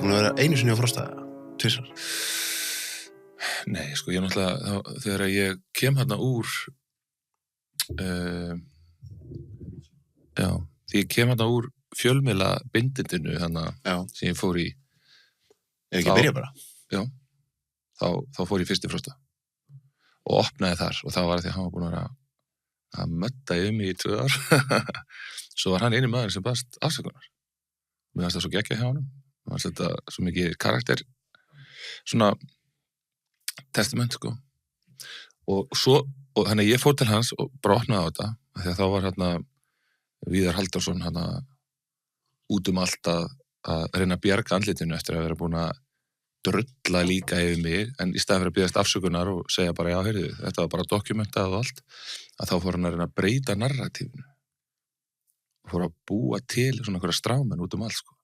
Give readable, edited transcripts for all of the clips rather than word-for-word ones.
búin að vera einu sinni á Frosta, tvisvar? Nei, sko, ég náttúrulega, þegar ég kem hérna úr, því ég kem hérna úr fjölmiðla bindindinu hérna, sem ég fór í. Ef ekki byrja bara? Já, þá fór ég fyrst í Frosta og opnaði þar og það var því að hann var búin að mötta yfir mig í 2 ár. Svo var hann eini maður sem baðst afsökunar. Mér fannst það svo geggjað hjá honum. Mér fannst þetta svo mikið karakter, svona testament, sko. Og þannig að ég fór til hans og bara opnaði á þetta, því að þá var hérna Víðar Halldórsson hérna út allt að reyna að bjarga andlitinu eftir að vera búin að drulla líka yfir mig, en í staðinn fyrir að biðjast afsökunar og segja bara, já, heyrðu, þetta var bara dokumentað og allt, að þá fór hann að reyna að breyta narratífinu og fór að búa til svona einhverja strámenn út allt, sko.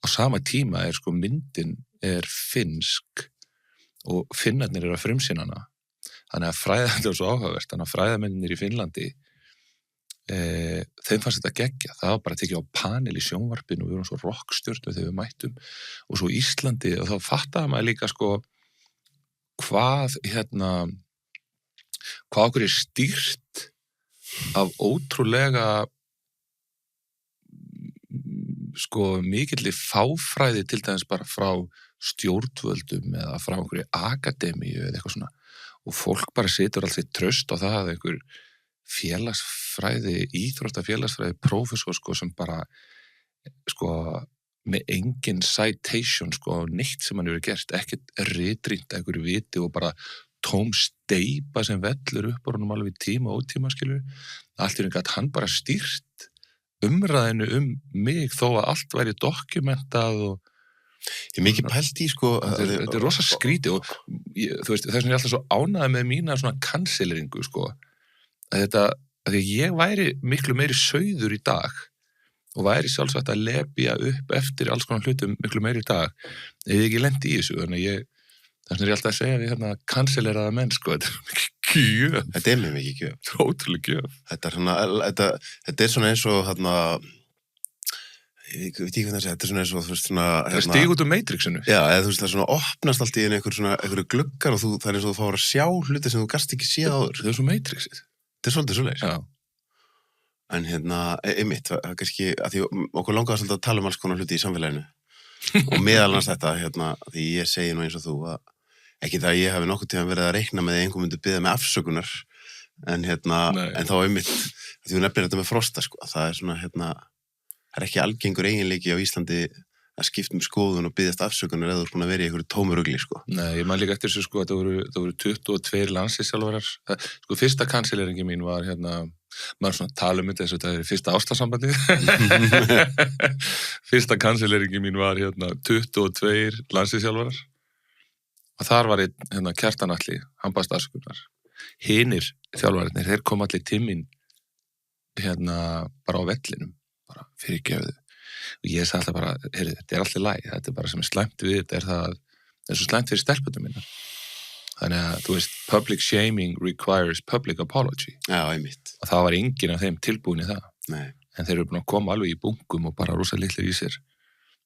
Á sama tíma sko, myndin finnsk og finnarnir að frumsýna hana, þannig að þetta var svo áhugavert, þannig að fræðamennir í Finnlandi þeim fannst þetta geggja, það var bara tekið á panel í sjónvarpinu og við vorum svo rockstjörnu þegar við mættum og svo Íslandi og þá fattaði maður líka sko hvað okkur stýrt af ótrúlega sko mikilli fáfræði til dæmis bara frá stjórnvöldum eða frá einhverju akademíu eða eitthvað svona og fólk bara situr alls í traust á það að einhver félagsfræði, íþróttafélagsfræði prófessor sko sem bara sko með engin citation sko neitt sem hann hefur gert, ekkert ritrýnt einhverju viti og bara tóm steypa sem vellur upp á honum alveg tíma og ótíma skilur, allt í raun gat hann bara stýrt umræðinu mig þó að allt væri dokumentað og Ég er mikið pælt í sko þetta rosa skrítið og þú veist, þess vegna er alltaf svo ánægð með mína svona kansileringu sko að ég væri miklu meiri sauður í dag og væri sjálfsagt að lepja upp eftir alls konar hlutum miklu meiri í dag ef ég ekki lendi í þessu, þannig þess vegna er ég alltaf að segja við kansileraða menn sko, þetta mikið gjöf. Þetta mjög mikið gjöf. Þetta ótrúlega gjöf. Þetta er svona eins og ég veit ekki hvað það segja, þetta er svona eins og þú veist svona það stíg út Matrixinu. Já, eða þú veist það svona opnast allt í einhverju gluggar og það er eins og þú fáir að sjá hluti sem þú gast ekki séð áður. Það er svo Matrixið. Þetta er svolítið svoleiðis. Já. En einmitt, það er kannski, að því okkur langaði svolítið að tala alls konar hluti í samfélaginu og meðal annars þetta, því ég segi nú eins og þú að ekki það að ég hafi nokkuð tíma verið að reikna með einhver myndi biðja með afsökunar en þá einmitt, því þú nefnir þetta með Frosta sko, það er svona það er ekki algengur eiginleiki á Íslandi að skipta skoðun og biðjast afsökunar eða þú ert búin að vera í einhverju tómurugli, sko. Nei, ég man líka eftir þessu, sko, það voru 22 landsliðsþjálfarar. Sko, fyrsta kansileringi mín var maður svona tala þetta eins og þetta fyrsta ástarsambandið. Fyrsta kansileringi mín var 22 landsliðsþjálfarar. Og þar var Kjartan Atli, hann baðst afsökunar. Hinir þjálfararnir, þeir kom allir til mín bara á vellinum. Bara fyrirgefðu og ég sagði alltaf bara, heyrðu, þetta er alltaf læg þetta er bara sem er slæmt við þetta það er svo slæmt fyrir stelpunum minna þannig að, þú veist, public shaming requires public apology Já, einmitt og það var enginn af þeim tilbúin í það Nei. en þeir eru búin að koma alveg í bunkum og bara rosa litlir í sér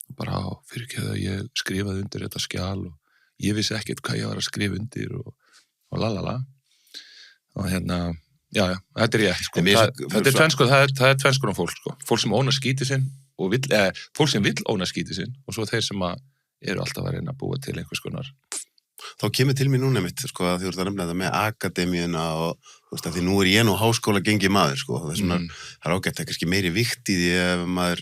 og bara, fyrirgefðu, ég skrifaði undir þetta skjal og ég vissi ekkert hvað ég var að skrifa undir og lalala og Já, þetta er ég, sko. Það er tvennskonar fólk, sko. Fólk sem ónar skíti sinn og fólk sem vill óna skíti sinn og svo þeir sem eru alltaf að reyna að búa til einhvers konar. Þá kemur til mér núna mitt, sko, að þú ert að nefna þetta með akademíuna og þú veist að því nú er ég nú háskóla gengi maður, sko. Það er ágætt að kannski meiri vikt í því ef maður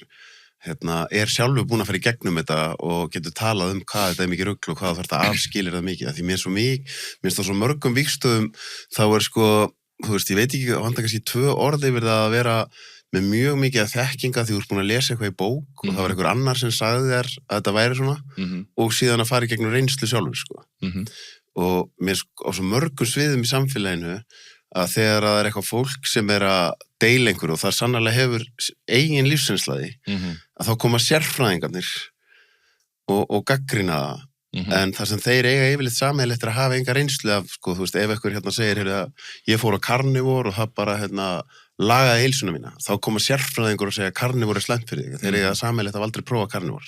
er sjálfur búin að fara í gegnum þetta og getur talað hvað þetta er mikið rugl og hvað þetta afskilir það mikið. Því mér finnst það svo mörgum vígstöðum þá er sko þú veist, ég veit ekki, það vantar kannski 2 orð yfir það að vera með mjög mikið að þekkinga því þú ert búin að lesa eitthvað í bók og það var einhver annar sem sagði þér að þetta væri svona og síðan að fara í gegnum reynslu sjálfur, sko. Og mér á svo mörgum sviðum í samfélaginu að þegar það er eitthvað fólk sem er að deila einhverju og það sannarlega hefur eigin lífsreynslaði að þá koma sérfræðingarnir og gagnrýna það en það sem þeir eiga yfirleitt sameiginlegt er að hafa enga reynslu af, sko, þú veist, ef einhver segir, ég fór á karnivor og það bara, lagaði heilsuna mína, þá koma sérfræðingur og segja karnivor er slæmt fyrir þig, þeir eiga sameiginlegt að aldrei prófa karnivor.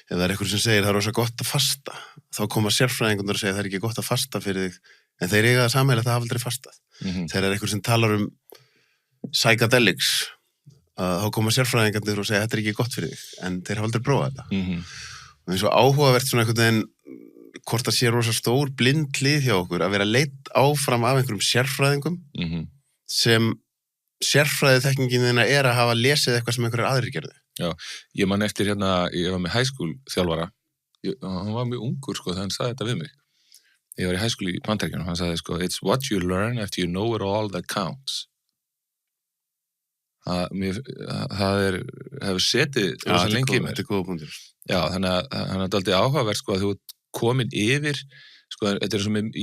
ef það eitthvað sem segir það rosa gott að fasta, þá koma sérfræðingundur að segja það ekki gott að fasta fyrir þig, en þeir eiga það sameiginlegt að hafa aldrei fastað. Þegar eitthvað sem talar psychedelics, þá koma sérfræðingundur og segja þetta ekki gott fyrir þig, en þeir hafa aldrei prófað þetta. Og eins og áhugavert svona einhvern veginn, hvort það sé rosa stór blind hlið hjá okkur að vera leitt áfram af einhverjum sérfræðingum sem sérfræðið þekkingin þeirna að hafa lesið eitthvað sem einhverjar aðrir gerðu. Já, ég man eftir ég var með high school þjálfara, hann var mjög ungur sko þegar hann sagði þetta við mig. Ég var í high school í Bandaríkjunum, hann sagði sko, it's what you learn after you know it all that counts. Það hefur setið rosa lengi í mér. Þetta góða punktur. Já, þannig að hann er dálítið áhugavert sko að þú komin yfir, sko, þetta sem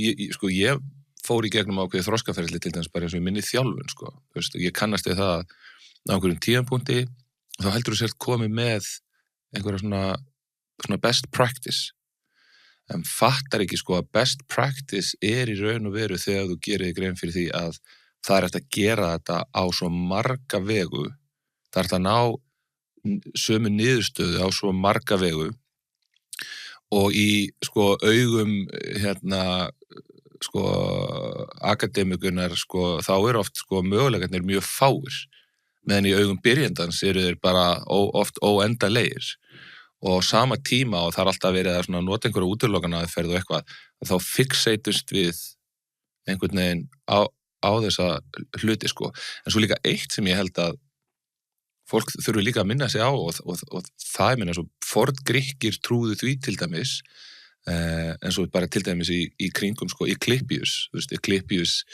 ég fór í gegnum ákveðið þroskaferli til dæmis bara eins og minni þjálfun, sko. Þú veist, ég kannast við það á einhverjum tímapunkti og þá heldur þú sért komið með einhverja svona best practice. En fattar ekki, sko, að best practice í raun og veru þegar þú gerir þig grein fyrir því að það hægt að gera þetta á svo marga vegu. Það hægt að ná sömu niðurstöðu á svo marga vegu og í, sko, augum, sko, akademikunar, sko, þá oft, sko, möguleikarnir mjög fáir, meðan í augum byrjandans þeir bara oft óendalegir og sama tíma og það alltaf verið að nota einhverja útilokanaðferð og eitthvað, þá fixeitust við einhvern veginn á þessa hluti, sko. En svo líka eitt sem ég held að fólk þurfi líka að minna sig á og það minna svo forngrikkir trúðu því til dæmis, en svo bara til dæmis í kringum, sko, Eklippíus, þú veist, Eklippíus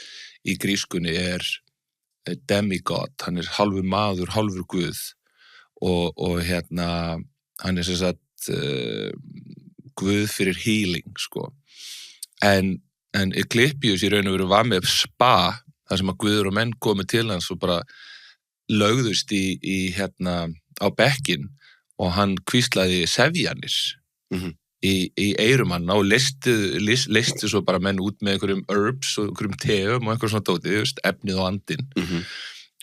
í grískunni demigod, hann hálfur maður, hálfur guð og hann sem sagt guð fyrir healing, sko. En Eklippíus í raun og veru var með spa, þar sem að guður og menn komu til hans og bara lögðust á bekkin og hann hvíslaði sefjanir í eyrum hann og leistu svo bara menn út með einhverjum herbs og einhverjum teum og einhverjum svona dótið, efnið og andinn.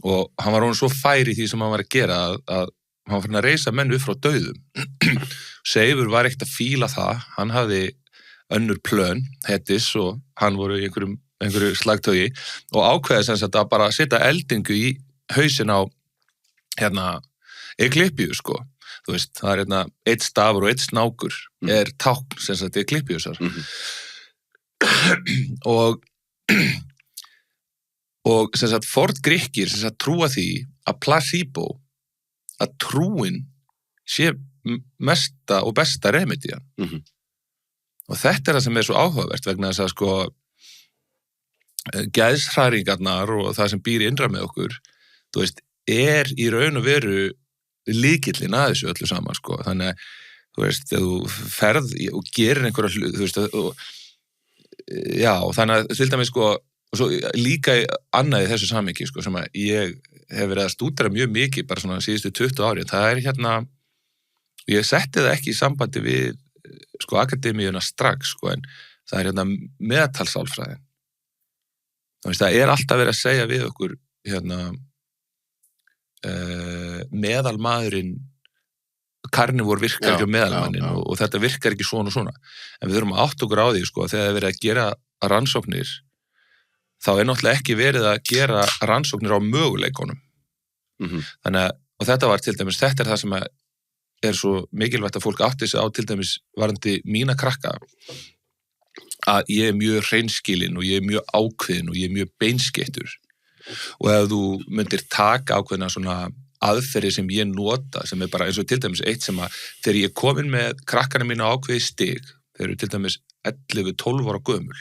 Og hann var svo fær í því sem hann var að gera að hann var farin að reisa menn upp frá dauðum. Seifur var ekkert að fíla það, hann hafði önnur plön, Hettis, og hann voru í einhverju slagtögi og ákveði sem sagt að bara setja eldingu í hausinn á Eklippíus, sko. Þú veist, það eitt stafur og eitt snákur tákn sem sagt Eklippíusar. Og sem sagt forngrikkir sem sagt trúa því að placebo, að trúin sé mesta og besta remedían. Og þetta það sem svo áhugavert vegna þess að, sko, geðshræringarnar og það sem býr innra með okkur, þú veist, í raun og veru lykillinn að þessu öllu saman, sko. Þannig að, þú veist, þegar þú ferð og gerir einhverja hlut, þú veist, já, þannig að til dæmis, sko, og svo líka annað í þessu samhengi, sko, sem að ég hef verið að stúdera mjög mikið bara svona síðustu 20 ári, það ég setti það ekki í sambandi við, sko, akademíuna strax, sko, en það meðaltalsálfræðin. Þú veist, það alltaf verið að segja við okkur, meðalmaðurinn karnivor virkar ekki á meðalmannin og þetta virkar ekki svona og svona. En við þurfum að átta okkur á því, sko, þegar það verið að gera rannsóknir, þá náttúrulega ekki verið að gera rannsóknir á möguleikunum. Þannig að, og þetta var til dæmis, þetta það sem svo mikilvægt að fólk átti sig á til dæmis varandi mína krakka, að ég mjög hreinskilinn og ég mjög ákveðinn og ég mjög beinskeyttur. Og ef þú myndir taka ákveðna svona aðferði sem ég nota, sem bara eins og til dæmis eitt sem að þegar ég komin með krakkana mína á ákveði stig, þeir eru til dæmis 11-12 ára gömul,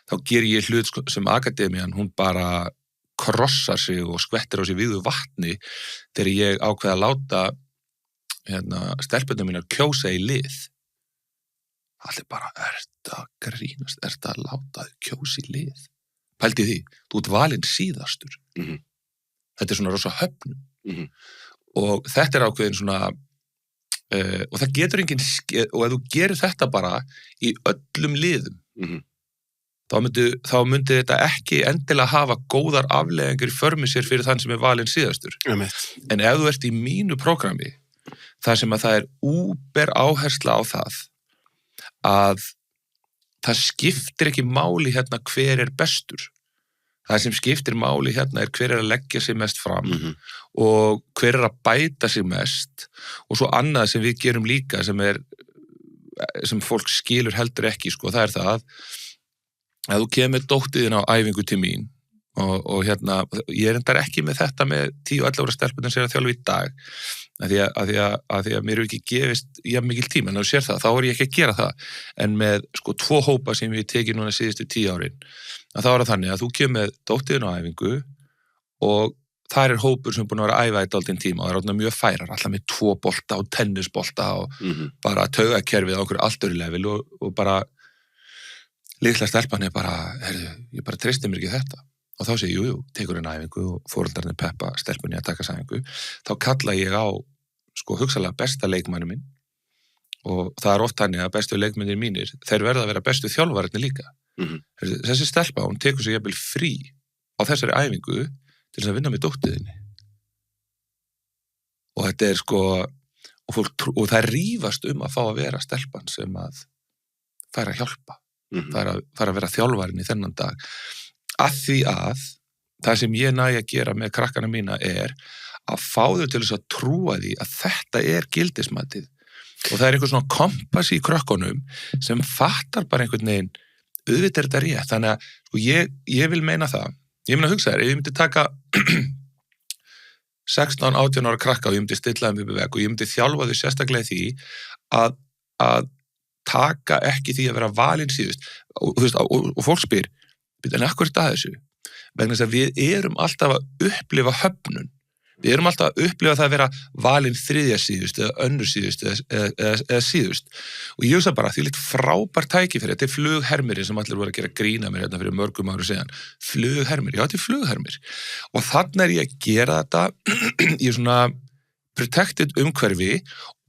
þá ger ég hlut sem akademían, hún bara krossar sig og skvettir á sig vígðu vatni þegar ég ákveða að láta stelpurnar mínar kjósa í lið. Allir bara, þetta grínast, þetta að láta þau kjósa í lið. Pældi því, þú ert valinn síðastur. Þetta svona rosa höfnum. Og þetta ákveðin svona, og það getur enginn, og ef þú gerir þetta bara í öllum liðum, þá myndi þetta ekki endilega hafa góðar afleiðingar í för með sér fyrir þann sem valinn síðastur. En ef þú ert í mínu prógrami, þar sem að það úber áhersla á það að það skiptir ekki máli hérna hver bestur. Það sem skiptir máli hérna hver að leggja sig mest fram og hver að bæta sig mest og svo annað sem við gerum líka sem fólk skilur heldur ekki, sko, það það að þú kemur dóttiðin á æfingu til mín og hérna, ég reyndar ekki með þetta með 10-11 ára stelpur sem að þjálfa í dag að því að mér ekki gefist jafn mikil tíma, en þú sér það, þá ég ekki að gera það, en með sko 2 hópa sem við tekið núna síðustu 10 árin, að þá það þannig að þú kemur með dóttiðin á æfingu og þar hópur sem búin að vera að æfa í dálítinn tíma og það mjög færar, alltaf með 2 bolta og tennisbolta og bara taugakerfið á okkur allt öðru level og bara litla stelpan bara, ég bara treysti mér ekki þetta. Og þá segi jú, tekur æfingu og foreldrarnir peppa stelpunni að taka æfingu, þá kalla ég á, sko, hugsanlega besta leikmanni minn og það oft þannig að bestu leikmennir mínir, þeir verða að vera bestu þjálfararnir líka. Þessi stelpa, hún tekur sér jafnvel frí á þessari æfingu til þess að vinna með dóttiðinni. Og þetta sko, og það rífast að fá að vera stelpan sem að fara að hjálpa, fara að vera þjálfarinn í þennan dag. Að því að það sem ég næ að gera með krakkana mína að fá þau til þess að trúa því að þetta gildismatið og það einhver svona kompass í krökkunum sem fattar bara einhvern veginn auðvitað þetta rétt, þannig að sko, ég vil meina það, ég meina hugsa þér, ef ég myndi taka 16-18 ára krakka og ég myndi stilla þeim upp í vegg og ég myndi þjálfa þau sérstaklega því að taka ekki því að vera valinn síðust og fólk spyr en akkur að þessu? Vegna þess að við erum alltaf að upplifa höfnun. Við erum alltaf að upplifa það að vera valinn 3. síðust eða önnur síðust eða síðust. Og ég hugsa bara, því litt frábært tækifæri, þetta flughermir sem allir voru að gera grína mér hérna fyrir mörgum árum síðan. Flughermir, já, þetta flughermir. Og þannig ég að gera þetta í svona protected umhverfi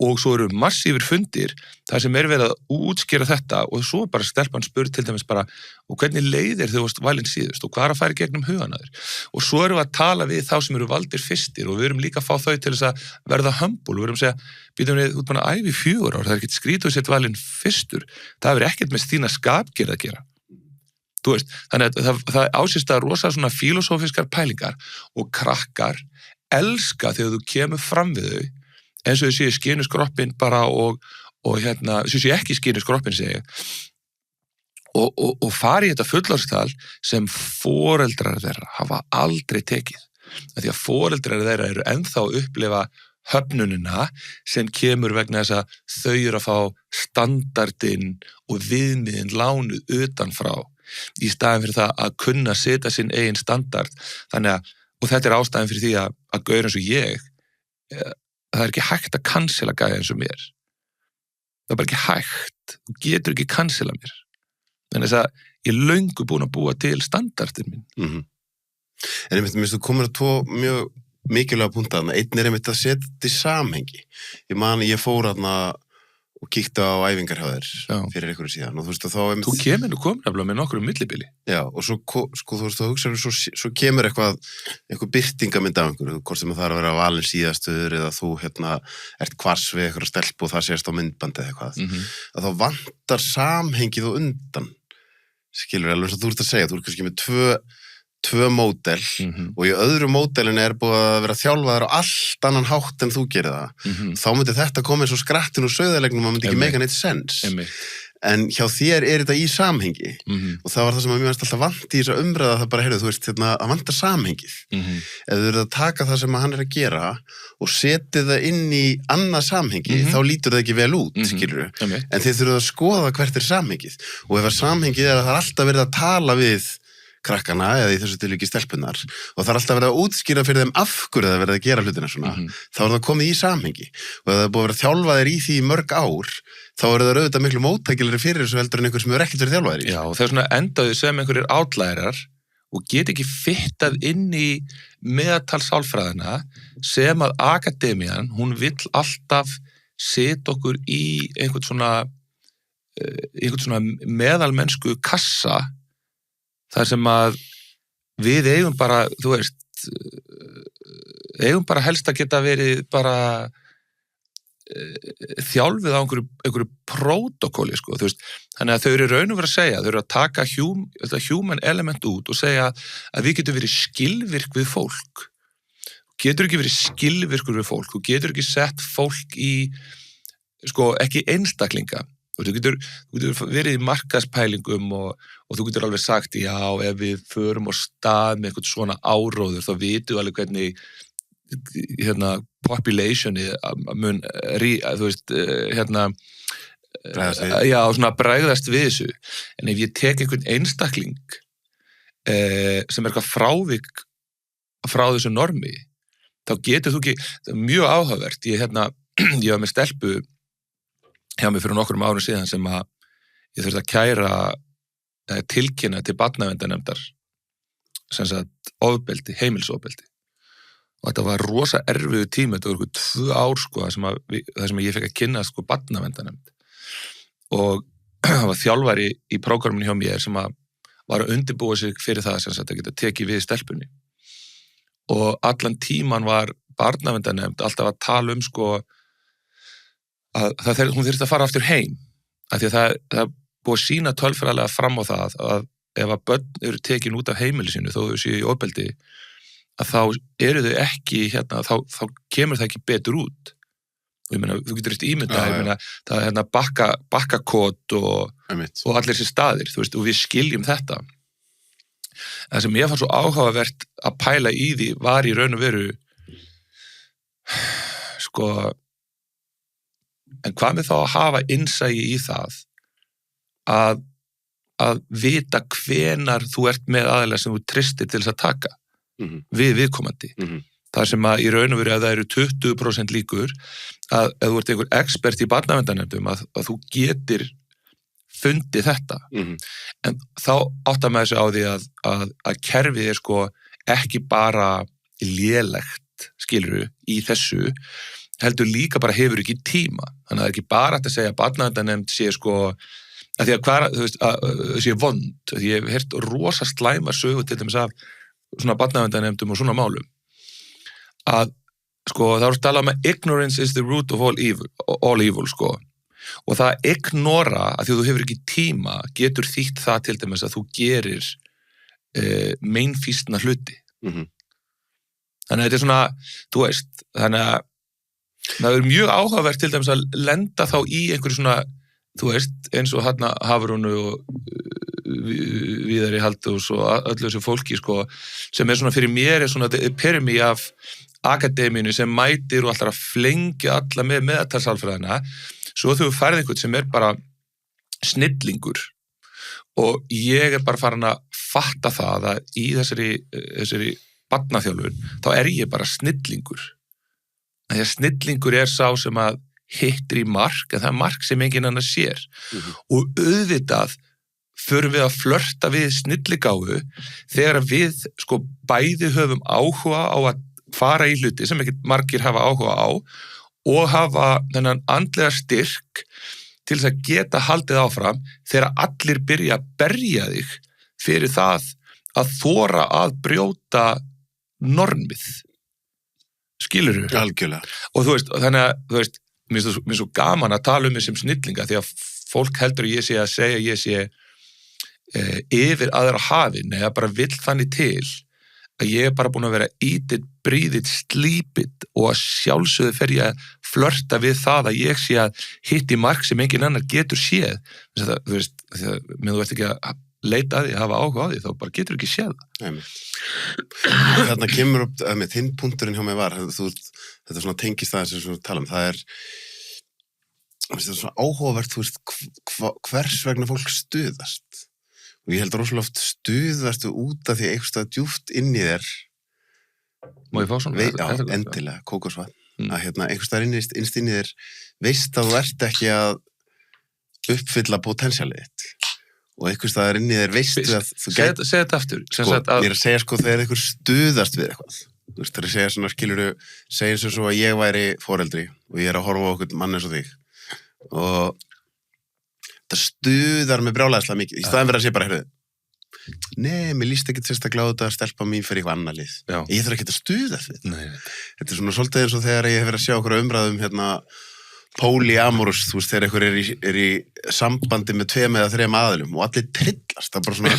og svo eru massífir fundir þar sem verið að útskýra þetta og svo bara stelpan spurði til dæmis bara og hvernig leiðir þú varst valinn síðust og hvað að fara gegnum hugana þér og svo erum við að tala við þá sem eru valdir fyrstir og við erum líka að fá þau til þess að verða humble og við erum að segja, býtum við út búin að æfa í 4 ár, það ekkert skrítið að setja valinn fyrstur, það hefur ekkert með þína skapgerð að gera. Þú veist, þannig að það ásýst að rosa svona filosófiskar pælingar og krakkar elska þegar þú kemur fram við þau eins og þau séu skinu skroppin bara og hérna, þau séu ekki skinu skroppin segi og fari í þetta fullorðstal sem foreldrar þeirra hafa aldrei tekið. Því að foreldrar þeirra eru ennþá að upplifa höfnunina sem kemur vegna þess að þau eru að fá standardinn og viðmiðin lánuð utanfrá í staðin fyrir það að kunna setja sinn eigin standard. Þannig að, og þetta ástæðan fyrir því að gaur eins og ég, það ekki hægt að cancela gæja eins og mér. Það bara ekki hægt. Þú getur ekki cancela mér. Þannig að ég er löngu búin að búa til standardin minn. En ég myndi þú komur að 2 mjög mikilvæga punta þarna. Einn einmitt að setja þetta í samhengi. Ég fór þarna og kíkti á æfingar hjá þér fyrir einhverju síðan og þú veist að þá Þú kemur nú komin með nokkru millibili. Já, og svo sko þú veist að hugsa svo kemur einhver birtingamynd af einhverju, hvort sem það er að vera valinn síðastur eða þú ert kvars við einhverja stelpu og það sést á myndbandi eða eitthvað. Að þá vantar samhengið og undan. Skilur alveg eins og þú ert að segja, þú ert kannski með tvö módel og í öðru módelinu búið að vera þjálfaður á allt annan hátt en þú gerir það. Þá myndi þetta koma eins og skrattin úr sauðalegnum og myndi ekki mega neitt sens. En hjá þér þetta í samhengi og það var það sem að mér varst alltaf vant í þessa umræða að það bara, heyrðu, þú veist, að vantar samhengið. Ef þú verður að taka það sem hann að gera og setja það inn í annað samhengi, þá lítur það ekki vel út, skilurðu. En þið þurfum að skoða hvert samhengið. Og ef samhengið að það alltaf verið að tala við krakkana eða í þessu tilviki stelpunar og það alltaf verið að útskýra fyrir þeim af hverju það verið að gera hlutina svona, þá það komið í samhengi og ef það búið að vera þjálfaðir í því í mörg ár, þá það auðvitað miklu móttækilegri fyrir þessu heldur en einhver sem hefur ekkert verið þjálfaðir í. Já, og það svona endaðu sem einhverjir outlier og get ekki fittað inn í meðaltalsálfræðina sem að akademían, hún vill alltaf setja okkur í einhvern svona meðalmennsku kassa þar sem að við eigum bara, þú veist, eigum bara helst að geta verið bara þjálfið á einhverju prótokóli, sko, þú veist, þannig að þau eru raun og vera að segja, þau eru að taka human element út og segja að við getum verið skilvirk við fólk. Getur ekki verið skilvirkur við fólk, þú getur ekki sett fólk í, sko, ekki einstaklinga. Þú getur verið í markaðspælingum og þú getur alveg sagt, já, ef við förum á stað með eitthvað svona áróður, þá vitum við alveg hvernig populationi mun, þú veist, já, svona bregðast við þessu. En ef ég tek einhvern einstakling sem eitthvað frávik frá þessu normi, þá getur þú ekki, það er mjög áhugavert, ég var með stelpu hjá mig fyrir nokkrum árum síðan sem að ég þurfti að kæra tilkynna til barnaverndarnefndar sem sagt ofbeldi, heimilisofbeldi og þetta var rosa erfiðu tími, þetta voru 2 ár sko, það sem ég fekk að kynna sko barnaverndarnefnd og það var þjálfari í prógraminu hjá mér sem að var að undirbúa sig fyrir það sem sagt að geta tekið við stelpunni og allan tíman var barnaverndarnefnd alltaf að tala sko að hún þyrfti að fara aftur heim af því að það búið að sýna tölfræðilega fram á það að ef að börn eru tekin út af heimili sínu þó þau séu í ofbeldi að þá eru þau ekki þá kemur það ekki betur út og ég meina, þú getur eftir ímyndað ég meina, það er bakkakot og allir þessi staðir þú veist, og við skiljum þetta það sem ég fann svo áhugavert að pæla í því var í raun og veru sko en hvað með þá að hafa innsæi í það að vita hvenar þú ert með aðeinslega sem þú tristir til þess að taka við viðkomandi. Það sem að í raun og veru að það eru 20% líkur að ef þú ert einhver expert í barnaverndarnefndum að þú getir fundið þetta. En þá áttar maður sig á því að kerfið er sko ekki bara lélegt, skilurðu, í þessu heldur líka bara hefur ekki tíma. Þannig að það er ekki bara að segja að barnaverndarnefnd sé sko, að því að þú veist, að sé vond. Því ég hef heyrt rosa slæma sögu til dæmis af svona barnaverndarnefndum og svona málum. Að sko, það er að tala um að ignorance is the root of all evil sko. Og það að ignora, að því að þú hefur ekki tíma, getur þýtt það til dæmis að þú gerir meinfýstna hluti. Þannig að þetta er svona, þú veist, þannig að það er mjög áhugavert til dæmis að lenda þá í einhverju svona, þú veist, eins og hérna Hafrúnu og Viðari Halldórs og öllu þessu fólki, sko, sem er svona fyrir mér er svona epitome af akademínu sem mætir og alltaf að flengja alla með meðaltalsálfræðina, svo þú færð einhvern sem er bara snillingur og ég er bara farin að fatta það að í þessari barnaþjálfun, þá er ég bara snillingur. Því að snillingur er sá sem að hittir í mark, en það er mark sem enginn annar sér. Og auðvitað förum við að flörta við snilligáfu þegar við sko bæði höfum áhuga á að fara í hluti sem ekki margir hafa áhuga á og hafa þennan andlega styrk til þess að geta haldið áfram þegar allir byrja að berja þig fyrir það að þora að brjóta normið. Skilurðu? Algjörlega. Og þú veist, þannig að, þú veist, mér er svo gaman að tala um mig sem snillinga því að fólk heldur að ég sé að segja að ég sé yfir aðra hafin, eða bara vill þannig til að ég er bara búin að vera eat it, breathe it, sleep it og að sjálfsögðu fer ég að flörta við það að ég sé að hitt í mark sem engin annar getur séð. Það, þú veist, með þú ert ekki að leita að því, að hafa áhuga á því, þá bara getur ekki séð það. Þarna kemur upp, með þinn punkturinn hjá mig var, þetta er svona tengist það sem við tala um, það er svona áhugavert, þú veist, hvers vegna fólk stuðast. Og ég held rosalega oft stuðastu út af því eitthvað djúpt inn í þér. Má ég fá svona? Já, endilega, kókosvatn. Að eitthvað innst inn í þér veist að þú ert ekki að uppfylla potensialið þitt. Og eitthvað staðar inn í þér veistu að þú Segð þetta aftur. Sko, ég er að segja sko þegar eitthvað stuðast við eitthvað. Þú veist, það er að segja svona, skilurðu, segja eins og svo að ég væri foreldri og ég er að horfa á okkur mann eins og þig. Og það stuðar mig brjálæðislega mikið. Í staðan verið að segja bara, heyrðu, nei, mér líst ekki sérstaklega á þetta að stelpa mín fyrir eitthvað annað lið. Já. Ég þarf ekki að stuðast við. Nei. Þetta er svona svolítið eins og þegar ég hef verið að sjá okkur umræðum polyamorous, þú veist, þegar einhver er í sambandi með 2 eða 3 aðilum og allir trillast, það er bara svona,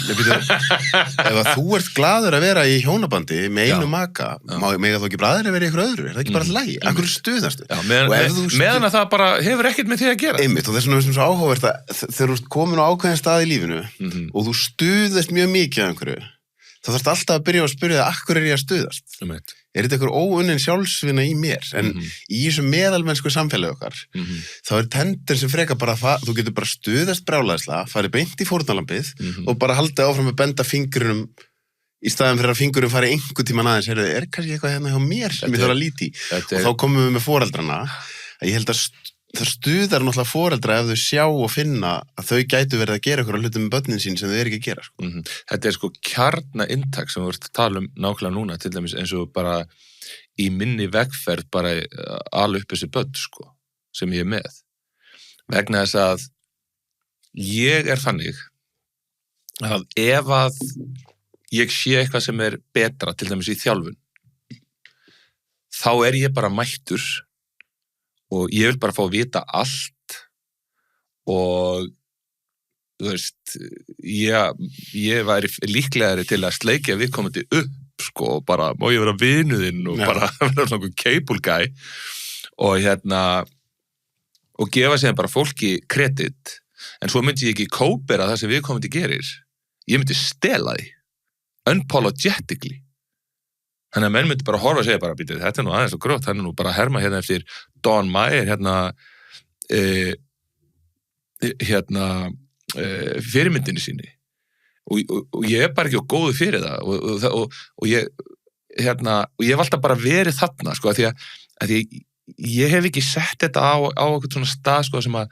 ef að þú ert glaður að vera í hjónabandi með einu maka, mega þú ekki bræður að vera í ykkur öðru, er það ekki bara lægi? Akkur stuðastu? Já, meðan að það bara hefur ekkert með því að gera. Einmitt, og þess vegna finnst mér svo áhugavert að þegar þú ert komin á ákveðin stað í lífinu og þú stuðast mjög mikið af einhverju, þá þarfst alltaf að byrja að spyrja það, akkur er ég að stuðast? Er þetta einhver óunnin sjálfsvinna í mér? En í þessu meðalmennsku samfélagi okkar, þá er tendensi frekar bara að þú getur bara stuðast brjálæðislega, farið beint í fórnarlambið og bara haldið áfram að benda fingurunum í staðan fyrir að fingurum fari einhver tíman aðeins, er kannski eitthvað hérna hjá mér sem ég þarf að líti í? Og þá komum við með foreldrana, að ég held að það stuðar náttúrulega foreldra ef þau sjá og finna að þau gætu verið að gera okkur að hlutum með börnin sín sem þau ekki að gera. Sko. Þetta er sko kjarnainntak sem við vorum að tala nákvæmlega núna, til dæmis eins og bara í minni vegferð bara alveg upp þessi börn sko, sem ég er með. Vegna þess að ég er þannig að ef að ég sé eitthvað sem er betra, til dæmis í þjálfun, þá er ég bara mættur og ég vil bara fá að vita allt og þú veist, ég væri líklegari til að sleikja viðkomandi upp sko, og bara, má ég vera vinuðinn og bara vera svona cable guy og og gefa sér bara fólki kredit, en svo myndi ég ekki kópera það sem viðkomandi gerir, ég myndi stela því unapologetically. Þannig að menn myndi bara horfa og segja bara, býtið, þetta er nú aðeins og grótt, hann er nú bara að herma hérna eftir Don Mayer, fyrirmyndinni síni. Og ég er bara ekki góðu fyrir það, og ég hef alltaf bara verið þarna, sko, að því ég hef ekki sett þetta á eitthvað svona stað, sko, sem að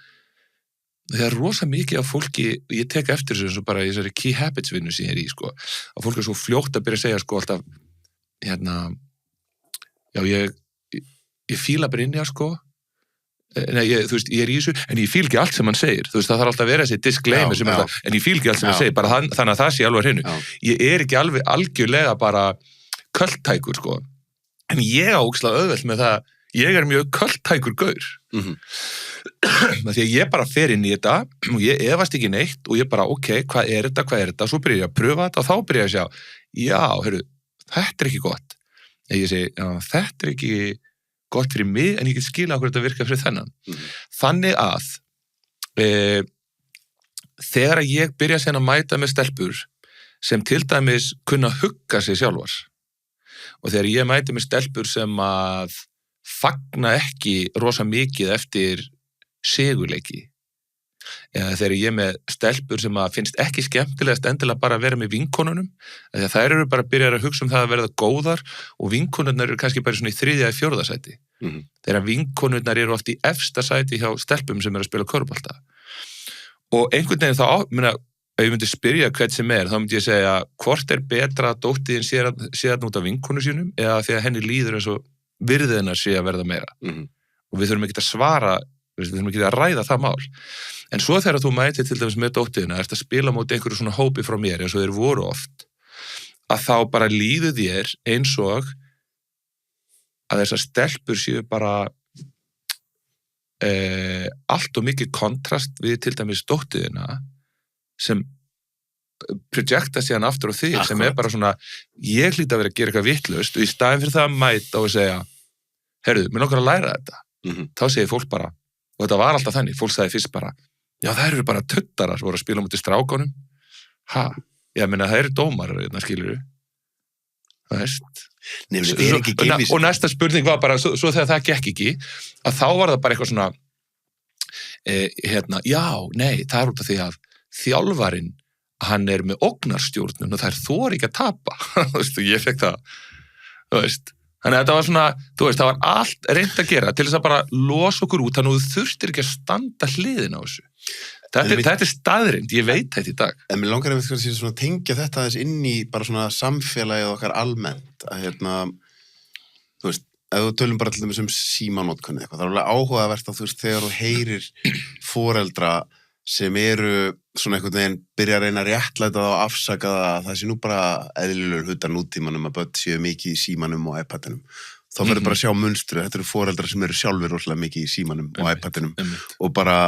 það er rosa mikið af fólki, ég tek eftir þessu bara í þessari key habits vinnu sem ég er í, sko, að fólk er svo fljótt að byrja að segja, sko, alltaf já, ég fíla bara inni, sko, nei, þú veist, ég er í þessu, en ég fíl ekki allt sem hann segir, þú veist, það þarf alltaf að vera þessi disclaimer sem alltaf, en ég fíl ekki allt sem hann segir, bara þannig að það sé alveg hreinu. Ég er ekki alveg algjörlega bara kulttækur, sko, en ég á ógeðslega auðvelt með það, ég er mjög kulttækur gaur. Því að ég bara fer inn í þetta og ég efast ekki neitt og ég bara, ok, hvað er þetta, svo byrja ég að pröfa þetta og þá byrja ég að sjá, já, heyrðu, þetta er ekki gott. Ég segi, já, þetta er ekki gott fyrir mig, en ég get skila okkur þetta virka fyrir þennan. Þannig að þegar ég byrja að mæta með stelpur sem til dæmis kunna hugga sig sjálfar og þegar ég mæti með stelpur sem að fagna ekki rosa mikið eftir sigurleiki eða þegar ég með stelpur sem að finnst ekki skemmtilegast endilega bara að vera með vinkonunum, því að þær eru bara að byrja að hugsa það að verða góðar og vinkonurnar eru kannski bara svona í 3. eða 4. sæti. Þegar vinkonurnar eru oft í efsta sæti hjá stelpum sem eru að spila körfubolta. Og einhvern veginn þá, ef ég myndi spyrja hvern sem þá myndi ég segja hvort er betra að dóttiðin sé að út af vinkonu sínum eða þegar henni líður eins og virðiðinnar sé að verða meira. Og við þurfum ekki að svara, við þurfum ekki að ræða það mál. En svo þegar þú mætir til dæmis með dóttiðina, ert að spila móti einhverju svona hópi frá mér, eins og þeir voru oft, að þá bara líður þér eins og að þessar stelpur séu bara allt og mikið kontrast við til dæmis dóttiðina sem projekta síðan aftur á þig, sem er bara svona, ég hlýt að vera að gera eitthvað vitlaust og í staðinn fyrir það að mæta og segja, heyrðu, mér langar að læra þetta. Þá segir fólk bara, og þetta var alltaf þannig, fólk sagði fyrst bara, já, það eru bara tuttarar sem voru að spila mútið strákonum. Ég meina, það eru dómarar, skilur við. Það veist. Nei, þetta er ekki geimvísindi. Og næsta spurning var bara, svo þegar það gekk ekki, að þá var það bara eitthvað svona, já, nei, það er út af því að þjálfarinn, hann er með ógnarstjórnun og það er þor ekki að tapa. Þú veist, ég fekk það, þú veist. Þannig að þetta var svona, þú veist, það var allt reynt að gera til þess að bara losa okkur út, þannig að þú þurftir ekki að standa hliðin á þessu. Þetta er staðreind, ég veit þetta í dag. En mér langar að tengja þetta aðeins inn í bara svona samfélagið okkar almennt, að þú veist, ef þú tölum bara til dæmis símanótkunni eitthvað, það er alveg áhugavert að þú veist, þegar þú heyrir foreldra sem eru svona einhvern veginn byrja að reyna að réttlæta það og afsaka það sé nú bara eðlilegur hluta nútímanum að börn séu mikið í símanum og iPadinum. þá verður bara að sjá munstru, þetta eru foreldrar sem eru sjálfur rosalega mikið í símanum og iPadinum og bara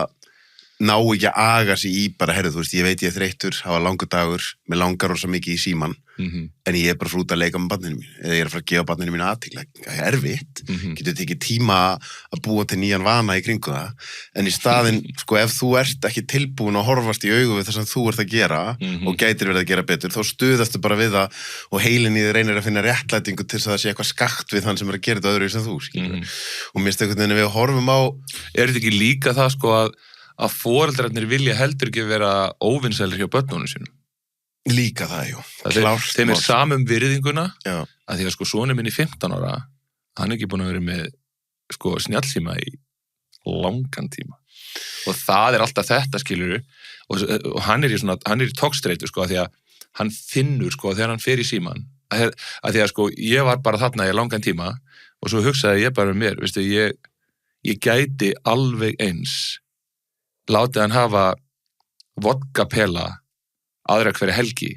ná ekki að aga sig í bara, herrðu, þú veist, ég veit ég er þreyttur, hafa langur dagur, mér langar rosa mikið í síman, en ég er bara frá út að leika með barninu mín, eða ég er að fara að gefa barninu mín athygli, það er erfitt, getur tekið tíma að búa til nýjan vana í kringu það, en í staðinn, sko, ef þú ert ekki tilbúin að horfast í augu við það sem þú ert að gera og gætir verið að gera betur, þá stuðastu bara við það og heilin í þér reynir að finna réttlætingu til þess að það sé eitthvað skakt við þann sem er að gera þetta öðru sem þú, skilur. Og mér finnst einhvern veginn að við horfum á... Er þetta ekki líka það, sko, að foreldrarnir vilja heldur ekki vera óvinsælir hjá börnunum sínum? Líka það, jú. Þeim er samum virðinguna, Já. að því að sko sonur minn í 15 ára, hann er ekki búin að vera með sko snjallsíma í langan tíma. Og það er alltaf þetta, skilurðu, og hann er í togstreitu, sko, að því að hann finnur, sko, þegar hann fer í síman, að því að, sko, ég var bara þarna í langan tíma, og svo hugsaði ég bara mér, veistu, ég gæti alveg eins látið hann hafa vodkapela aðra hverja helgi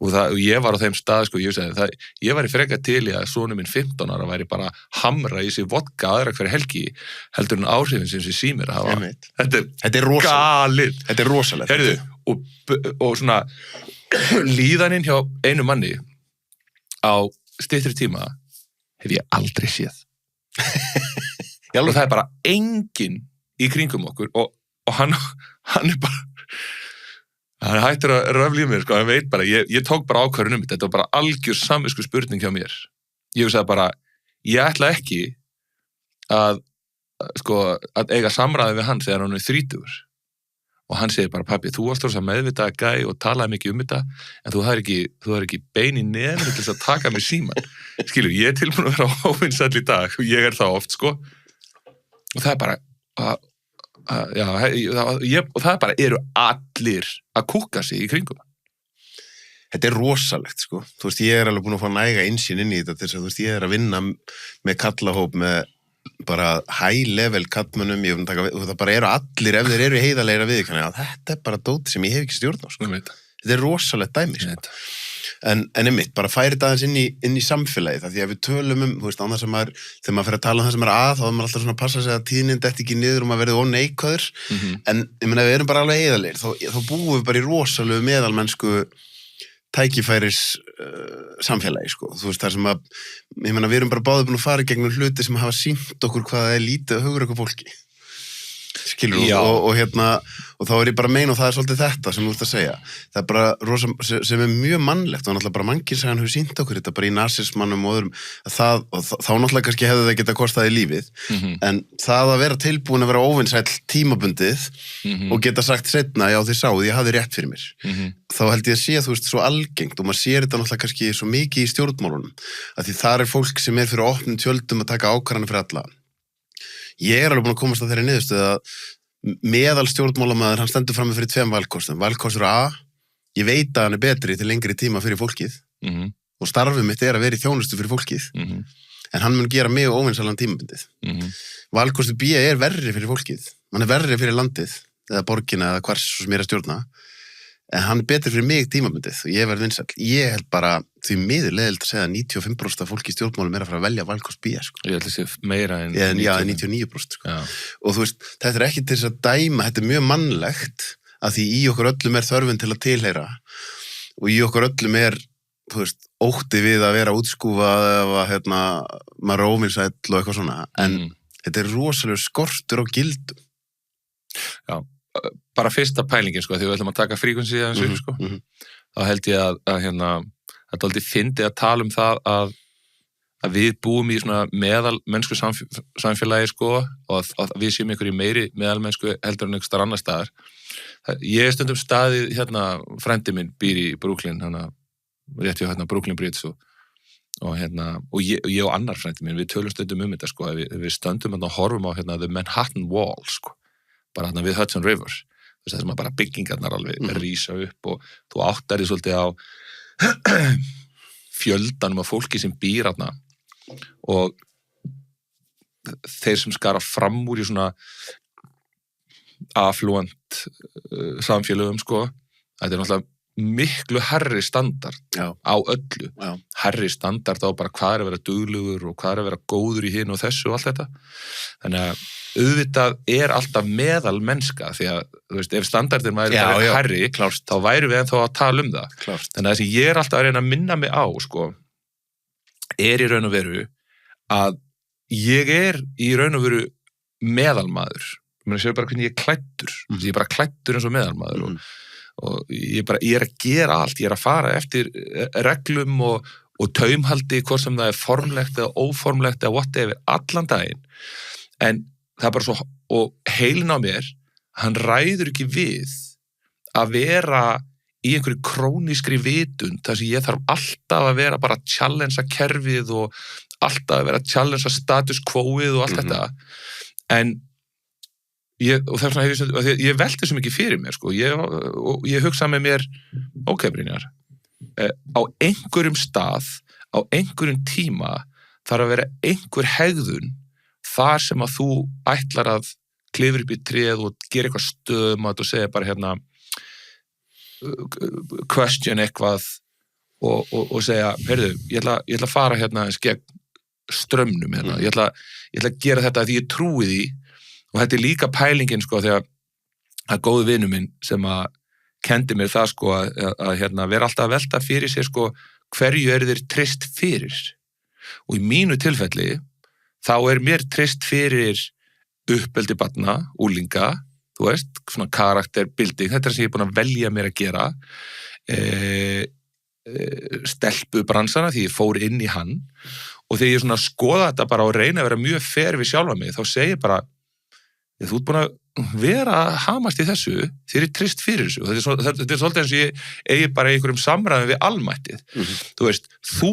og ég var á þeim stað, sko, ég var í freka til í að sonur minn 15 ára væri bara hamra í sig vodka aðra hverja helgi heldur en áhrifin sem sé símir að hafa. Þetta er galið. Þetta er rosalegt. Heyrðu, og svona líðaninn hjá einu manni á styttri tíma hef ég aldrei séð. Og það er bara enginn í kringum okkur og hann er bara hann hættur að röfla í mér, sko, hann veit bara ég tók bara ákvörðun þetta var bara algjör samvisku spurning hjá mér. Ég sagði bara, ég ætla ekki að eiga samræði við hann þegar hann er 30 og hann segir bara, pabbi, þú varst rosa meðvitaða gæ og talaði mikið um þetta en þú har ekki bein í nefnir til þess að taka mig síman. Skilur, ég er tilbúin að vera óvinsæll í dag og ég er það oft, sko, og það er bara og það bara eru allir að kúka sig í kringum. Þetta er rosalegt, sko. Þú veist, ég er alveg búin að fá næga innsýn inn í þetta til þess að, þú veist, ég er að vinna með kallahóp með bara high level kallmönnum, það bara eru allir, ef þeir eru heiðarlegra við, þetta er bara dóti sem ég hef ekki stjórn á, sko. Þetta er rosalegt dæmi, sko. En einmitt, bara færi þetta aðeins inn í samfélagið, því að við tölum þú veist, án þess að maður, þegar maður fer að tala um það sem er þá er maður alltaf svona að passa sig að tíðnin detti ekki niður og maður verði óneikvæður, en ég meina, við erum bara alveg heiðarlegir, þá búum við bara í rosalegu meðalmennsku tækifæris samfélagi, sko, þú veist, þar sem að, ég meina, við erum bara báðir búin að fara gegnum hluti sem hafa sýnt okkur hvað er lítið að hugra okkur fólki. Skilur, og þá er ég bara að meina og það er svolítið þetta sem þú ert að segja það er bara rosa, sem er mjög mannlegt og náttúrulega bara mannkynssagan hefur sýnt okkur þetta bara í nasismannum og öðrum þá náttúrulega kannski hefði það getað kostað í lífið en það að vera tilbúin að vera óvinsæll tímabundið og geta sagt seinna, já þið sáðu, ég hafði rétt fyrir mér þá held ég að sé, þú veist, svo algengt og maður sér þetta náttúrulega kannski svo mikið í stjórnmálunum að því þar er fólk sem er fyrir opnum tjöldum að taka ákvarðanir fyrir alla. Ég er alveg búin að komast að þeirri niðurstöðu að meðal stjórnmálamaður, hann stendur frammi fyrir 2 valkostum. Valkostur A, ég veit að hann er betri til lengri tíma fyrir fólkið og starfið mitt er að vera í þjónustu fyrir fólkið en hann mun gera mig óvinsælan tímabundið. Valkostur B er verri fyrir fólkið, hann er verri fyrir landið eða borgina eða hvers sem er að stjórna en hann er betri fyrir mig tímabundið og ég verð vinsæll. Ég held bara því miður leiðilegt að segja að 95% af fólki í stjórnmálum er að fara að velja valkost B, sko. Ég held að sé meira en 99%, sko. Og þú veist, þetta er ekki til þess að dæma, þetta er mjög mannlegt að því í okkur öllum er þörfin til að tilheyra og í okkur öllum er, þú veist, ótti við að vera útskúfað eða maður er óvinsæll og eitthvað svona, en þetta er rosalega skortur á gildum. Já, bara fyrsta pælingin, sko, því við ætlum að taka fríkvensi að þessu, sko, þá held ég að það er aldrei fyndið að tala um það að við búum í svona meðalmennsku samfélagi, sko, og að við séum ykkur í meiri meðalmennsku heldur en einhver annar staðar. Ég er stundum staðið, frændi minn býr í Brooklyn, rétt hjá Brooklyn Bridge og ég og annar frændi minn, við tölum stundum um þetta, sko, við stöndum og horfum á The Manhattan Wall, sko, bara við Hudson River, þess að bara byggingarnar alveg rísa upp og þú áttar því svolítið á fjöldanum af fólki sem býr þarna og þeir sem skara fram úr í svona affluent samfélögum, sko, þetta er náttúrulega miklu hærri standard Já. á öllu. Já. Hærri standard á bara hvað að vera duglegur og hvað að vera góður í hinu og þessu og allt þetta. Þannig að auðvitað alltaf meðal mennska því að, þú veist, ef standardin væri hærri, klárt. þá væri við ennþá að tala það. Klárt. Þannig að þessi ég alltaf að reyna að minna mig á, sko, í raun og veru að ég í raun og veru meðalmaður. Ég séu bara hvernig ég klæddur. Ég bara klæddur eins og meðalmaður og ég að gera allt, ég að fara eftir reglum og taumhaldi, hvort sem það formlegt eða óformlegt eða whatever, allan daginn. En það bara svo, og heilin á mér, hann ræður ekki við að vera í einhverju krónískri vitund, þar sem ég þarf alltaf að vera bara að challengea kerfið og alltaf að vera að challengea status quoið og allt þetta. En og þess vegna ég velti svo mikið fyrir mér, sko. Ég hugsa með mér, ok, Brynjar, á einhverjum stað, á einhverjum tíma þarf að vera einhver hegðun þar sem að þú ætlar að klifra upp í tréð og gera eitthvað stöðumat og segja bara hérna question eitthvað og segja, heyrðu, ég ætla að fara hérna gegn strömmnum hérna, ég ætla að gera þetta því ég trúi því. Og þetta líka pælingin, sko, þegar að góðu vinur minn sem að kendi mér það, sko, að hérna, vera alltaf að velta fyrir sér, sko, hverju þeir treyst fyrir. Og í mínu tilfelli, þá mér treyst fyrir uppeldi barna, unglinga, þú veist, svona karakterbuilding, þetta sem ég búin að velja mér að gera, stelpubransana, því ég fór inn í hann, og þegar ég svona skoða þetta bara og reyna að vera mjög fair við sjálfa mig, þá segi ég bara, þú búin að vera að hamast í þessu, þér treyst fyrir þessu. Þetta svolítið eins og ég eigi bara í einhverjum samræðum við almættið. Þú veist, þú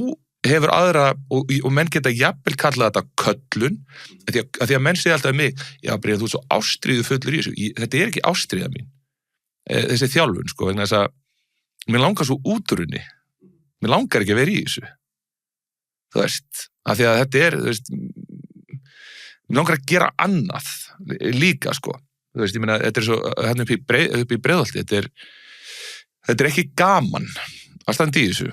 hefur aðra, og menn geta jafnvel kallað þetta köllun, að því að menn segja alltaf mig, já, Brynjar, þú svo ástríðu fullur í þessu. Þetta ekki ástríða mín, þessi þjálfun, sko, vegna þess að mér langar svo útrunni. Mér langar ekki að vera í þessu. Þú veist, að því að þetta þú veist, mér langar að gera annað líka, sko. Þú veist, ég meina, þetta svo hérna upp í Breiðholti, þetta ekki gaman að standa í þessu.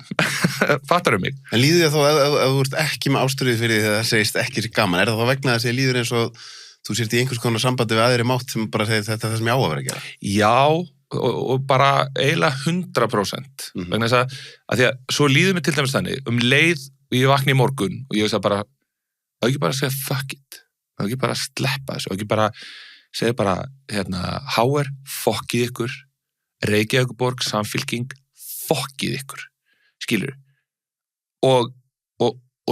Fattarðu mig? En líður þér þá, ef þú ert ekki með ástríðu fyrir því þegar það segist ekki gaman, það þá vegna þess að líður eins og þú sért í einhvers konar sambandi við aðri mátt sem bara segir þetta það sem ég á að vera að gera? Já, og bara eiginlega 100%. Vegna þess að því að svo líður mér til dæmis þannig, leið og ég vakna í morgun og ég veist að bara, að ekki bara segja fuck it. Og ekki bara sleppa þessu, og ekki bara segja bara, hérna, HR, fokkið ykkur, Reykjavíkurborg, Samfylking, fokkið ykkur, skilur. Og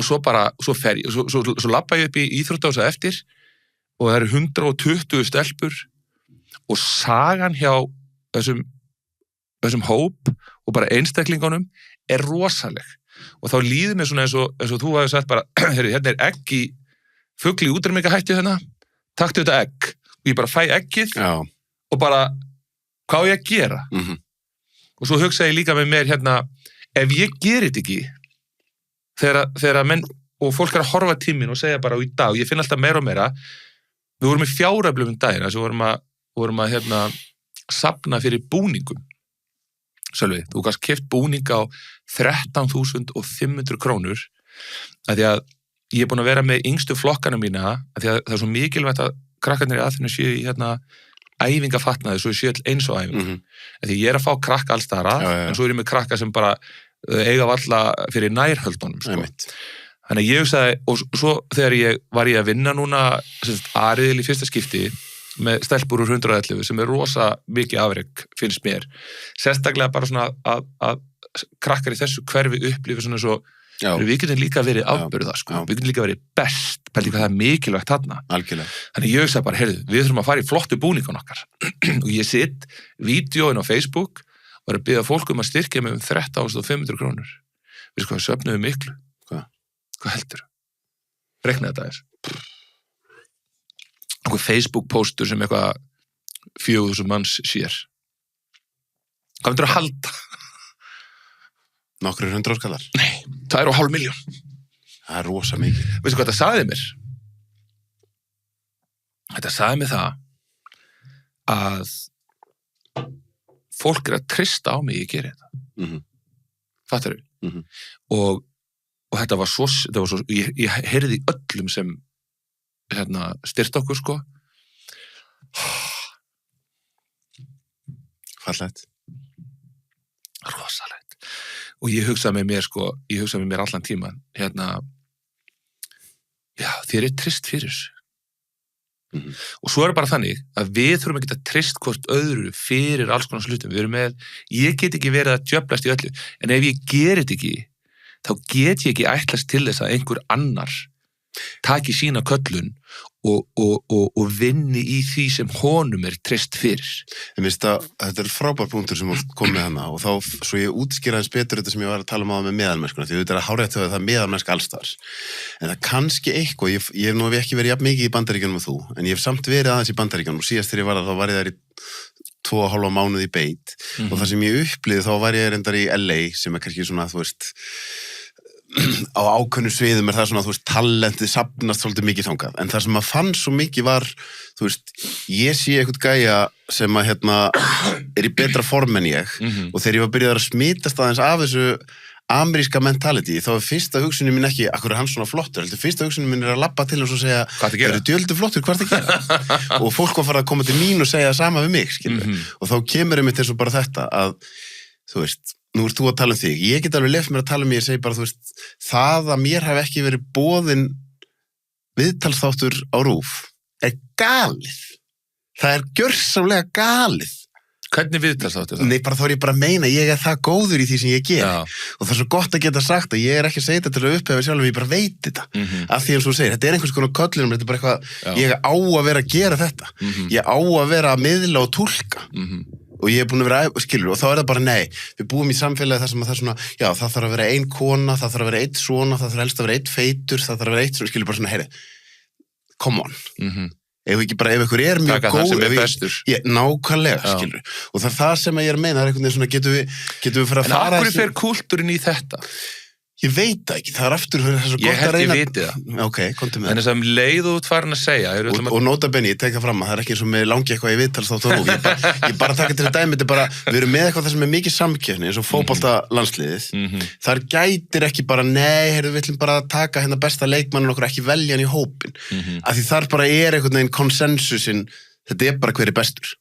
svo bara, svo fer ég, svo labba ég upp í íþróttása eftir, og það 120 stelpur, og sagan hjá þessum hóp, og bara einstaklingunum, rosaleg. Og þá líður mér svona eins og þú hafi sagt bara, hérna egg í fugl í útrýmingahættu hérna, taktu þetta egg, og ég bara fæ eggið og bara, hvað á ég að gera? Og svo hugsa ég líka með mér hérna, ef ég gerir þetta ekki, þegar menn, og fólk að horfa tíminn og segja bara í dag, ég finn alltaf meira og meira, við vorum í fjáröflum daginn, þess að vorum að hérna, safna fyrir búningum. Sölvi, þú gast keypt búning á 13.500 krónur, að því að ég búin að vera með yngstu flokkana mína, að því að það svo mikilvægt að krakkarnir í aðfinu séu í hérna æfingafatnaði, svo séu eins og æfing. Því ég að fá krakka alls þar að, en svo ég með krakka sem bara eiga valla fyrir nærhöldunum, sko. Þannig að ég hugsaði, og svo þegar var ég að vinna núna, ariðil í fyrsta skipti, með stelpur úr 111 sem rosa mikið afrek, finnst mér. Sérstaklega bara svona að krakkar í þessu hverfi upplifi svona svo, við getum líka verið afbörða, sko. Við getum líka verið best, pældi hvað það mikilvægt þarna. Algjörlega. Þannig ég hugsaði bara, heyrðu, við þurfum að fara í flottu búningun okkar. Og ég sitt vídeóin á Facebook og að biðja fólk að styrkja mig 13.500 krónur. Við sko, söfnuðum miklu. Hvað heldur? Reknaði þetta einhver Facebook-póstur sem eitthvað 4.000 manns sér. Hvað myndir að halda? Nokkrir 100 skallar? Nei, það 500.000. Það rosa mikið. Veistu hvað þetta sagði mér? Þetta sagði mér það að fólk að treysta á mig, ég geri þetta. Fattarðu? Og þetta var svo, ég heyrði öllum sem styrta okkur, sko. Fallegt. Rosalegt. Og ég hugsaði með mér allan tíman, já, þér trist fyrir þessu. Og svo bara þannig að við þurfum ekki að treyst hvort öðru fyrir alls konar hlutum. Ég get ekki verið að djöflast í öllu, en ef ég geri þetta ekki, þá get ég ekki ætlast til þess að einhver annar taki sína köllun og vinni í því sem honum treyst fyrir. En veist að þetta frábær punktur sem kom með hana og þá, svo ég útskýraðins betur þetta sem ég var að tala um á með meðalmennskuna, því þetta að hárrétt að það meðalmennsk allstar. En það kannski eitthvað, ég hef nú ekki verið jafn mikið í Bandaríkjunum og þú, en ég hef samt verið aðeins í Bandaríkjunum og síðast þegar ég var þá var ég þar í 2,5 mánuði í beit og það sem ég upplýði þá var ég reyndar í LA sem kannski svona, þú veist, á ákveðnum sviðum það svona, þú veist, talentið safnast svolítið mikið þangað, en það sem maður fann svo mikið var, þú veist, ég sé eitthvað gæja sem að í betra form en ég og þegar ég var byrjað að smitast aðeins af þessu ameríska mentality, þá fyrsta hugsunin mín ekki, akkur hann svona flottur, heldur fyrsta hugsunin mín að labba til hans og segja, djöldu flottur, hvað það gera? Og fólk var farið að koma til mín og segja það sama við mig, skilur, og þá kemur einmitt eins og bara þetta að, þú veist, nú ert þú að tala um þig, ég get alveg leyft mér að tala um mig, ég segi bara, þú veist, það að mér hef ekki verið boðin viðtalsþáttur á RÚV galið. Það gjörsamlega galið. Hvernig viðtalsþáttur það? Nei, bara þá ég bara að meina, ég það góður í því sem ég ger. Og það svo gott að geta sagt að ég ekki að segja þetta til að upphefja sjálf, ég bara veit þetta. Af því eins og þú segir, þetta einhvers konar köllunum, þetta bara eitthvað, ég á að vera að gera þetta. Ég á að vera að miðla og túlka. Og ég búin að vera, skilur, og þá það bara nei, við búum í samfélagi þar sem að það svona, já, það þarf að vera ein kona, það þarf að vera einn svona, það þarf helst að vera einn feitur, það þarf að vera einn svona, skilur, bara svona, heyri, come on. Ef ykkur mjög taka góð, það sem bestur. Nákvæmlega, skilur. Og það sem að ég að meina, það einhvern veginn svona, getum við fyrir að fara... En af hverju fer kúltúrin í þetta? Ég veit það ekki, það aftur það svo gott að reyna... Ég viti það. Ok, komdu með. En þess að leið út farin að segja... Og nota benni, ég tek það fram að það ekki eins og með langi eitthvað í viðtalsþátt og RÚV. Ég bara taka til dæmi, þetta bara, við erum með eitthvað það sem mikið samkeppni, eins og fótboltalandsliðið. Þar gætir ekki bara, nei, við ætlum bara að taka besta leikmann og okkur ekki velja hann í hópin. Af því þar bara einhvern veginn konsensusinn, þetta bara hver bestur.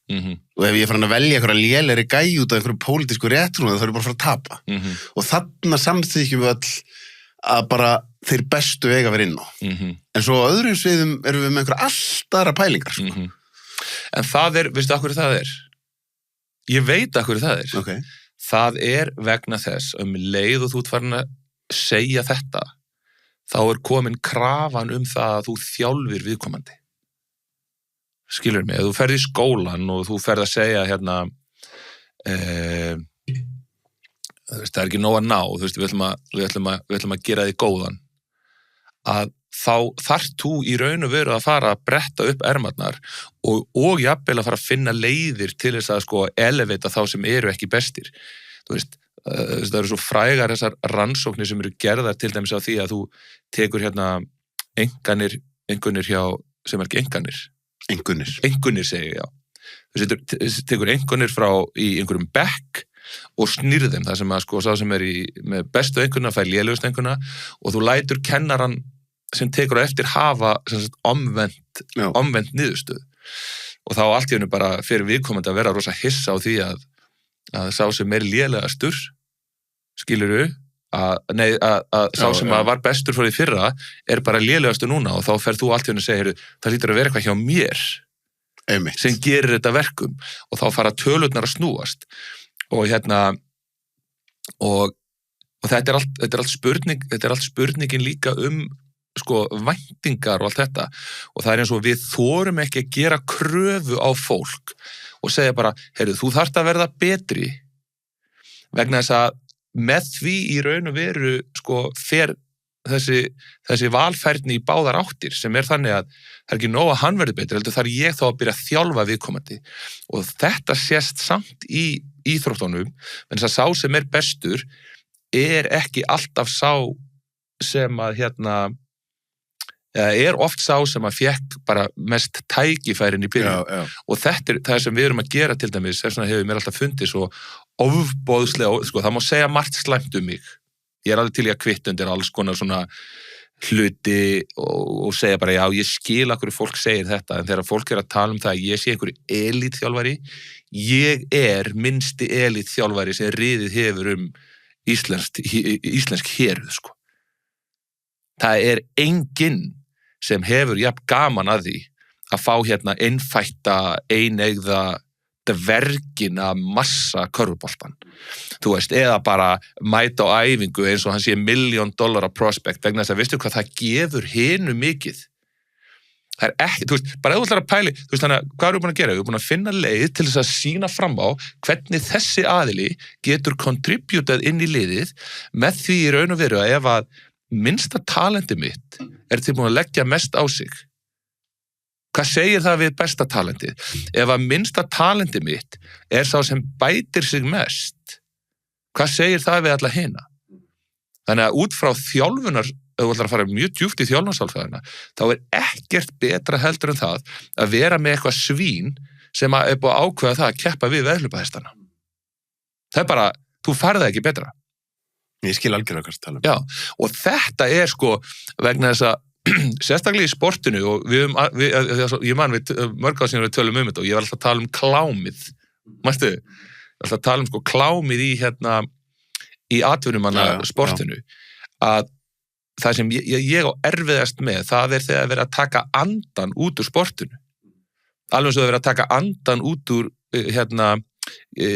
Og ef ég farin að velja einhverja lélegri gæi út af einhverju pólitísku réttrúna, þá er ég bara að fara að tapa. Og þarna samþykjum við öll að bara þeir bestu eiga að vera inn á. En svo á öðrum sviðum erum við með einhverja allt aðra pælingar. Sko. En það veistu af hverju það er? Ég veit af hverju það er. Okay. Það vegna þess leið og þú ert farin að segja þetta, þá komin krafan það að þú þjálfir viðkomandi. Skilur mig, ef þú ferð í skólan og þú ferð að segja það ekki nóg að ná, þú veist, við ætlum að gera þig góðan, að þá þarft þú í raun og veru að fara að bretta upp ermarnar og jafnvel að fara að finna leiðir til þess að elevata þá sem eru ekki bestir. Þú veist, það eru svo frægar þessar rannsóknir sem eru gerðar til dæmis á því að þú tekur einkunnir hjá, sem ekki enganir. Einkunnir segi ég, já. Þú tekur einkunnir frá í einhverjum bekk og snýrð þeim, það sem að sá sem með bestu einkunna fær lélegust einkunna og þú lætur kennaran sem tekur á eftir hafa omvend niðurstöð. Og þá allt í hennu bara fyrir viðkomandi að vera rosa hissa á því að sá sem lélegastur, skilurðu, að sá sem var bestur frá því fyrra bara lélegastur núna og þá ferð þú allt í hennu að segja, það hlýtur að vera eitthvað hjá mér sem gerir þetta verkum og þá fara tölurnar að snúast og og þetta er allt spurningin líka væntingar og allt þetta og það eins og við þorum ekki að gera kröfu á fólk og segja bara, þú þarft að verða betri vegna þess að með því í raun og veru fer þessi valfærni í báðar áttir sem þannig að það ekki nóg að hann verði betri, heldur þar ég þá að byrja að þjálfa viðkomandi og þetta sést samt í íþróttunum en þess að sá sem bestur ekki alltaf sá sem að eða oft sá sem að fekk bara mest tækifærin í byrjun. Og þetta það sem við erum að gera til dæmis, þess vegna hefur mér alltaf fundið svo ofboðslega, sko, það má segja margt slæmt mig. Ég alveg til í að kvitta undir alls konar svona hluti og segja bara, já, ég skil að hverju fólk segir þetta, en þegar fólk að tala það að ég sé einhverju elítþjálfari, ég minnsti elítþjálfari sem riðið hefur íslensk héruð, sko. Það enginn sem hefur jafn gaman að því að fá hérna innfætta, eineigða dvergin að massa körfuboltan. Þú veist, eða bara mæta á æfingu eins og hann sé $1 million prospect, vegna þess að veistu hvað það gefur hinu mikið. Það ekki, þú veist, bara ef þú ætlar að pæli, þú veist, þannig að hvað erum við búin að gera? Við erum búin að finna leið til þess að sýna fram á hvernig þessi aðili getur contributað inn í liðið með því í raun og veru að ef að minnsta talenti mitt tilbúin að leggja mest á sig. Hvað segir það við besta talentið? Ef að minnsta talenti mitt sá sem bætir sig mest, hvað segir það við alla hina? Þannig að út frá þjálfunar, ef þú ætlar að fara mjög djúpt í þjálfunarsálfræðina, þá ekkert betra heldur en það að vera með eitthvað svín sem að búið að ákveða það að keppa við veðhlupahestana. Það bara, þú farið það ekki betra. Ég skil algjörlega hvað tala um. Já, og þetta sko vegna þess að sérstaklega í sportinu og ég man við mörg á síðan við tölum þetta og ég var alltaf að tala um klámið. Manstu? Ég var alltaf að tala um klámið í atvinnumanna sportinu. Að það sem ég á erfiðast með, það þegar verið að taka andan út úr sportinu. Alveg eins og það verið að taka andan út úr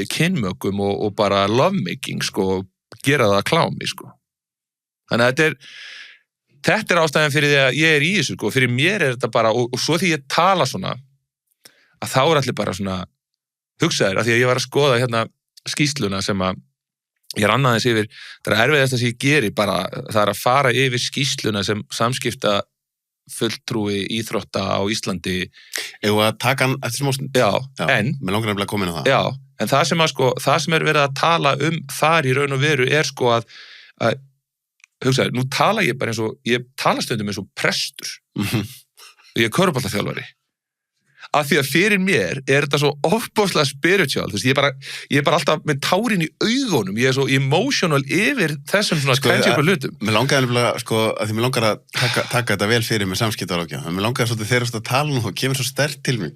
kynmökum og bara lovemaking, sko, gera það klámi, sko. Þannig að þetta ástæðan fyrir því að ég í þessu, sko, fyrir mér þetta bara, og svo því ég tala svona, að þá allir bara svona hugsaðir, af því að ég var að skoða skýrsluna sem að ég rannaðis yfir, það erfiðast að ég geri bara, það að fara yfir skýrsluna sem samskipta fulltrúi íþrótta á Íslandi. Eða að taka hann eftir smá stund? Já, en mér langar nefnilega að koma inn á það. Já, en það sem verið að tala þar í raun og veru sko að hugsaði, nú tala ég bara ég tala stundum eins og prestur. Ég körfuboltaþjálfari. Af því að fyrir mér þetta svo ofboðslega spiritual, þú veist, ég bara alltaf með tárin í augunum, ég svo emotional yfir þessum svona skrænsjöpa hlutum. Mér langaði nefnilega, sko, að því mér langar að taka þetta vel fyrir með samskiptaráðgjöf, en mér langaði svolítið þegar þú tala nú, þá kemur svo sterkt til mig.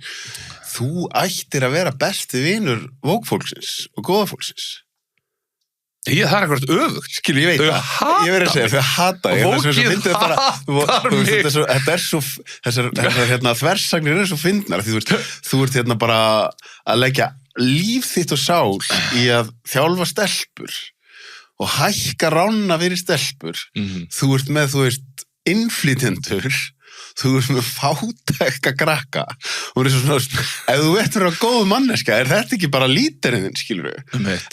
Þú ættir að vera besti vinur vókfólksins og góða fólksins. Það akkurat öfugt, skilur, ég veit það. Ég verið að segja, þau hata. Vókið hatar mig. Þetta svo, þessar þversagnir svo fyndnar, því þú ert bara að leggja líf þitt og sál í að þjálfa stelpur og hækka rána fyrir stelpur. Þú ert með, innflytjendur, þú ert með fátækka krakka og svona, ef þú ert vera góð manneska, þetta ekki bara líterinn, skilur við?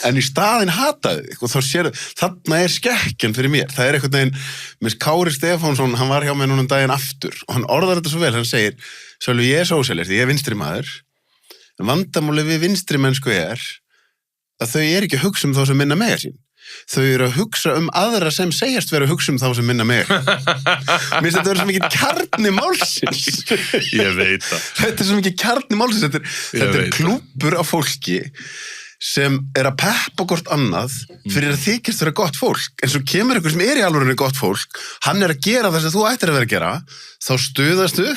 En í staðinn hataði þig og þá sérðu, þarna skekkjan fyrir mér. Það einhvern veginn, með Kári Stefánsson, hann var hjá mér núna daginn aftur og hann orðar þetta svo vel, hann segir, Sölvi, ég sósíalisti, ég vinstri maður, en vandamáli við vinstri mennsku að þau ekki að hugsa þá sem minna mega sín. Þau eru að hugsa aðra sem segjast vera að hugsa þá sem minna mig. Mér finnst þetta vera svo mikið kjarni málsins. Ég veit það. Þetta svo mikið kjarni málsins. Þetta klúbbur af fólki sem að peppa hvort annað fyrir að þykjast vera gott fólk. En svo kemur einhver sem í alvörunni gott fólk, hann að gera það sem þú ættir að vera að gera, þá stuðastu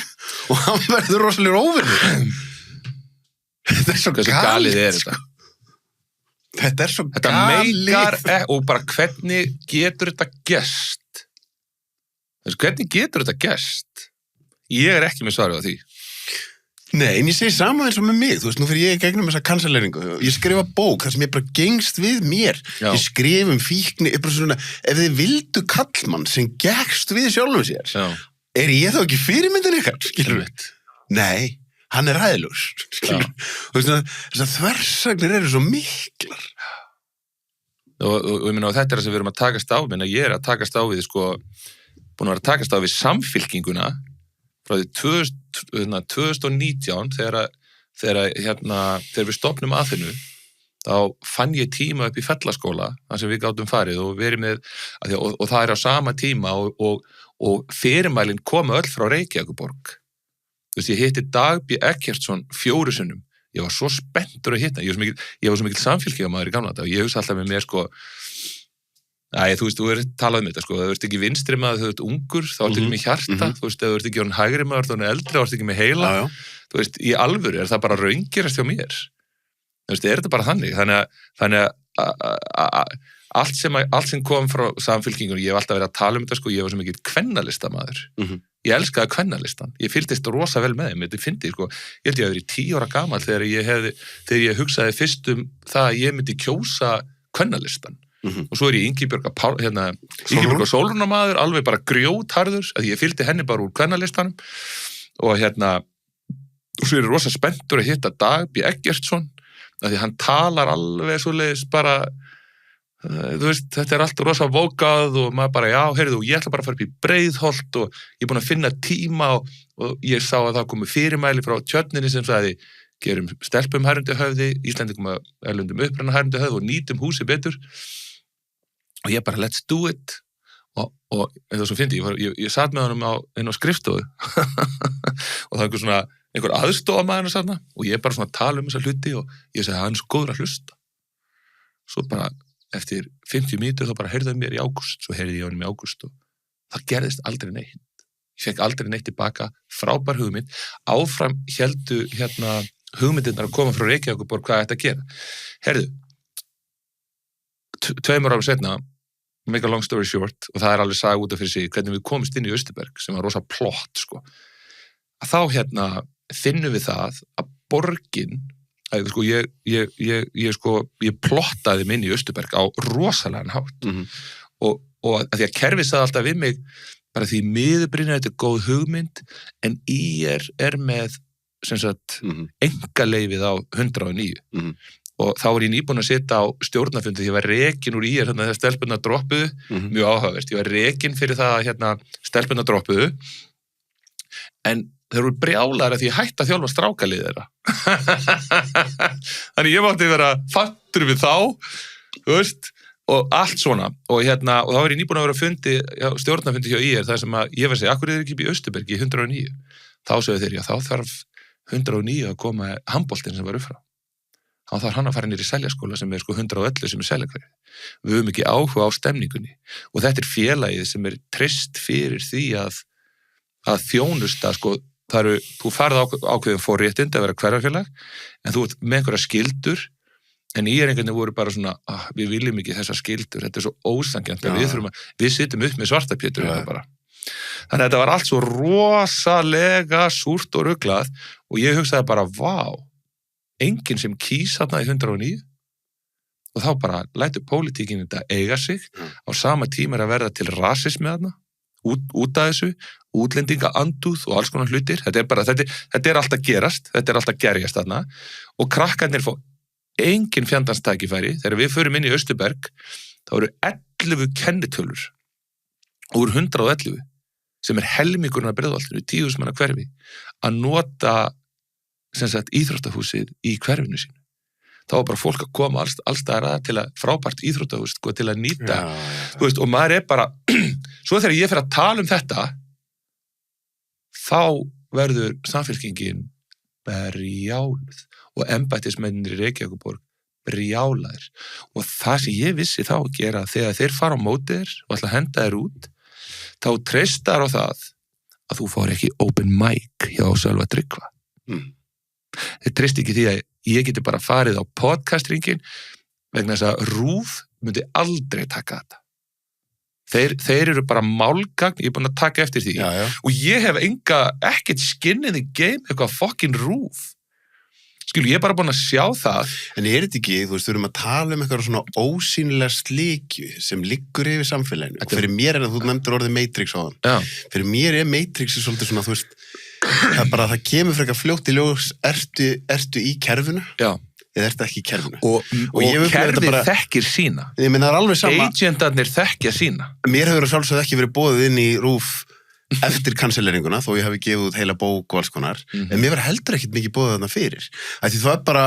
og hann verður rosalega óvinur. Þetta svo galið þetta. Þetta svo galið og bara hvernig getur þetta gerst? Hvernig getur þetta gerst? Ég ekki með svarið á því. Nei, en ég segi sama eins og með mig, þú veist, nú fyrir ég í gegnum þessa kansaleringu. Ég skrifa bók þar sem ég bara gengst við mér. Já. Ég skrif fíkni, bara svona, ef þið vildu kallmann sem gegst við sjálfum sér, já. Ég þá ekki fyrirmyndin ykkar, skilur við? Nei. Hann ræðilegur, skilur. Þessar þversagnir svo miklar. Og ég meina, þetta það sem við erum að takast á, ég að takast á við, búin að vera að takast á við samfylkinguna frá því 2019, þegar við stofnum Aþenu, þá fann ég tíma upp í Fellaskóla, þar sem við gátum farið og verið með, og það á sama tíma og og fyrirmælin komu öll frá Reykjavíkurborg. Þú veist, ég hitti Dag B. Eggertsson 4 sinnum. Ég var svo spenntur að hitta. Ég var svo mikil samfélkingamaður í gamla þetta og ég hugsa alltaf með mér, sko, þú veist, þú talað um þetta, sko, þú ert ekki vinstri maður, þú ert ungur, þá ert ekki með hjarta, þú veist, þú ert ekki orðinn hægri maður, þú ert eldri, þú ert ekki með heila, þú veist, í alvöru er það bara raungerast hjá mér. Þú veist, er þetta bara þannig? Þannig að allt sem kom frá samfélkingunum, ég hef alltaf verið að tala um þetta, sko, ég var svo mikið kvennalistamaður. Ég elskaði kvennalistan. Ég fylgdist rosa vel með þeim. Þetta fyndi, sko, ég held ég að vera 10 ára gamall þegar ég hugsaði fyrst um það að ég myndi kjósa kvennalistan. Og svo er ég Ingibjörg og Sólrúnarmaður, alveg bara grjótharður, að ég fylgdi henni bara úr kvennalistanum og og svo er ég rosa spenntur að hitta Dag B. Eggertsson, að því hann talar alveg svoleiðis bara, þú veist, þetta er allt rosa vókað og maður bara, já, heyrðu, ég ætla bara að fara upp í Breiðholt og ég er búin að finna tíma og ég sá að það komu fyrirmæli frá Tjörninni sem sagði, gerum stelpum hærundi höfði, Íslendingum að erlendum uppræna hærundi höfði og nýtum húsi betur og ég bara, let's do it og það svo fyndi, ég satt með honum inn á skrifstofu og það er einhver aðstofamaður þarna og ég bara svona tala um þessa hluti og ég segi, hann er svo góður að hlusta. Svo bara eftir 50 mínútur þá bara heyrðaði mér í ágúst, svo heyrði ég honum í ágúst og það gerðist aldrei neitt. Ég fekk aldrei neitt tilbaka, frábær hugmynd, áfram héldu hugmyndirnar að koma frá Reykjavíkurborg hvað ætti að gera. Heyrðu, 2 árum seinna, make a long story short, og það er alveg saga út af fyrir sig, hvernig við komist inn í Austurberg, sem var rosa plott, sko. Að þá finnum við það að borgin, sko, ég plottaði mig inn í Austurberg á rosalegan hátt og að því að kerfið sagði alltaf við mig bara því miðurbrýna þetta er góð hugmynd en IR er með sem sagt engaleyfið á 109 og þá var ég nýbúin að sitja á stjórnarfundi því ég var rekin úr IR þegar stelpurnar droppuðu, mjög áhugavert, ég var rekin fyrir það að stelpurnar droppuðu en þeir eru brjálar að því ég hætti að þjálfa strákalið þeirra. Þannig ég mátti vera fattur við þá, þú veist, og allt svona. Og þá var ég nýbúin að vera stjórnarfundi hjá IR, þar sem að ég var að segja, akkur er ekki upp í Austurberg í 109? Þá sögðu þeir, já, þá þarf 109 að koma handboltinn sem var upp frá. Þá þarf hann að fara nýr í Seljaskóla sem er sko 111 sem er Seljakverfi. Við höfum ekki áhuga á stemningunni. Og þetta er félagið sem er treyst fyrir því að þjónusta, sko, þú farð ákveðin forréttind að vera hverfafélag, en þú ert með einhverja skyldur, en írengarnir voru bara svona, við viljum ekki þessar skyldur, þetta er svo ósangjant að við sittum upp með svartapjötur bara. Þannig að þetta var allt svo rosalega súrt og ruglað og ég hugsaði bara, vá, enginn sem kýs þarna í 109 og þá bara lætur pólitíkin þetta eiga sig, á sama tíma er að verða til rasismi þarna, út af þessu, útlendinga andúð og alls konar hlutir, þetta er alltaf gerast, þetta er alltaf gerjast þarna og krakkarnir fá engin fjandans tækifæri, þegar við förum inn í Austurberg, þá eru 11 kennitölur úr 111 sem er helmingurinn af Breiðholtinu, 10.000 manna hverfi, að nota sem sagt íþróttahúsið í hverfinu sínu. Þá var bara fólk að koma allstaðar að til að frábært íþróttahús, sko, til að nýta, þú veist, og maður er bara, svo þegar ég fer að tala um þetta, þá verður samfélkingin brjáluð og embættismennir í Reykjavíkurborg brjálaðir. Og það sem ég vissi þá að gera þegar þeir fara á móti þér og ætla að henda þér út, þá treystar á það að þú fór ekki open mic hjá Sölva Tryggva. Þeir treyst ekki því að ég geti bara farið á podcastringin vegna þess að RÚV myndi aldrei taka þetta. Þeir eru bara málgagn, ég er búin að taka eftir því. Já. Og ég hef ekkert skin in the game, eitthvað fucking RÚV. Ég er bara búin að sjá það. En er þetta ekki, þú veist, við erum að tala um eitthvað svona ósýnilega slikju sem liggur yfir samfélaginu. Og fyrir mér er að þú nefndir orðið Matrix á hann. Já. Fyrir mér er Matrix svolítið svona, þú veist, það kemur frekar fljótt í ljós, ertu í kerfinu? Já. Eða ertu ekki í kerfinu? Og kerfið þekkir sína. Ég meina, það er alveg sama. Agentarnir þekkja sína. Mér hefur sjálfsögð ekki verið boðið inn í RÚV eftir kanselleringuna, þó ég hafi gefið út heila bók og alls konar, en mér var heldur ekkert mikið boðið þarna fyrir. Því það er bara,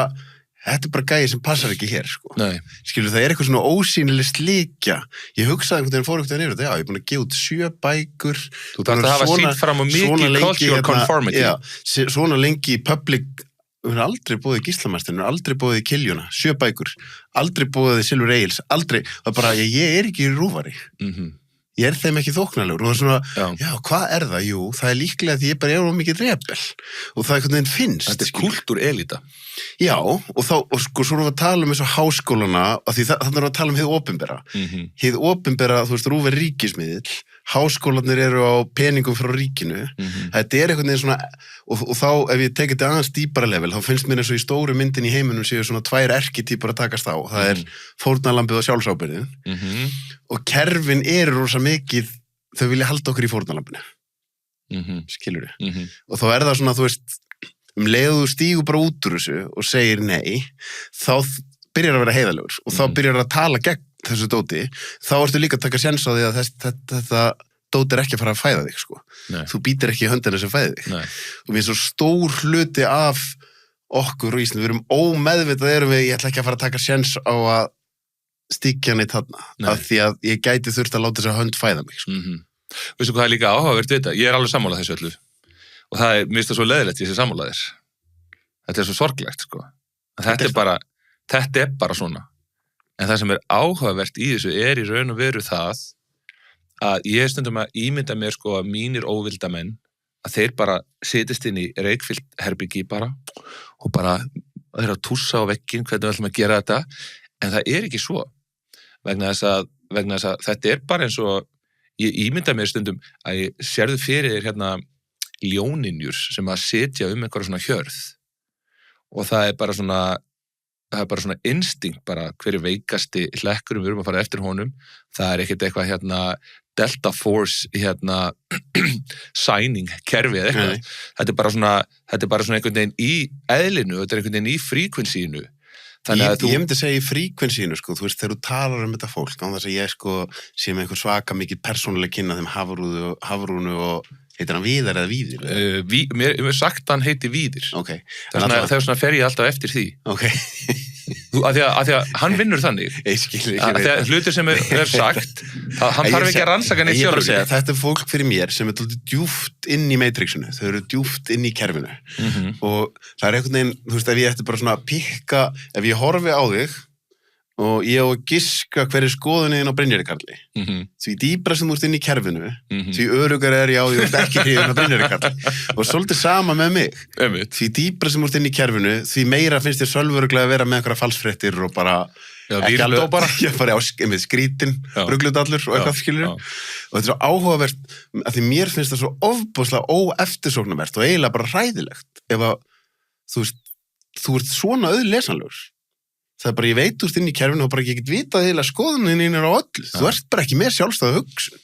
þetta bara gæði sem passar ekki hér, sko. Nei. Skilur, það eitthvað svona ósýnileg slíkja. Ég hugsaði einhvern veginn, fór einhvern veginn yfir þetta, já, ég er búin að gefa út 7 bækur. Þú þarft að hafa sýnt fram á mikið cultural conformity. Já, svona lengi í public, við erum aldrei búið í Gíslamarstinu, aldrei búið í Kiljuna, 7 bækur, aldrei búið í Silfur Egils, aldrei, það bara, ég er ekki í Rúvari. Ég er þeim ekki þóknalegur og það er svona, já, hvað það? Jú, það er líklega því ég bara er of mikið rebel og það einhvern veginn finnst. Þetta kultúrelíta. Já, og sko, svo erum við að tala um þessu háskólana, af því þannig erum við að tala um hið opinbera. Hið opinbera, þú veist, RÚV er ríkismiðill, háskólarnir eru á peningum frá ríkinu, þetta er einhvern veginn svona, og þá ef ég tekið þetta aðeins dýpara level, þá finnst mér eins og í stóru myndin í heiminum séu svona 2 erkitýpur að takast á, það er fórnarlambið og sjálfsábyrgðin, og kerfin eru rosa mikið, þau vilja halda okkur í fórnarlambinu, skilurðu, og þá það svona, þú veist, leiðu þú stígu bara út úr þessu og segir nei, þá byrjar að vera heiðalegur, og þá byrjar að tala gegn þessu dóti, þá ertu líka að taka séns á því að þetta dóti er ekki að fara að fæða þig, sko. Nei. Þú býtir ekki í höndina sem fæði þig. Nei. Og við erum svo stór hluti af okkur og Ísland, við erum ómeðvitað ég ætla ekki að fara að taka séns á að stíkja neitt þarna, af því að ég gæti þurft að láta þess að hönd fæða mig, sko. Veistu hvað er líka áhugavert við þetta? Ég er alveg sammálað þessu öllu. Og það mér finnst það svo leiðilegt ég sé sammálaðir. Þetta er svo sorglegt, sko. Þetta er bara svona. En það sem er áhugavert í þessu í raun og veru það að ég stundum að ímynda mér, sko, að mínir óvildamenn, að þeir bara setjast inn í reykfyllt herbyggi bara og bara þeir að tússa á vegginn hvernig við ætlum að gera þetta, en það er ekki svo. Vegna þess að þetta er bara eins og ég ímynda mér stundum að ég sérðu fyrir þér hérna ljóninjur sem að setja einhverja svona hjörð og það er bara svona instinkt bara hverju veikasti hlekkurum við erum að fara eftir honum, það er ekkert eitthvað hérna Delta Force hérna signing kerfi eða eitthvað, þetta er bara svona einhvern veginn í eðlinu, þetta er einhvern veginn í fríkvensínu. Ég myndi segja í fríkvensínu, sko, þú veist, þegar þú talar um þetta fólk, án þess að ég, sko, sé með einhver svaka mikið persónuleg kynna þeim Hafrúnu og heitir hann Víðar eða Víðir? Mér sagt hann heiti Víðir. Ok. Þegar svona fer ég alltaf eftir því. Ok. Af því að hann vinnur þannig. Ég skil ekki. Þegar hlutir sem er sagt, hann þarf ekki að rannsaka neitt sjálfur. Þetta er fólk fyrir mér sem er djúpt inn í Matrixinu. Þau eru djúpt inn í kerfinu. Og það er einhvern veginn, þú veist, ef ég ætti bara svona að pikka, ef ég horfi á þig og ég á að giska hverju skoðunin á Brynjari Karli. Því dýbra sem þú ert inn í kerfinu, því örugar ég á því þú ert ekki hrifin á Brynjari Karli. Og svolítið sama með mig. Því dýbra sem þú ert inn í kerfinu, því meira finnst þér sölvöruglega að vera með einhverja falsfréttir og bara ekki alveg bara. Ég bara á skrítin, rugludallur og eitthvað skilur. Og þetta er svo áhugavert, að því mér finnst það svo ofboðslega óeftirsóknarvert og eiginlega bara hræðilegt ef að, þú ert svona auðlesanlegur. Það er bara, ég veit úr inn í kerfinu og bara ekki vitað heila skoðunin á öllu. Þú ert bara ekki með sjálfstæða hugsun.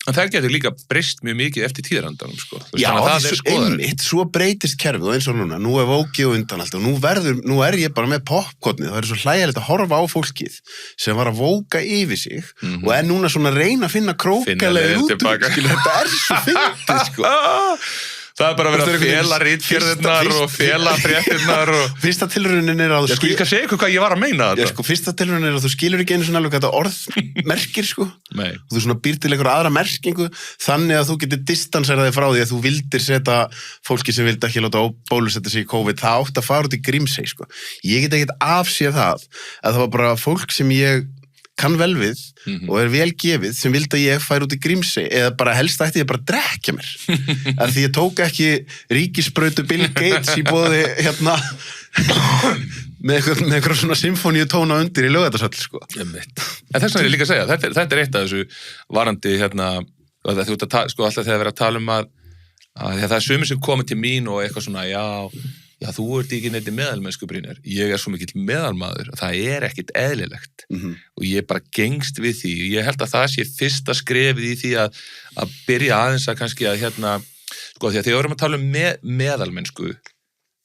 En það getur líka breyst mjög mikið eftir tíðarandanum, sko. Já, það er einmitt, svo breytist kerfið og eins og núna, nú er vókið og undan allt og nú er ég bara með popcornið, það er svo hlægilegt að horfa á fólkið sem var að vóka yfir sig og er núna svona að reyna að finna krókalega út úr, þetta er svo fyndið, sko. Það er bara að vera að fela ritgerðirnar og fela fréttirnar og... Fyrsta tilraunin er að þú... Ég skal ekki segja ykkur hvað ég var að meina þetta. Sko, fyrsta tilraunin er að þú skilur ekki einu svona alveg hvað þetta orð merkir, sko. Nei. Og þú svona býr til einhverja aðra merkingu þannig að þú getur distanseraði frá því að þú vildir setja fólki sem vildi ekki láta bólusetta sig í COVID, það átt að fara út í Grímsey, sko. Ég get ekkert afséð það að það var bara fólk sem ég kann vel við og er vel gefið sem vildi að ég færi út í Grímsey eða bara helst ætti ég bara að drekja mér af því ég tók ekki ríkisbrautu Bill Gates í boði hérna með einhverja svona symfóníu tóna undir í Laugardalshöll, sko. En þess vegna er ég líka að segja, þetta er eitt af þessu varandi hérna, þú ert að sko alltaf þegar verið að tala um að það er sumir sem komið til mín og eitthvað svona, já, þú ert ekki neitt meðalmennsku, Brynjar. Ég er svo mikill meðalmaður og það er ekkit eðlilegt. Og ég bara gengst við því. Ég held að það sé fyrsta skrefið í því að byrja aðeins að kannski að hérna, sko, því að þegar við erum að tala um meðalmennsku,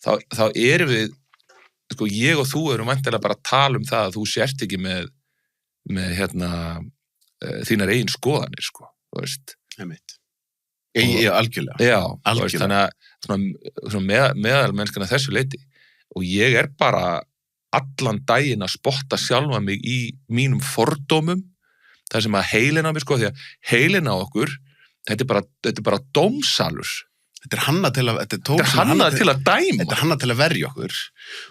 þá erum við, sko, ég og þú erum væntanlega bara að tala um það að þú sért ekki með hérna, þínar eigin skoðanir, sko, þú veist. Algjörlega. Já, algjörlega. Þannig að svona meðalmennskana þessu leiti og ég bara allan daginn að spotta sjálfa mig í mínum fordómum, það sem að heilin á mig, sko, því að heilin á okkur, þetta er bara dómsalur. Þetta er hannað til að dæma. Þetta er hannað til að verja okkur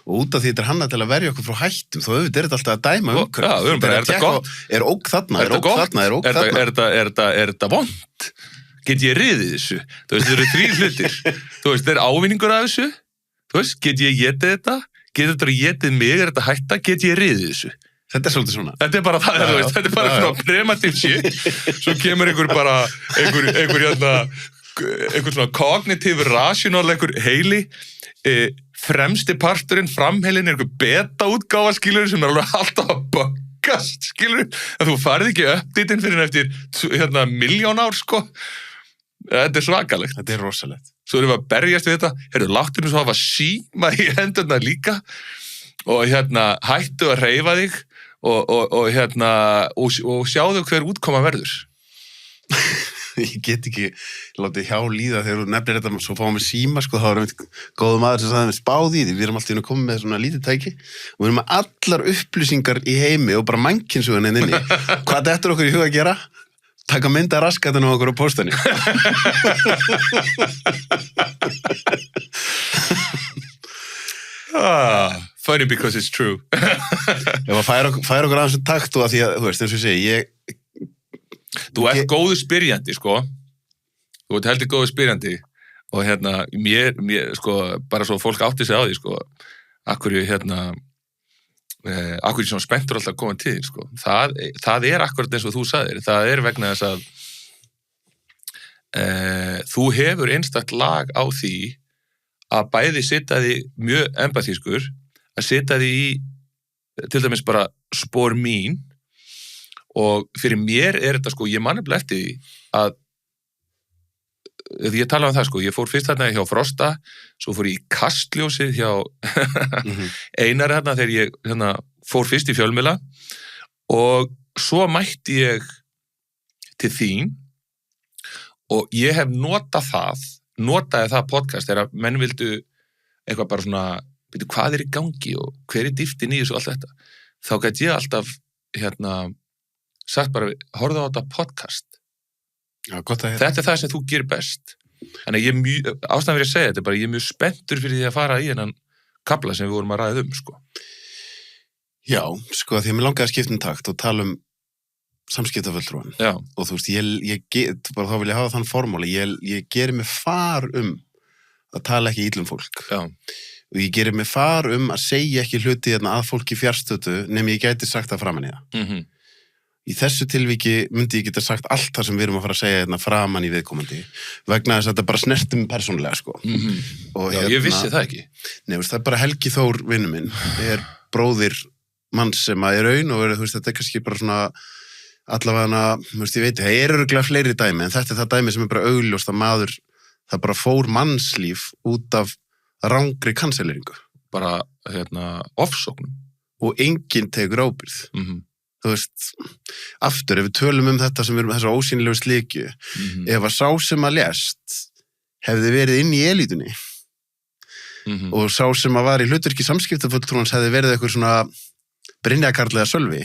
og út af því þetta er hannað til að verja okkur frá hættum, þó auðvitað er þetta alltaf að dæma umhverfið. Já, við erum bara, er þetta gott? Er ógn þarna, er ógn þarna, er ógn þarna. Er þetta vont? Get ég riðið þessu? Þú veist, þetta eru 3 hlutir. Þú veist, er ávinningur af þessu? Þú veist, get ég getið þetta? Getur þetta getið mig? Er þetta hætta? Get ég riðið þessu? Þetta er svolítið svona. Þetta er bara það, þú veist, þetta er bara svona premative shit. Svo kemur einhver svona kognitív, rational, einhver heili, fremsti parturinn, framheilin, einhver beta-útgáfa, skilur, sem er alveg alltaf að böggast, skilur, en þú farið ekki updateinn fyrir eftir, 1.000.000 ár, sko. Þetta er svakalegt. Þetta er rosalegt. Svo erum við að berjast við þetta, láttu nú svo hafa síma í hendurna líka, og hættu að hreyfa þig, og sjáðu hver útkoma verður. Ég get ekki látið hjá líða þegar þú nefnir þetta, svo fáum við síma, sko, þá erum við góðu maður sem sagði við spáði í því, við erum alltaf komið með svona lítið tæki og við erum með allar upplýsingar í heimi og bara mannkynshugan inni. Hvað dettur okkur í huga að gera? Taka mynd af raskatinn á okkur á póstunni. Funny because it's true. Ef að færa okkur aðeins takt og að því að, þú veist, eins og ég segi, Þú ert góður spyrjandi, sko. Þú ert heldur góður spyrjandi og mér, sko, bara svo fólk átti sig á því, sko, akkur svona spenntur alltaf að koma til, sko. Það er akkurat eins og þú sagðir, það er vegna þess að þú hefur einstakt lag á því að bæði sitja því mjög empathískur, að sitja því í, til dæmis bara spor mín. Og fyrir mér þetta, sko, ég man nefnilega eftir því að ég tala það, sko, ég fór fyrst hjá Frosta, svo fór ég í Kastljósið hjá Einari þegar ég fór fyrst í fjölmiðla og svo mætti ég til þín og ég hef notaði það podcast þegar menn vildu eitthvað bara svona, veitu, hvað er í gangi og hver er dýptin í þessu og allt þetta. Þá gæti ég alltaf, sagt bara, horfðu á þetta podcast. Já, gott að þetta er það sem þú gerir best. Þannig að ástæðan fyrir að segja þetta, bara ég er mjög spenntur fyrir því að fara í hennan kafla sem við vorum að ræða sko. Já, sko, því að mér langaði að skipta takt og tala samskiptafulltrúan. Já. Og þú veist, ég bara þá vil ég hafa þann formúli, ég geri mig far að tala ekki illum fólk. Já. Og ég geri mig far að segja ekki hluti að fólki fjarstötu nema ég gæti sagt það framan í það. Í þessu tilviki myndi ég geta sagt allt það sem við erum að fara að segja framan í viðkomandi vegna þess að þetta bara snerti mig persónulega, sko. Og já, ég vissi það ekki. Nei, það er bara Helgi Þór, vinur minn, er bróðir manns sem er raun og þú veist, þetta er kannski bara svona allavega, þú veist, ég veit, það er örugglega fleiri dæmi, en þetta er það dæmi sem er bara augljóst að maður, það bara fór mannslíf út af rangri kanseleringu. Bara, ofsóknum. Og enginn tekur ábyrgð. Þú veist, aftur, ef við tölum þetta sem við erum þessar ósýnilegu slikju, ef að sá sem að lést hefði verið inn í elítunni og sá sem að var í hlutverki samskiptafulltrúans hefði verið eitthvað svona Brynjarkarl eða Sölvi,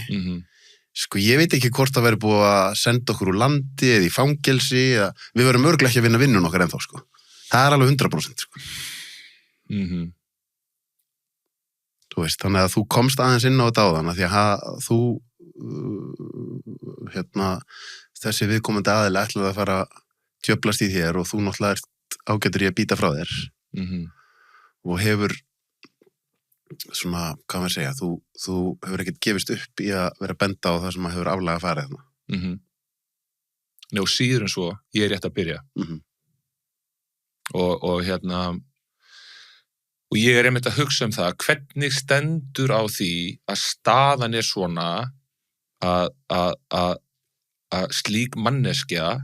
sko, ég veit ekki hvort það verið búið að senda okkur úr landi eða í fangelsi, eða við verum örugglega ekki að vinna vinnun okkar ennþá, sko. Það er alveg 100%, sko. Þú veist, þannig að þú komst aðeins inn á þetta áðan, því að þú þessi viðkomandi aðili ætlaði að fara að djöflast í þér og þú náttúrulega ert ágætur í að býta frá þér og hefur svona, hvað maður segja, þú hefur ekkert gefist upp í að vera að benda á það sem hefur aflega farið þarna. Nei, og síður en svo, ég er rétt að byrja. Og og ég er einmitt að hugsa það, hvernig stendur á því að staðan er svona að slík manneskja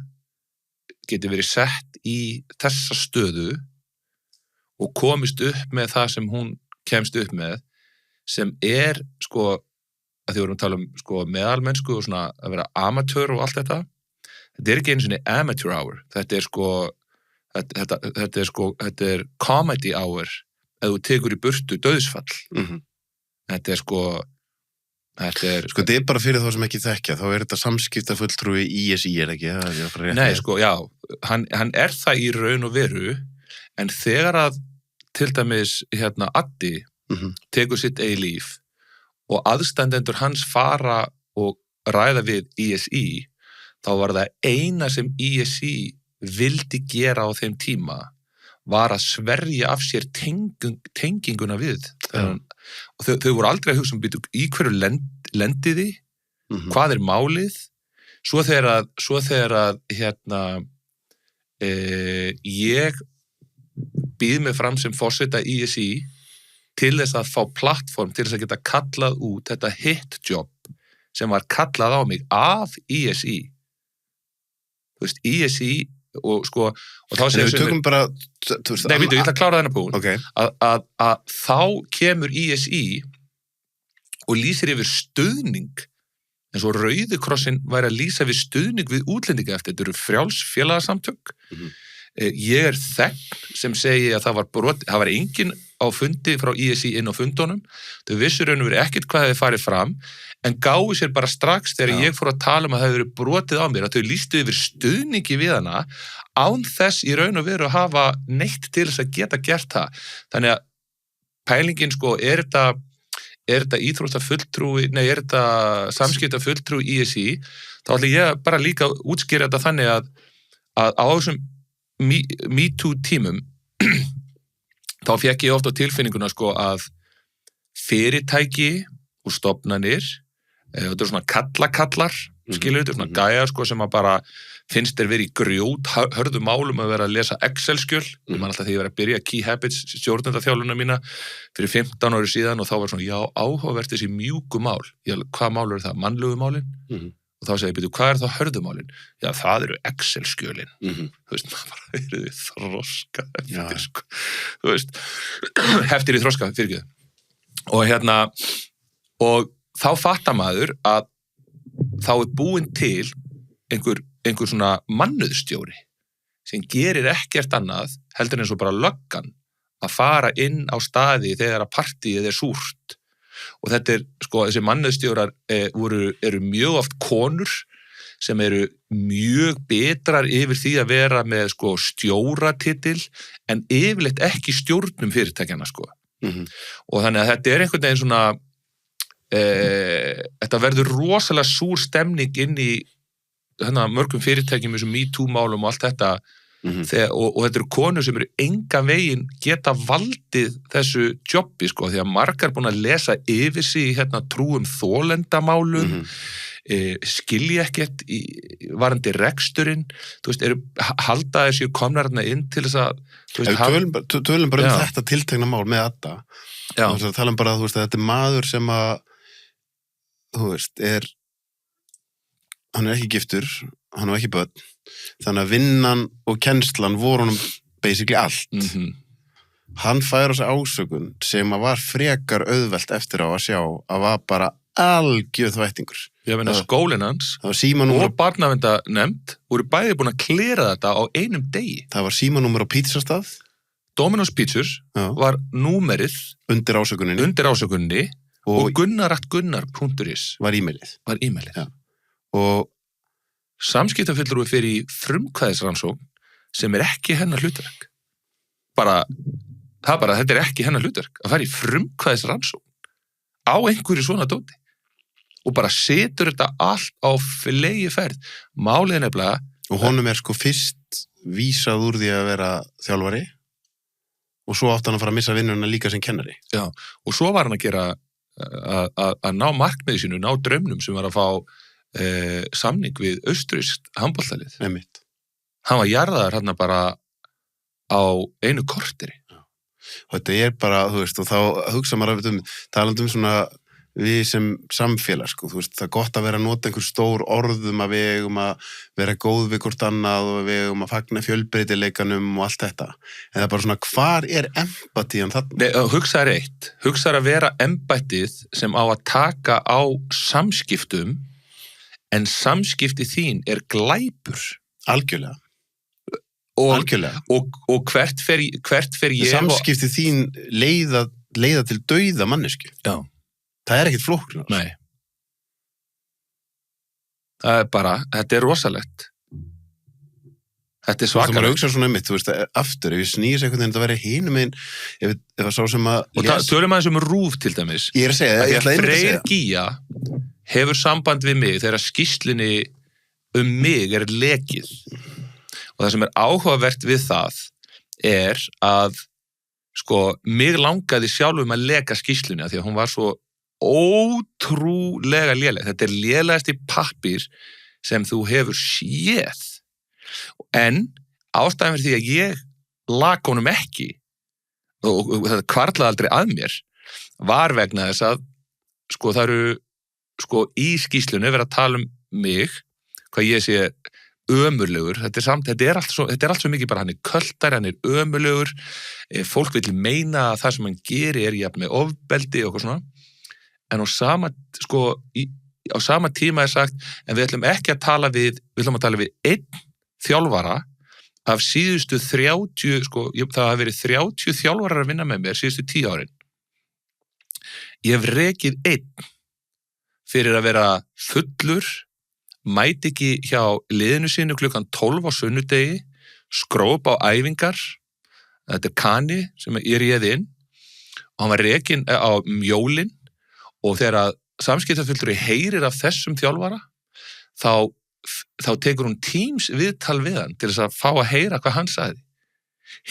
geti verið sett í þessa stöðu og komist upp með það sem hún kemst upp með, sem er, sko, að því vorum að tala sko, meðalmennsku og svona að vera amatör og allt þetta er ekki einu sinni amateur hour, þetta er sko þetta er comedy hour ef þú tekur í burtu dauðsfall. Þetta er bara fyrir þá sem ekki þekkja, þá er þetta samskiptafulltrúi ISI, ekki? Nei, já, hann það í raun og veru, en þegar að til dæmis, Addi tekur sitt eigi líf og aðstandendur hans fara og ræða við ISI, þá var það eina sem ISI vildi gera á þeim tíma var að sverja af sér tenginguna við. Og þau voru aldrei að hugsa í hverju lendiði, hvað málið, svo þegar að ég býð mig fram sem forseta ISI til þess að fá plattform til þess að geta kallað út þetta hit job sem var kallað á mig af ISI. Þú veist, ISI og þá segir við tökum bara nei, ég ætla að klára þennan punkt okay. að þá kemur ISI og lýsir yfir stuðning eins og Rauði krossinn væri að lýsa við stuðning við útlendinga eftir, þetta eru frjáls félagasamtök. Ég þegn sem segi að það var enginn á fundi frá ISI inn á fundunum, þau vissur raun og veru ekkert hvað hefði farið fram, en gáðu sér bara strax þegar ég fór að tala að það hefði verið brotið á mér, að þau lýstu yfir stuðningi við hana, án þess í raun og veru að hafa neitt til þess að geta gert það. Þannig að pælingin er þetta íþróttafulltrúi, er þetta samskiptafulltrúi ISI, þá ætla ég bara líka að útskýra þetta þannig að á þessum MeToo tímum þá fékk ég oft á tilfinninguna að fyrirtæki og stofnanir, þetta svona kallakallar, skilur þetta, svona gæjar sem að bara finnst þér verið í grjót hörðum málum að vera að lesa Excel-skjöl. Ég man alltaf þegar ég var að byrja Key Habits stjórnendaþjálfuna mína fyrir 15 ári síðan og þá var svona, já, áhugavert þessi mjúku mál. Hvað mál eru það? Mannlegu málin? Og þá segi ég, hvað það hörðumálin? Já, það eru Excel-skjölin. Þú veist, maður bara eru þið þroska eftir, Þú veist, heftir í þroska, fyrirgeðu. Og þá fattar maður að þá búin til einhver svona mannauðsstjóri sem gerir ekkert annað heldur en svo bara löggan að fara inn á staði þegar að partíið súrt. Og þetta þessi mannauðsstjórar eru mjög oft konur sem eru mjög betrar yfir því að vera með stjóratitil en yfirleitt ekki stjórnum fyrirtækjana og þannig að þetta einhvern veginn svona þetta verður rosalega súr stemning inn í mörgum fyrirtækjum eins og MeToo-málum og allt þetta og þetta eru konur sem eru engan veginn geta valdið þessu jobbi því að margar búin að lesa yfir sig trúum þolendamálum skilja ekkert varandi reksturinn, þú veist, halda þessi komnar inn til þess að tölum bara þetta tiltekna mál með þetta tala bara að þetta maður sem að þú veist, hann ekki giftur, hann ekki börn, þannig að vinnan og kennslan voru honum basically allt. Hann fær á sig ásökun sem að var frekar auðvelt eftir á að sjá að var bara algjör þvættingur. Ég meina skólinn hans og barnaverndarnefnd voru bæði búin að klera þetta á einum degi. Það var símanúmer á pítsastað. Domino's Pizzas var númerið undir ásökuninni og gunnar@gunnar.is var e-mailið. Já. Og samskiptafulltrúi fyrir í frumkvæðisrannsókn sem ekki hennar hlutverk. Þetta ekki hennar hlutverk að fara í frumkvæðisrannsókn á einhverju svona dóti og bara setur þetta allt á flegi ferð. Málið nefnilega og honum fyrst vísað úr því að vera þjálfari og svo átti hann að fara að missa vinnuna líka sem kennari. Já, og svo var hann að gera að ná markmiði sínu, ná draumnum sem var að fá samning við austrískt handboltalið. Einmitt. Hann var jarðaður hann bara á einu korteri. Og þetta bara, þú veist, og þá hugsa maður talandi svona við sem samfélag, þú veist, það gott að vera að nota einhver stór orðum að við eigum að vera góð við hvort annað og við eigum að fagna fjölbreytileikanum og allt þetta. En það bara svona, hvar empatían þarna? Nei, hugsaðu að vera embættið sem á að taka á samskiptum en samskipti þín glæpur. Algjörlega. algjörlega. Og hvert fer ég Samskipti þín leiða til dauða mannesku. Já. Það er ekkert flóknara. Nei. Það er bara, þetta er rosalegt. Þetta er Þú maður svakalegt. hugsa svona mitt, þú veist, aftur, ef ég snýs einhvern veginn að vera hinum einn, ef það sá sem að Og tölum aðeins RÚV til dæmis. Ég er að segja, ég ætla einmitt að Freyr segja. Gígja hefur samband við mig þegar skýrslunni mig er lekið. Og það sem er áhugavert við það er að, sko, mig langaði sjálfum að leka skýrslunni af því að hún var svo ótrúlega léleg. Þetta er lélegasti pappír sem þú hefur séð. En ástæðan fyrir því að ég lak honum ekki og þetta hvarflaði aldrei að mér var vegna þess að sko það eru sko í skýrslunni verið að tala um mig hvað ég sé ömurlegur þetta er allt svo mikið bara hann er költar, hann er ömurlegur fólk vill meina að það sem hann gerir er jafn með ofbeldi og eitthvað svona en á sama tíma er sagt en við ætlum ekki að tala við einn þjálfara af síðustu 30, það hafa verið 30 þjálfarar að vinna með mér síðustu 10 árin. Ég hef rekið einn fyrir að vera fullur, mæti ekki hjá liðinu sínu klukkan 12 á sunnudegi, skrópa á æfingar, þetta er Kani sem ég réði inn, og hann var rekinn á jólin og þegar samskiptafulltrúi heyrir af þessum þjálfara, þá tekur hún Teams viðtal við hann til þess að fá að heyra hvað hann sagði.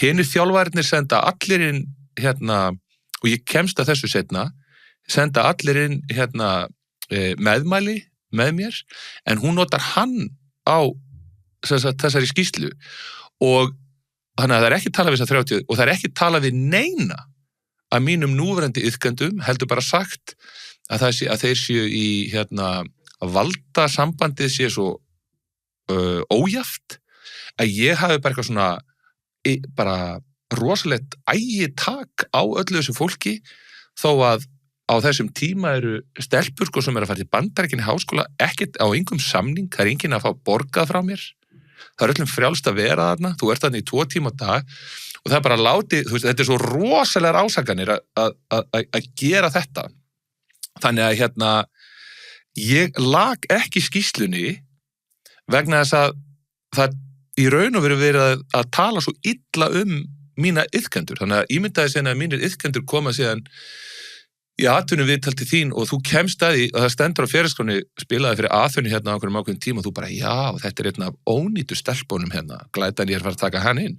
Hinir þjálfarnir senda allir inn og ég kemst að þessu seinna, senda allir inn meðmæli með mér, en hún notar hann á þessari skýrslu og þannig að það er ekki talað við þessar 30 og það er ekki talað við neina af mínum núverandi iðkendum, heldur bara sagt að þeir séu í að valda sambandið sé svo ójafnt að ég hafi bara eitthvað svona bara rosalegt ægitak á öllu þessu fólki þó að á þessum tíma eru stelpur sem eru að fara til Bandaríkjanna í háskóla ekkert á engum samning, það er enginn að fá borgað frá mér, það er öllum frjálst að vera þarna, þú ert þarna í 2 tíma á dag og það er bara látið, þú veist, þetta er svo rosalegar ásakanir að gera þetta þannig að ég lag ekki skýrslunni vegna þess að það í raun og veru verið að tala svo illa mína iðkendur. Þannig að ímyndaði sen að mínir iðkendur koma síðan í atvinnum viðtal til þín og þú kemst að því og það stendur á félagsskráni spilaði fyrir atvinnu á einhverjum ákveðin tíma og þú bara já, þetta er einn af ónýtu stelpunum glætan ég að taka hann inn.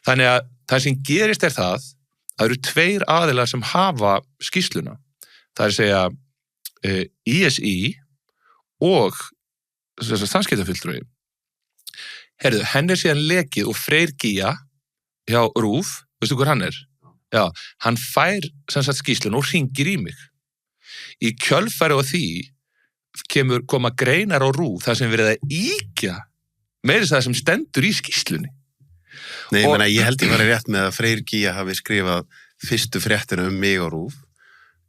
Þannig að það sem gerist er það eru 2 aðilar sem hafa skýrsluna. Það er að segja ISI og samskiptafulltrúi. Herðu, henn er síðan lekið og Freyr Gígja hjá RÚV, veistu hver hann er? Já, hann fær skýrsluna og hringir í mig. Í kjölfari á því koma greinar á RÚV þar sem verið að ýkja meira það sem stendur í skýrslunni. Nei, ég held ég var rétt með að Freyr Gígja hafi skrifað fyrstu fréttina mig á RÚV.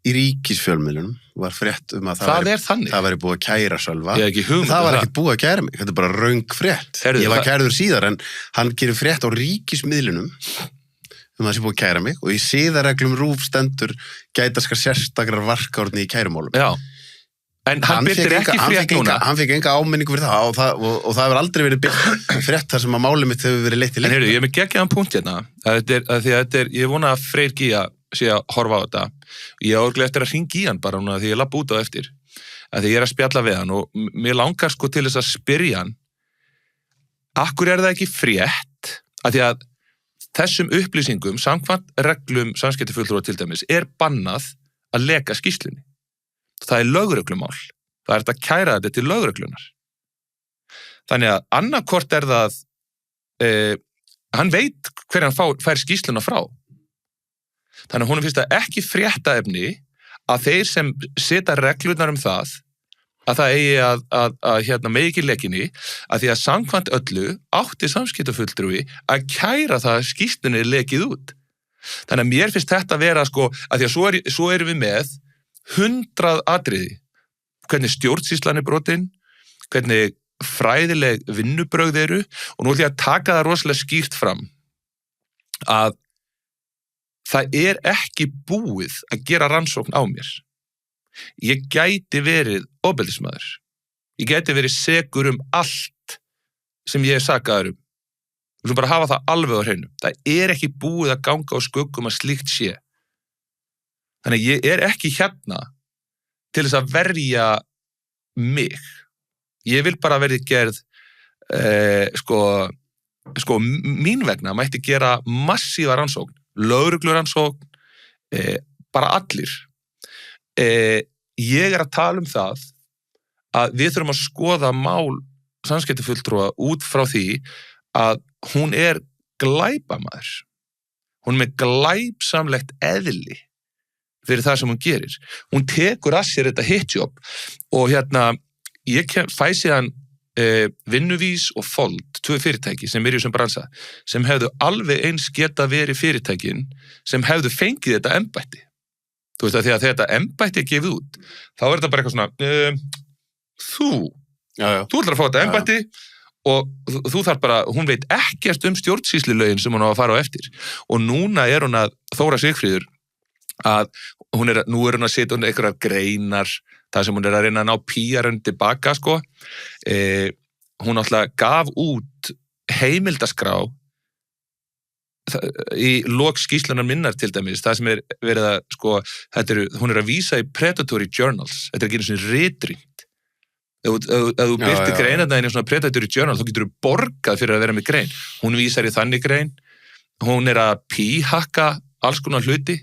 Í ríkisfjölmiðlunum var frétt að það væri búið að kæra Sölva. Það var ekkert búið að kæra mig. Þetta er bara röng frétt. Ég var kærður síðar en hann gerir frétt á ríkismiðlunum að það sé búið að kæra mig og í siðareglum RÚV stendur gæta sérstakrar varkárni í kærumálum. Já. En hann byrtir ekki frétt núna. Hann fekk enga áminningu fyrir það og það hefur aldrei verið byrkt frétt þar sem að málið mitt hefur verið leitt í leitt. En ég er með geggjaðan punkt ég vona að Freyr Gígja sé að horfa á þetta. Ég áglega eftir að hringi í hann bara núna því ég lapp út á eftir. Því ég er að spjalla við hann og mér langar til þess að spyrja hann akkur er það ekki frétt að því að þessum upplýsingum samkvæmt reglum samskiptafulltrúa til dæmis er bannað að leka skýrslunni. Það er lögreglumál. Það er að kæra þetta til lögreglunar. Þannig að annarkvort er það hann veit hver hann fær skýrsluna frá. Þannig að honum finnst það ekki fréttaefni að þeir sem setja reglunar það að það eigi að megi ekki lekinni að því að samkvæmt öllu átti samskiptafulltrúi að kæra það að skýrslunni er lekið út. Þannig að mér finnst þetta að vera að því að svo erum við með 100 atriði. Hvernig stjórnsýslan er brotin, hvernig fræðileg vinnubrögð eru og nú ætlum ég að taka það rosalega skýrt fram að það ekki búið að gera rannsókn á mér. Ég gæti verið ofbeldismaður. Ég gæti verið sekur allt sem ég sakaður um. Við skulum bara hafa það alveg á hreinu. Það ekki búið að ganga á skuggum að slíkt sé. Þannig ég ekki hérna til þess að verja mig. Ég vil bara verið gerð mín vegna mætti gera massíva rannsókn, lögreglurannsókn, bara allir. Ég að tala um það að við þurfum að skoða mál samskiptafulltrúa út frá því að hún glæpamaður. Hún með glæpsamlegt eðli fyrir það sem hún gerir. Hún tekur að sér þetta hitjob og ég fæ síðan Vinnuvís og Fold, 2 fyrirtæki sem í sem bransa, sem hefðu alveg eins geta verið fyrirtækin sem hefðu fengið þetta embætti. Þú veist að því að þetta embætti gefið út, þá þetta bara eitthvað svona, þú ætlar að fá þetta embætti og þú þarf bara, hún veit ekkert stjórnsýslulögin sem hún á að fara á eftir. Og núna hún að Þóra Sigfríður að nú hún að setja hún einhverjar greinar, það sem hún að reyna að ná PR-un tilbaka, sko. Hún alltaf gaf út heimildaskrá í lok skýrslunar minnar til dæmis, það sem verið að, sko, hún að vísa í predatory journals, þetta ekki einu svona ritrýnt. Ef þú byrti greinarna í svona predatory journal, þá getur þú borgað fyrir að vera með grein. Hún vísar í þannig grein, hún að píhakka alls konar hluti,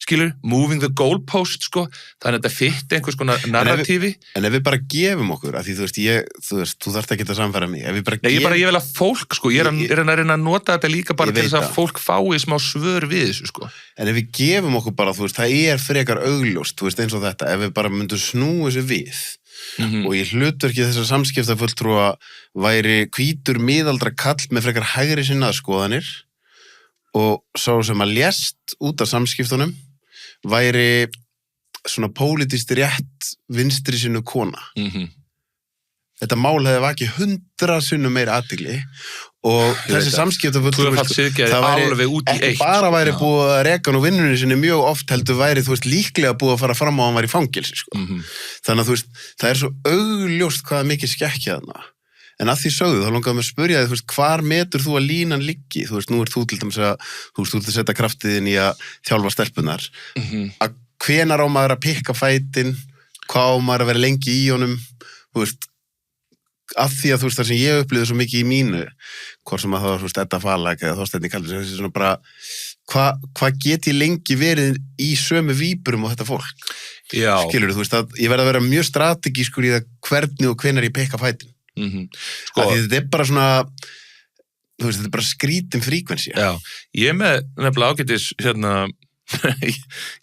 skilur, moving the goalpost, sko, þannig að þetta fyrt einhvers konar narratífi. En ef við bara gefum okkur, af því þú veist, þú þarft ekki að samfæra mig, ef við bara gefum... Ég vil að fólk, sko, ég að reyna að nota þetta líka bara til þess að fólk fái smá svör við þessu, sko. En ef við gefum okkur bara, þú veist, það frekar augljóst, þú veist, eins og þetta, ef við bara myndum snúa þessu við, og í hlutverki þessar samskiptafulltrúa væri hvítur miðaldra kall með frekar hægri sinnaðar skoðanir og sá sem að lést út af samskiptunum væri svona pólitískt rétt vinstri sinnu kona. Þetta mál hefði vakið 100 sinnum meira athygli og þessi samskiptafulltrúi það væri ekki bara væri búið að reka nú vinnunni sinni mjög oft heldur væri, þú veist, líklega búið að fara fram á að hann væri í fangelsi, sko. Þannig að þú veist, það svo augljóst hvað mikið skekkja þarna. En að því sögðu, þá langaði mig að spyrja þig, þú veist, hvar metur þú að línan liggi? Þú veist, nú þú til dæmis að, þú ert að setja kraftiðin í að þjálfa stelpunar. Að hvenar á maður að pikka fætin, hvað á maður að vera lengi í honum, þú veist, að því að þú veist, það sem ég upplýði svo mikið í mínu, hvort sem að það var, þú veist, Edda Falag eða Þorsteinn Kaldur, þessi svona bara, hvað get ég lengi verið í sömu víburum á þetta fólk? Já. Skilurðu, þú veist, að ég verð að vera mjög strategískur í það hvernig og hvenær ég pikka fætin. Sko, því þetta bara svona, þú veist, þetta bara skrítin fríkvensja. Já, ég með nefnilega ágætis,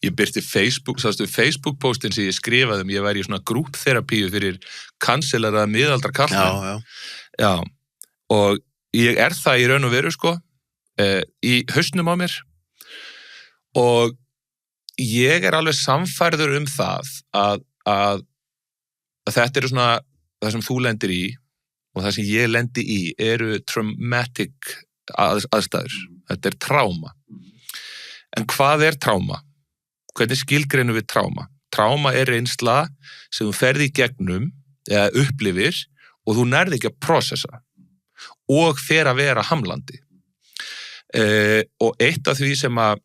ég byrti Facebook-postin sem ég skrifaði ég væri í svona grúppþerapíu fyrir kanseleraða miðaldra kallmenn. Já, og ég það í raun og veru, sko, í hausnum á mér og ég alveg samfærður það að þetta svona það sem þú lendir í og það sem ég lendi í eru traumatic aðstæður. Þetta tráma. En hvað tráma? Hvernig skilgreinum við tráma? Tráma reynsla sem þú ferði í gegnum eða upplifir og þú nærði ekki að processa og fer að vera hamlandi. Og eitt af því sem að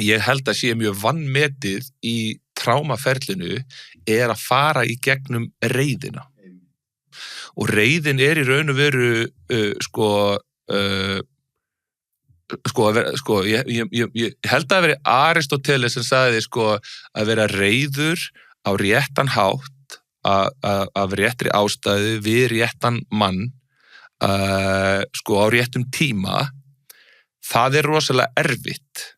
ég held að sé mjög vanmetið í trámaferlinu að fara í gegnum reiðina. Og reiðin í raun og veru ég held að veri Aristóteles sem sagði að vera reiður á réttan hátt af réttri ástæðu við réttan mann á réttum tíma, það rosalega erfitt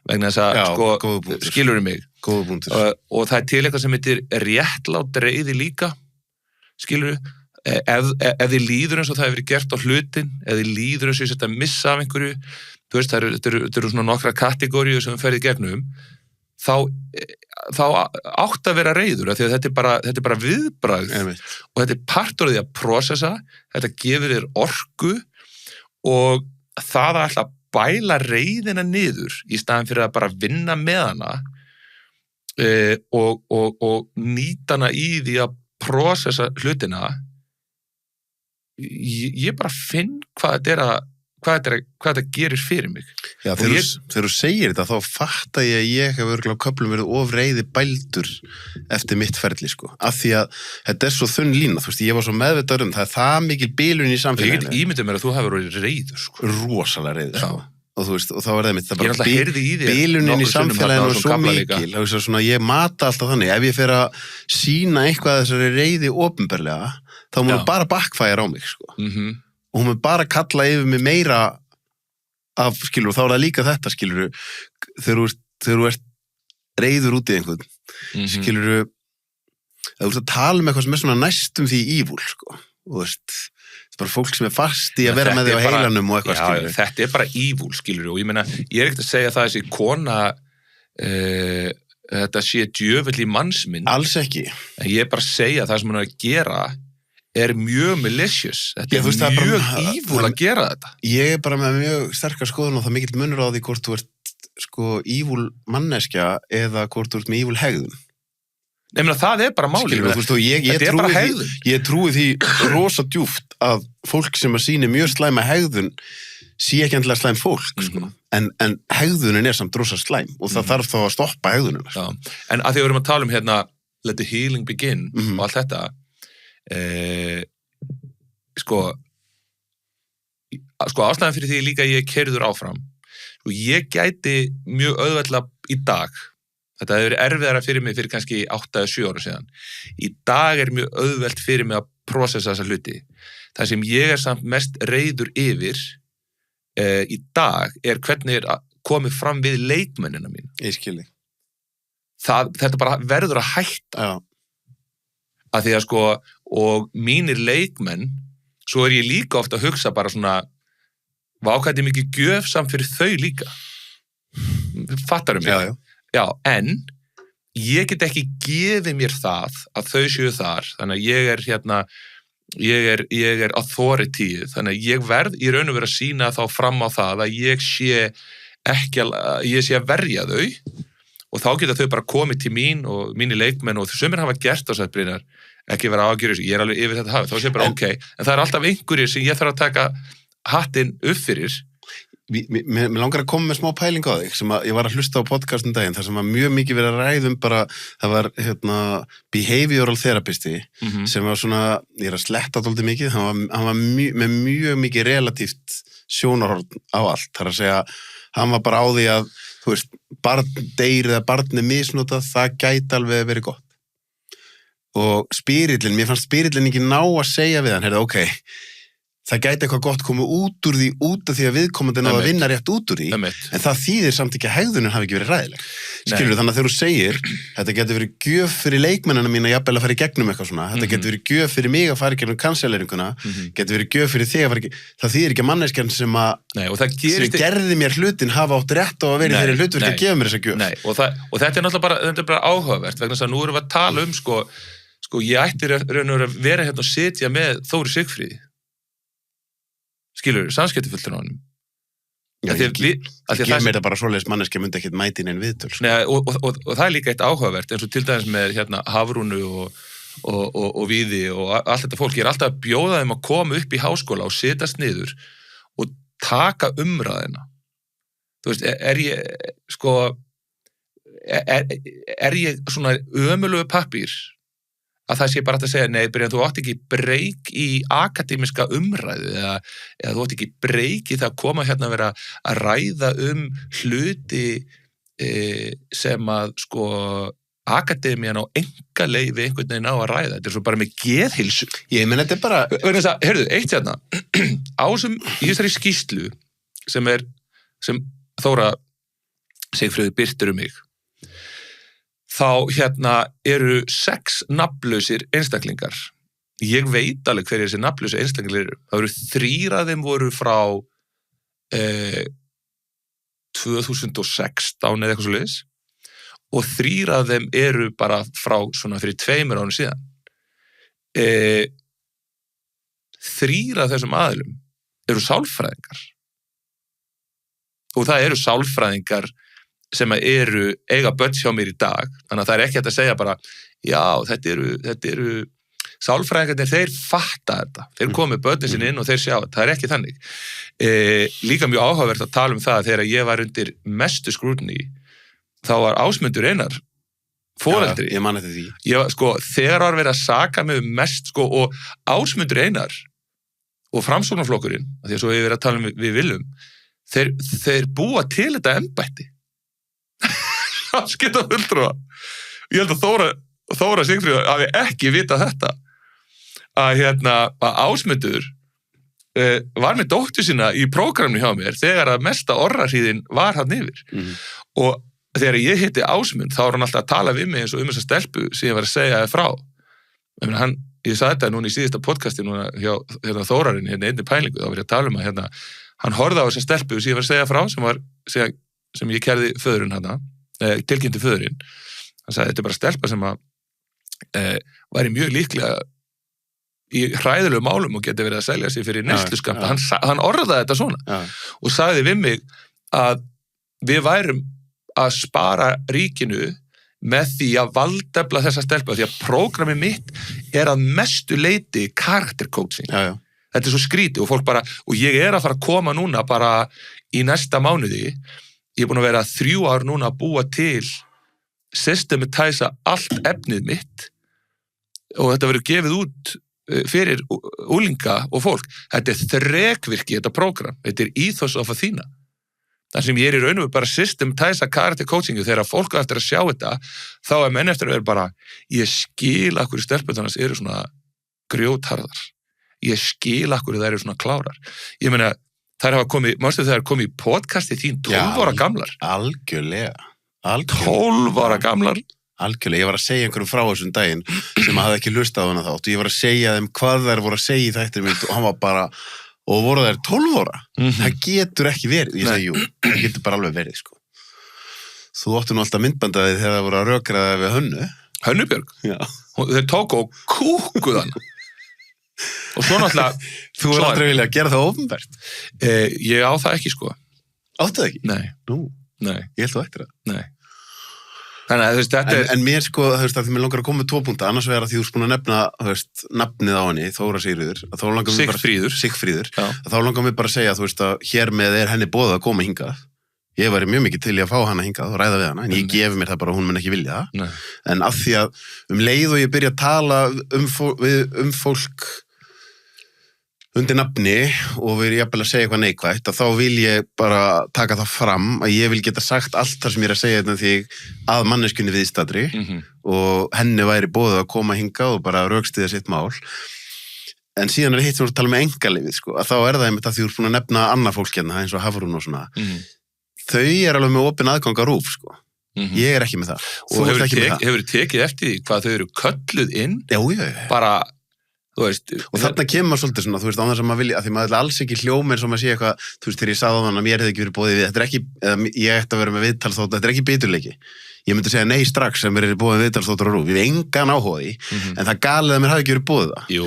vegna þess að skilurðu mig og það til eitthvað sem heitir réttlát reiði líka, skilurðu. Ef þið líður eins og það hefur verið gert á hlutin, ef þið líður eins og ég setja að missa af einhverju, þú veist, það eru svona nokkra kategóriur sem við ferðið gegnum, þá þá átt að vera reiður af því að þetta er bara viðbragð og þetta er partur af því að processa, þetta gefur þér orku og það að ætla að bæla reiðina niður í staðan fyrir að bara vinna með hana og nýta hana í því að processa hlutina ég bara finn hvað þetta gerir fyrir mig. Já, þegar þú segir þetta, þá fatta ég hef örgulega á köflum verið of reiði bældur eftir mitt ferli, sko. Af því að þetta svo þunn lína, þú veist, ég var svo meðvitaður það er það mikil bilun í samfélaginu. Ég get ímyndað mér að þú hefur verið reiður, sko. Rosalega reiður, sko. Og þú veist, og þá var það mitt, það bara bilunin í samfélaginu er svo mikil, það er svona, ég mata alltaf þannig, ef ég fer að sýna eitthvað þessari reiði opinberlega, þá mun bara backfire á mig, sko. Og hún mun bara kalla yfir mig meira af, skilur, og þá er það líka þetta, skilur, þegar þú ert reiður út í einhvern, skilur, þú ert að tala um eitthvað sem er svona næstum því ívúl, sko, og þú veist, þetta er bara fólk sem er fast í að vera með því á heilanum og eitthvað, skilur. Já, þetta er bara ívúl, skilur, og ég meina, ég er ekkert að segja það þessi kona, þetta sé djöfull í mannsmynd. Alls ekki. En ég er bara að segja það sem hún er að gera, er mjög malicious. Þetta er mjög ívúl að gera þetta. Ég er bara með mjög sterkar skoðun og það mikill munur á því hvort þú ert sko ívúl manneskja eða hvort þú ert með ívúl hegðun. Nei, menn það er bara máli. Þetta er bara hegðun. Ég trúi því rosa djúpt að fólk sem að sýni mjög slæma hegðun sé ekki endilega slæm fólk, sko. En hegðunin er samt rosa slæm og það þarf þá að stoppa hegðunina. Sko. En að því við erum að tala um hérna let the healing begin og allt þetta sko ástæðan fyrir því líka ég keyrður áfram og ég gæti mjög auðveldlega í dag þetta hefur verið erfiðara fyrir mig fyrir kannski 8 eða 7 ára síðan í dag er mjög auðvelt fyrir mig að processa þessa hluti það sem ég er samt mest reiður yfir í dag er hvernig er komið fram við leikmennina mín ég skilji þetta bara verður að hætta að því að sko og mínir leikmenn svo er ég líka ofta að hugsa bara svona vákætti mikið gjöf samt fyrir þau líka fattarum mig já, en ég get ekki gefið mér það að þau séu þar þannig að ég er hérna ég er authority þannig að ég verð í raun og vera að sýna þá fram á það að ég sé að verja þau og þá geta þau bara komið til mín og mínir leikmenn og þau sem hafa gert á sættbríðar ekki vera ágjörður, ég er alveg yfir þetta hafið, þá sé bara ok, en það er alltaf einhverjir sem ég þarf að taka hattinn upp fyrir. Mér langar að koma með smá pæling á þig, sem að ég var að hlusta á podcastum daginn, þar sem var mjög mikið verið að ræðum bara, það var behavioral therapisti, sem var svona, ég er að sletta dálítið mikið, hann var með mjög mikið relatíft sjónarhorn á allt, þar að segja, hann var bara á því að, þú veist, barn deyr eða barn er misnotað, það gæti alveg verið gott. Og mér fannst spirillin ekki ná að segja við hann, ok, það gæti eitthvað gott komið út úr því út af því að viðkomandi náðu að vinna rétt út úr því, en það þýðir samt ekki að hegðunin hafi ekki verið ræðileg. Skilur, þannig að þegar þú segir, þetta getur verið gjöf fyrir leikmennina mína jafnvel að fara í gegnum eitthvað svona, þetta getur verið gjöf fyrir mig að fara í gegnum kanselleringuna, getur verið gjöf fyrir þig að fara í það þýðir ekki að manneskjan sem gerði mér hlutin hafa átt rétt á að vera í þeirri hlutverki að gefa mér þessa gjöf. Nei, og þetta er náttúrulega bara áhugavert, vegna þess að nú erum við að tala um sko ég ætti raun og vera hérna og sitja með Þóri Sigfríði skilur, samskiptafulltrúa honum ég gef mér það bara svoleiðis manneskja myndi ekkert mæti inn viðtöl og það er líka eitt áhugavert eins og til dæmis með hérna Hafrúnu og Víði og allt þetta fólk, ég er alltaf að bjóða þeim að koma upp í háskóla og setjast niður og taka umræðina þú veist, er ég svona ömurlegur pappír að það sé bara að segja, nei, þú átt ekki breyk í akademiska umræðu eða þú átt ekki breyk í það að koma hérna að vera að ræða hluti sem að sko akademían á engaleifi einhvern veginn á að ræða, þetta er svo bara með geðhilsu. Ég menn, þetta er bara heyrðu, eitt hérna í þessari skýrslu sem Þóra Sigfríður birtir mig þá hérna eru 6 nafnlausir einstaklingar. Ég veit alveg hverjir þessi nafnlausi einstaklingar eru. Það eru 3 af þeim voru frá 2016 eða eitthvað svoleiðis og 3 af þeim eru bara frá svona fyrir 2 árum síðan. 3 af þessum aðilum eru sálfræðingar. Og það eru sálfræðingar sem eru eiga börn hjá mér í dag. Þannig að það ekki hægt að segja bara, já, þetta eru sálfræðingarnir, þeir fatta þetta. Þeir komi börnin sinni inn og þeir sjá þetta. Það ekki þannig. Líka mjög áhugavert að tala það þegar ég var undir mestu skrútni, þá var Ásmundur Einar foreldri. Já, ég man eftir því. Þegar var verið að saka mig mest, og Ásmundur Einar og Framsóknarflokkurinn, því að svo við verið að tala við Willum, þeir búa til þetta embætti. Afskipta fulltrúa. Ég held að Þóra Sigfríður hafi ekki vitað þetta. Að Ásmundur var með dóttur sína í prógraminu hjá mér þegar að mesta orrahríðin var hann yfir. Og þegar ég hitti Ásmund, þá var hann alltaf að tala við mig eins og þessa stelpu sem ég var að segja þér frá. Ég sagði þetta núna í síðasta podcasti núna hjá Þórarinn, einni pælingu, þá var ég að tala að hann horfði á þessa stelpu sem ég var að segja frá, sem ég kærði föðurinn tilkynnti föðurinn. Hann sagði, þetta bara stelpa sem væri mjög líklega í hræðilegu málum og geti verið að selja sig fyrir neysluskamta. Hann orðaði þetta svona og sagði við mig að við værum að spara ríkinu með því að valdefla þessa stelpa, því að prógramið mitt að mestu leyti character coaching. Þetta svo skrítið og fólk bara, og ég að fara að koma núna bara í næsta mánuði, ég búin að vera 3 ár núna að búa til systematæsa allt efnið mitt og þetta verður gefið út fyrir úlinga og fólk. Þetta þrekvirki, þetta prógram, þetta ethos of Athena. Það sem ég í raun og veru bara systematæsa character coachingu, þegar fólk á eftir að sjá þetta, þá menn eftir að vera bara, ég skil akkur stelpunarnas eru svona grjótharðar. Ég skil akkur þær eru svona klárar. Ég meina, þær hafa komið, mástu þegar komið í podcasti þín 12 ára gamlar. Algjörlega. 12 ára gamlar. Algjörlega, ég var að segja einhverjum frá þessum daginn sem hafði ekki hlustað á hana þátt og ég var að segja þeim hvað þær voru að segja í þættir mynd og hann var bara, og voru þær 12 ára? Það getur ekki verið. Ég segi, jú, það getur bara alveg verið, sko. Þú óttu nú alltaf myndbandaðið þegar það voru að rökraða við Hönnu. Hönnubjörg? Já. Þeir tóku og kúkuð hana. Og svo náttúrulega... Þú er aldrei viljað að gera það ofnbært? Ég á það ekki, sko. Áttu það ekki? Nei. Nú? Nei. Ég held þú ættir það. Nei. Þannig að þetta en mér sko, þú veist, að því mér langar að koma með 2 punkta, annars vegar að því þú erst búin að nefna, þú veist, nafnið á henni, Þóra Sigfríður, Sigfríður, þá langar mér bara að segja, þú veist, að hér með henni boðið að koma hingað. Ég væri mjög mikið til í að fá hana hingað og ræða við hana, en ég gefi mér það bara að hún mun ekki vilja það. Nei. En af því að leið og ég byrja að tala fólk undir nafni og við jafnvel að segja eitthvað neikvætt, að þá vil ég bara taka það fram að ég vil geta sagt allt það sem ég að segja þetta því að manneskunni viðstadri og henni væri boðið að koma hingað og bara rökstyðja sitt mál. En síðan hitt sem við tala með engalífið, sko, að þá það einmitt að því þú ert búin að nefna annað fólk hérna, eins og Hafrún og svona. Þau alveg með opinn aðgang að RÚV, sko. Ég ekki með það. Og hefur tekið eftir því hvað þau eru kölluð inn? Já. Bara... Veist, og þarna kemur svolítið svona, þú veist, á þess að maður vilja, að því maður alls ekki hljóma eins og maður sé eitthvað, þú veist, þegar ég sagði á þann að mér hefði ekki verið boðið við, þetta ekki, ég ætti að vera með viðtalsþátt, þetta ekki biturleiki. Ég myndi segja nei strax sem mér er boðið viðtalsþáttur á RÚV, ég hef engan áhuga í, en það galið að mér hafi ekki verið boðið það. Jú,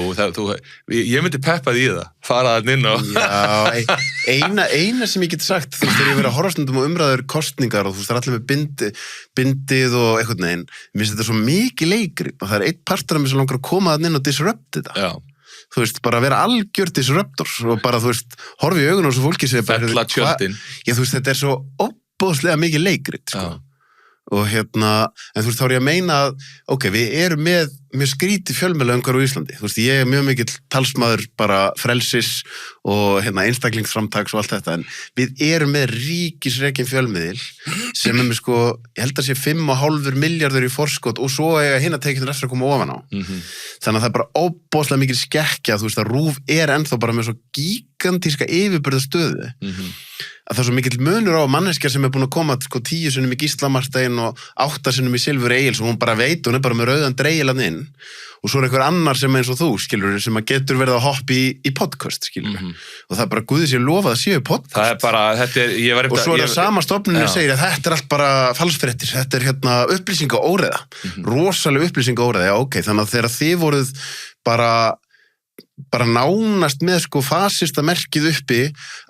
ég myndi peppa því það, fara það inn og... Já, eina sem ég geti sagt, þú veist, þegar ég verið að horfa stundum og umræður kostningar og þú veist, það allir með bindið og eitthvað neginn, mér finnst þetta svo mikið leikri og það einn partur af mér sem langar að koma það inn og disrupt þetta. Já. Þú veist, bara vera algjör disruptor og bara, þú veist, horfi í augun á þessu fólki sem fella tjöldin. Já, þú veist, þetta er svo óbóðslega mikið leikrit, sko. Og en þú veist, þá ég að meina að, ok, við erum með mjög skríti fjölmiðlaumhverfi á Íslandi. Þú veist, ég mjög mikill talsmaður bara frelsis og einstaklingsframtaks og allt þetta, en við erum með ríkisrekin fjölmiðil sem með, sko, ég held að sé 5,5 milljarður í forskot og svo eiga hina tekjunir eftir að koma ofan á. Þannig að það er bara óbóðslega mikil skekkja, þú veist, að RÚV ennþá bara með svo gigantíska yfirburðastöðu að það er svo mikill munur á manneskja sem er búin að koma sko 10 sinnum í Gíslamartein og 8 sinnum í Silfur Egils og hún bara veit, hún er bara með rauðan dreigilann inn og svo er einhver annar sem eins og þú, skilur, sem að getur verið að hoppa í podcast, skilur og það er bara Guði sér lofað að séu podcast. Það er bara, þetta er, og svo er það sama stofnunni segir að þetta er allt bara falsfréttir, þetta er hérna upplýsingaóreiða, rosalega upplýsingaóreiða, já ok, þannig að þegar þið voruð bara nánast með sko fasista merkið uppi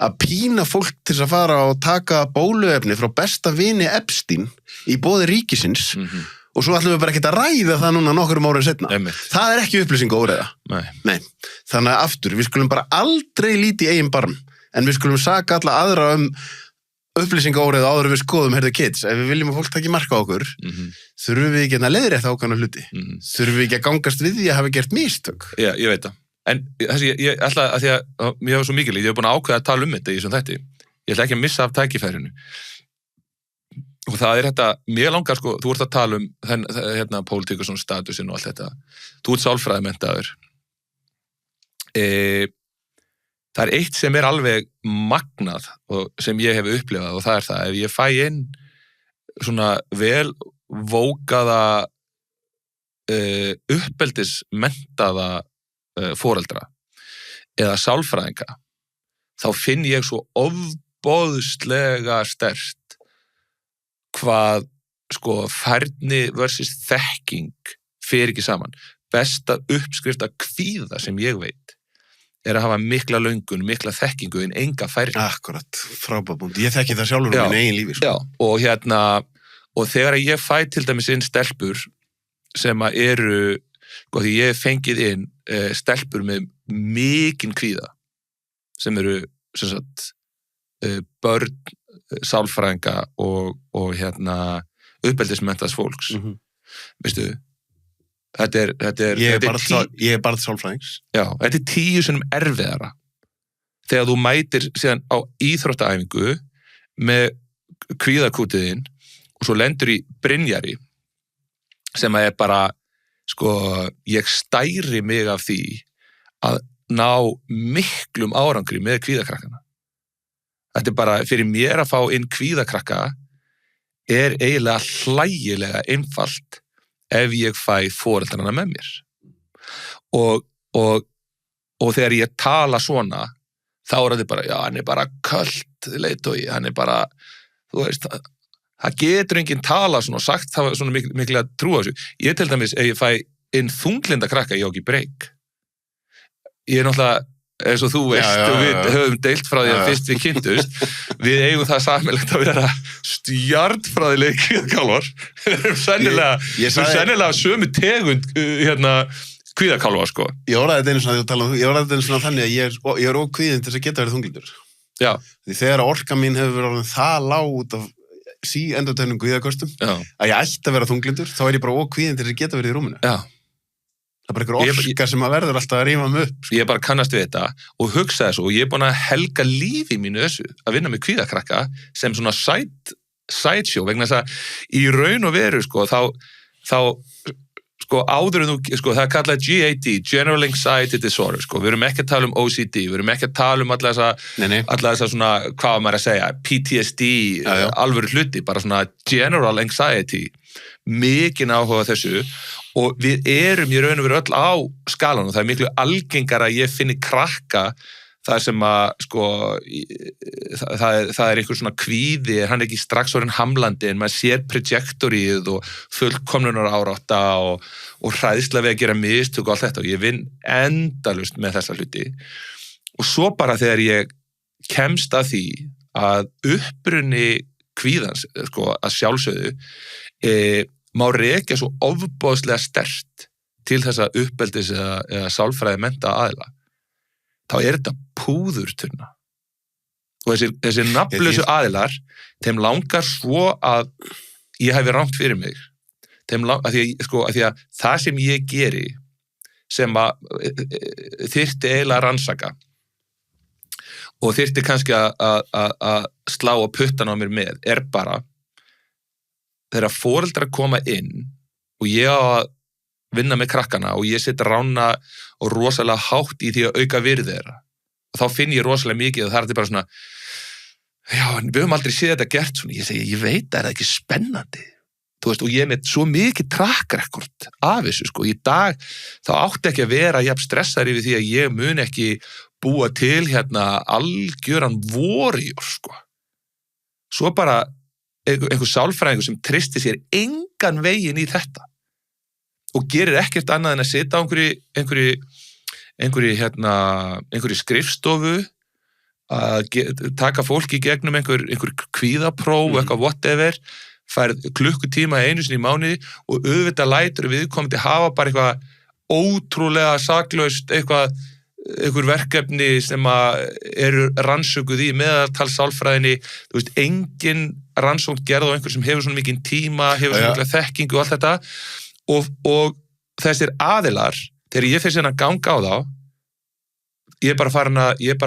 að pína fólk til þess að fara og taka bóluefni frá besta vini Epstein í boði ríkisins og svo ætlum við bara ekki að ræða það núna nokkurum árið setna. Það er ekki upplýsingaóreiða. Nei. Þannig að aftur, við skulum bara aldrei líti í eigin barm, en við skulum saka alla aðra upplýsingaóreiða áður við skoðum, heyrðu kids, ef við viljum að fólk taki marka á okkur, þurfum við ekki að leiðrétta ákveðna hluti. Þurfum við ekki að gangast við því að hafa gert mistök. Já, ég veit það. En þessi, ég ætla að því að mér var svo mikilvægt, ég hef búin að ákveða að tala þetta í þessum þætti. Ég ætla ekki að missa af tækifærinu. Og það er þetta, mér langar sko, þú ert að tala hérna pólitík og svona statusin og allt þetta. Þú ert sálfræðimenntaður. Það er eitt sem er alveg magnað og sem ég hef upplifað og það er það, ef ég fæ inn svona vel vókaða uppeldismenntaða foreldra eða sálfræðinga, þá finn ég svo ofboðslega sterkt hvað sko færni versus þekking fer ekki saman. Besta uppskrift af kvíða sem ég veit er að hafa mikla löngun, mikla þekkingu en enga færni. Akkurat, frábærbúnd. Ég þekki það sjálfur um minn eigin lífi. Sko. Já, og þegar ég fæ til dæmis inn stelpur sem að eru, sko því ég fengið inn stelpur með mikinn kvíða sem eru sem sagt börn sálfræðinga og hérna uppeldismenntaðs fólks. Veistu, þetta er ég er barn sálfræðings. Já, þetta er 10 sinnum erfiðara þegar þú mætir síðan á íþróttaæfingu með kvíðakútiðinn og svo lendur í brynjari sem er bara sko, ég stæri mig af því að ná miklum árangri með kvíðakrakkana. Þetta er bara, fyrir mér að fá inn kvíðakrakka er eiginlega hlægilega einfalt ef ég fæ foreldrana með mér. Og þegar ég tala svona, þá er þetta bara, já, hann er bara köld leiðtogi, hann er bara, þú veist, það getur enginn tala svona og sagt það svona mikil að trúa þessu. Ég til dæmis, ef ég fæ inn þunglinda krakka, ég á ekki breyk. Ég er náttúrulega, eins og þú veist, og við höfum deilt frá því að fyrst við kynntust, við eigum það sameiginlegt að vera stjarnfræðileg kvíðakálfar. Við erum sennilega sömu tegund kvíðakálfar, sko. Ég orðaði þetta einu svona, þegar þú talaðu, ég orðaði þetta einu svona þannig að ég er ókvíðinn til þess að geta verið þunglindur. Já. Því þegar orka mín hefur verið orðin það lág út af endurteknum kvíðakostum, að ég ætti að vera þunglindur, þá er ég bara ókvíðinn til þess að geta verið í rúminu. Já. Það er bara einhver orka sem að verður alltaf að rífa mig upp. Sko. Ég bara kannast við þetta og hugsa þessu og ég er búin að helga lífi mínu þessu að vinna með kvíðakrakka sem svona sideshow vegna þess að í raun og veru sko, þá sko áður en þú, sko það er kallað GAD, General Anxiety Disorder, sko, við erum ekki að tala um OCD, við erum ekki að tala um alla þessa svona, hvað maður að segja, PTSD, alvöru hluti, bara svona General Anxiety, mikinn áhuga þessu og við erum í raun og veru öll á skalanum, það er miklu algengar að ég finni krakka það sem að, sko, það er einhver svona kvíði, hann er ekki strax orðinn hamlandi en maður sér trajektorið og fullkomnunar árátta og hræðsla við að gera mistök og allt þetta og ég vinn endalaust með þessa hluti. Og svo bara þegar ég kemst að því að uppruni kvíðans, sko, að sjálfsögðu, má rekja svo ofboðslega sterkt til þessa uppeldis eða sálfræði mennta aðila. Þá er þetta púðurtunna. Og þessi nafnlausu aðilar, þeim langar svo að ég hefi rangt fyrir mig. Að því að það sem ég geri, sem að þyrfti eiginlega að rannsaka, og þyrfti kannski að slá á puttan á mér með, er bara, þegar foreldrar koma inn, og ég á að vinna með krakkana og ég set rána og rosalega hátt í því að auka virði þeirra. Og þá finn ég rosalega mikið og það er bara svona, já, við höfum aldrei séð þetta gert svona, ég segi, ég veit, er það ekki spennandi? Þú veist, og ég er með svo mikið track record af þessu, sko, í dag þá átti ekki að vera jafn stressaður yfir því að ég mun ekki búa til hérna algjöran warrior, sko. Svo bara einhver sálfræðingur sem tristi sér engan veginn í þetta og gerir ekkert annað en að sitja á einhverju skrifstofu að taka fólk í gegnum einhver kvíðapróf, eitthvað whatever, færð klukkutíma einu sinni í mánuði og auðvitað lætur viðkomandi hafa bara eitthvað ótrúlega saklaust, einhver verkefni sem eru rannsökuð í meðaltalssálfræðinni, þú veist, engin rannsókn gerð á einhver sem hefur svona mikinn tíma, hefur svona mikla þekkingu og allt þetta og þessir aðilar, þegar ég fyrir síðan að ganga á þá, ég er bara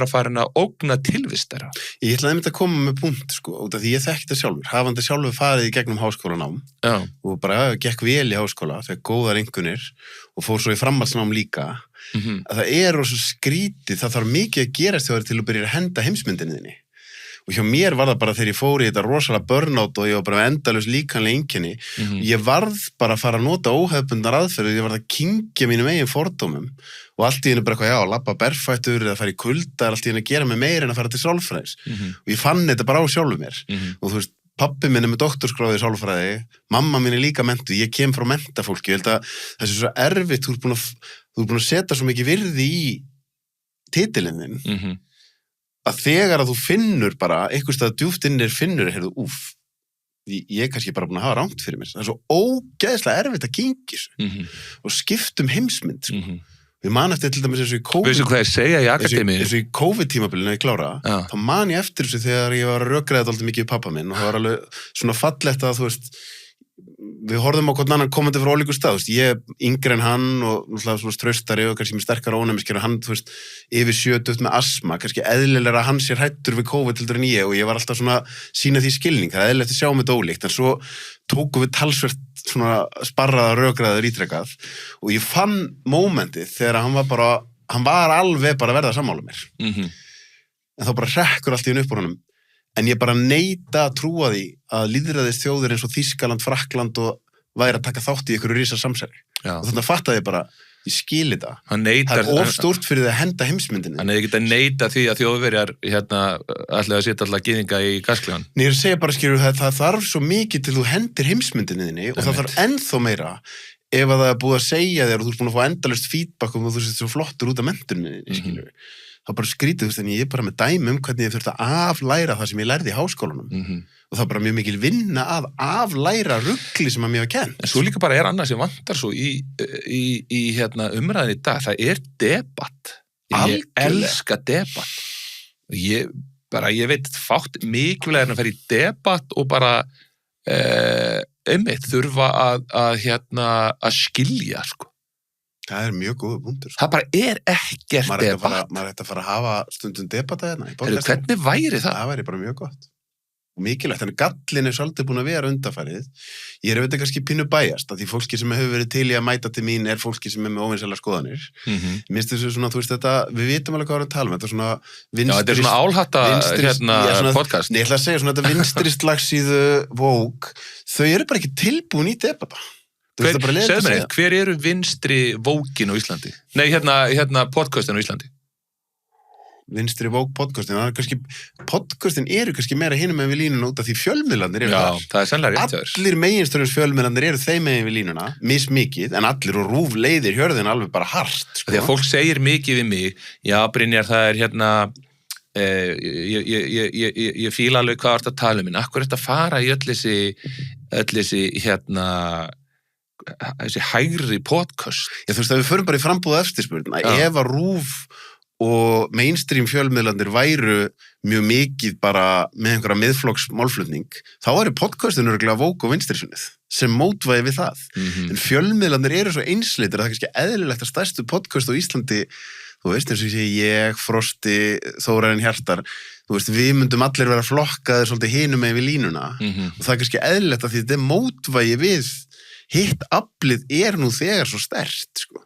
farin að ógna tilvist þeirra. Ég ætlaði einmitt að koma með punkt, sko, út af því ég þekki þetta sjálfur, hafandi sjálfur farið í gegnum háskólanám og bara gekk vel í háskóla, fekk góðar einkunnir og fór svo í framhaldsnám líka, að það er svo skrítið, það þarf mikið að gerast þegar til að byrja að henda heimsmyndinni þinni. Og hjá mér var það bara þegar ég fór í þetta rosalega burnout og ég var bara með endalaus líkamlega einkenni, ég varð bara að fara að nota óhefbundnar aðferðir, ég varð að kyngja mínum eigin fordómum og allt í henni bara eitthvað, labba berfættur eða fara í kulda, allt í henni að gera mig meira en að fara til sálfræðis. Og ég fann þetta bara á sjálfu mér. Og þú veist, pabbi minn er með doktorsgráðu í sálfræði, mamma mín er líka mentuð, ég kem frá mentafólki, ég held að það sé svo erfitt, þú ert búin að setja svo mikið virði í titilinn þinn, að þegar að þú finnur bara, einhvers stað djúpt innir finnur, heyrðu, ég er kannski bara búin að hafa rangt fyrir mér. Það er svo ógeðslega erfitt að kyngja þessu og skiptum heimsmynd, sko. Við man eftir til dæmis eins og í COVID. Veistu hvað ég segja í akademi? Eins og í COVID-tímabilinu ég klára, þá man ég eftir þessu þegar ég var að rökræða dálítið mikið í pappa minn og það var alveg svona fallegt að, þú veist, við horfðum á hvern annan komandi frá ólíku stað, þú veist, ég er yngri en hann og náttúrulega svona traustari og kannski með sterkara ónæmiskeri og hann, þú veist, yfir 70 með asma, kannski eðlilega að hann sé hræddur við COVID heldur en ég og ég var alltaf svona sína því skilning, það er eðlilegt að sjá með þetta ólíkt, en svo tókum við talsvert svona sparraða rökræður ítrekkað og ég fann mómentið þegar hann var alveg bara að verða sammála mér. En þá bara hrekkur allt í hennu upp úr honum. En ég bara neita að trúa því að lýðræðist þjóðir eins og Þýskaland, Frakkland og væri að taka þátt í einhverju risa samsæri. Og þannig að fattaði ég bara, ég skil þetta. Það er ofstórt fyrir því að henda heimsmyndinni. Hann hefði getað neita því að Þjóðverjar ætlaði að setja alltaf gyðinga í gasklegan. Nei, ég segja bara, skilur, það þarf svo mikið til þú hendir heimsmyndinni og það þarf ennþá meira ef að það er búið að segja þér og þú ert búin að fá endalaust feedback og þú sést svo flottur út af mentuninni, skilur. Það bara skrítið, þú veist, en ég er bara með dæmi hvernig ég þurfti að aflæra það sem ég lærði í háskólanum. Og það er bara mjög mikil vinna að aflæra rugli sem að mér var kennt. En svo líka bara er annað sem vantar svo í umræðin í dag, það er debatt. Ég elska debatt. Ég veit fátt mikilvæg en að fara í debatt og bara þurfa að skilja, sko. Það er mjög góða punktur. Það bara er ekkert debatt. Maður ætti að fara að hafa stundum debatta hérna. Hvernig væri það? Það væri bara mjög gott. Og mikilvægt, en gallin er svolítið búin að vera undanfarið. Ég er auðvitað kannski pínu bæjast, að því fólki sem hefur verið til í að mæta til mín er fólki sem er með óvinsælar skoðanir. Minnst þessu svona, þú veist þetta, við vitum alveg hvað við erum að tala um, þetta er svona vinstri... Já, þetta er svona álhatta podcast. Nei, ég ætla að segja svona, þetta vinstri slagsíðu Vogue, þau eru bara ekki tilbúin í debata. Hver eru vinstri Vogue-in á Íslandi? Nei, podcastin á Íslandi. Vinstri Vogue podcastin, podcastin eru kannski meira hinum með við línuna út af því fjölmiðlarnir eru þar. Já, það er sannlega rétt hjá þér. Allir meginstörnum fjölmiðlarnir eru þeim megin við línuna, mismikið, en allir og RÚV leiðir hjörðin alveg bara hart. Sko. Því að fólk segir mikið við mig, já, Brynjar, það er ég fíla alveg hvað þú ert að tala um, en akkur er þetta að fara í öll þessi þessi hægri podcast. Já, þú veist, að við förum bara í frambúða eftirspurn, ef að RÚV og mainstream fjölmiðlarnir væru mjög mikið bara með einhverja miðflokks málflutning, þá væri podcastin örugglega Vogue og vinstrisunnið sem mótvægi við það. En fjölmiðlarnir eru svo einsleitir að það er kannski eðlilegt að stærstu podcast á Íslandi, þú veist, eins og ég segi Frosti, Þórarinn Hjartar, þú veist, við myndum allir vera flokkaðir svolítið hinum með við línuna og það er kannski eðlilegt að því þetta er mótvægi við hitt aflið er nú þegar svo sterkt, sko.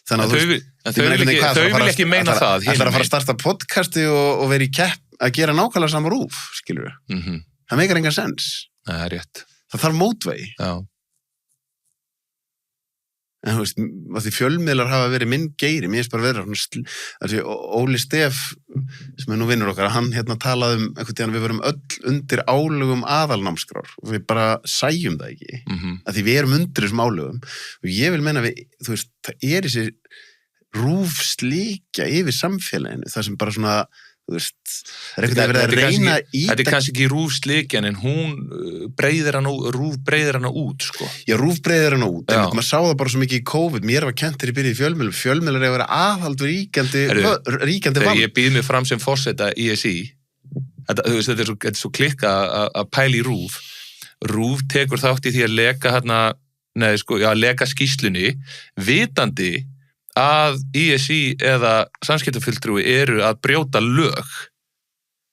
Þannig að þau vil ekki meina það. Það er að fara að starta podcasti og vera í kepp, að gera nákvæmlega sama RÚV, skilur við. Það meikar engan sens. Það rétt. Það þarf mótvegi. Já. En þú veist, að því fjölmiðlar hafa verið minn geiri, mér finnst bara verið þessi Óli Stef, sem nú vinnur okkar, hann talaði einhvern tíðan við verum öll undir álögum aðalnámskrár og við bara sæjum það ekki, að því við erum undir þessum álögum og ég vil menna við, þú veist, það þessi RÚV slíkja yfir samfélaginu, það sem bara svona, þú veist, það einhvern veginn verið að reyna í þetta kannski ekki RÚV slíkjan en hún RÚV breiðir hana út, sko. Já, RÚV breiðir hana út, en maður sá það bara svo mikið í COVID, mér var kennt þegar ég byrjaði í fjölmiðlar er að vera aðhald og ríkjandi þegar ég býð mig fram sem forseta ISI, þetta er svo klikka að pæla í RÚV tekur þátt í því að leka leka skýrslunni, vitandi að ISI eða samskiptafulltrúi eru að brjóta lög.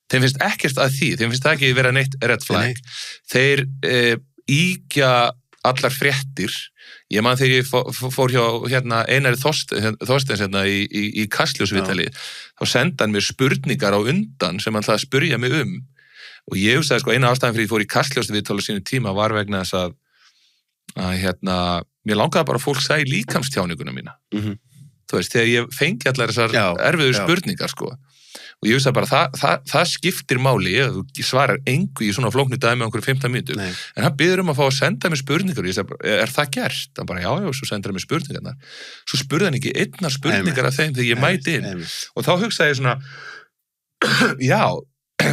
Þeim finnst ekkert að því, þeim finnst það ekki vera neitt red flag. Þeir íkja allar fréttir. Ég man þegar ég fór hjá Einari Þorsteins í Kastljósviðtali, þá senda hann mér spurningar á undan sem hann ætlaði að spurja mig og ég hugsaði, eina ástæðan fyrir ég fór í Kastljósviðtali á sínu tíma var vegna þess að mér langaði bara að fólk sæi líkamstjáninguna mína. Þú veist, þegar ég fengi allar þessar erfiðu spurningar, sko. Og ég veist að bara það skiptir máli, þú svarar engu í svona flóknu dæmi á einhverjum 15 mínútum, en hann biður að fá að senda mér spurningar og ég segi bara, er það gert? Hann bara, já, svo sendur hann mér spurningarnar. Svo spurði hann ekki einnar spurningar af þeim þegar ég mæti inn. Og þá hugsaði ég svona, já,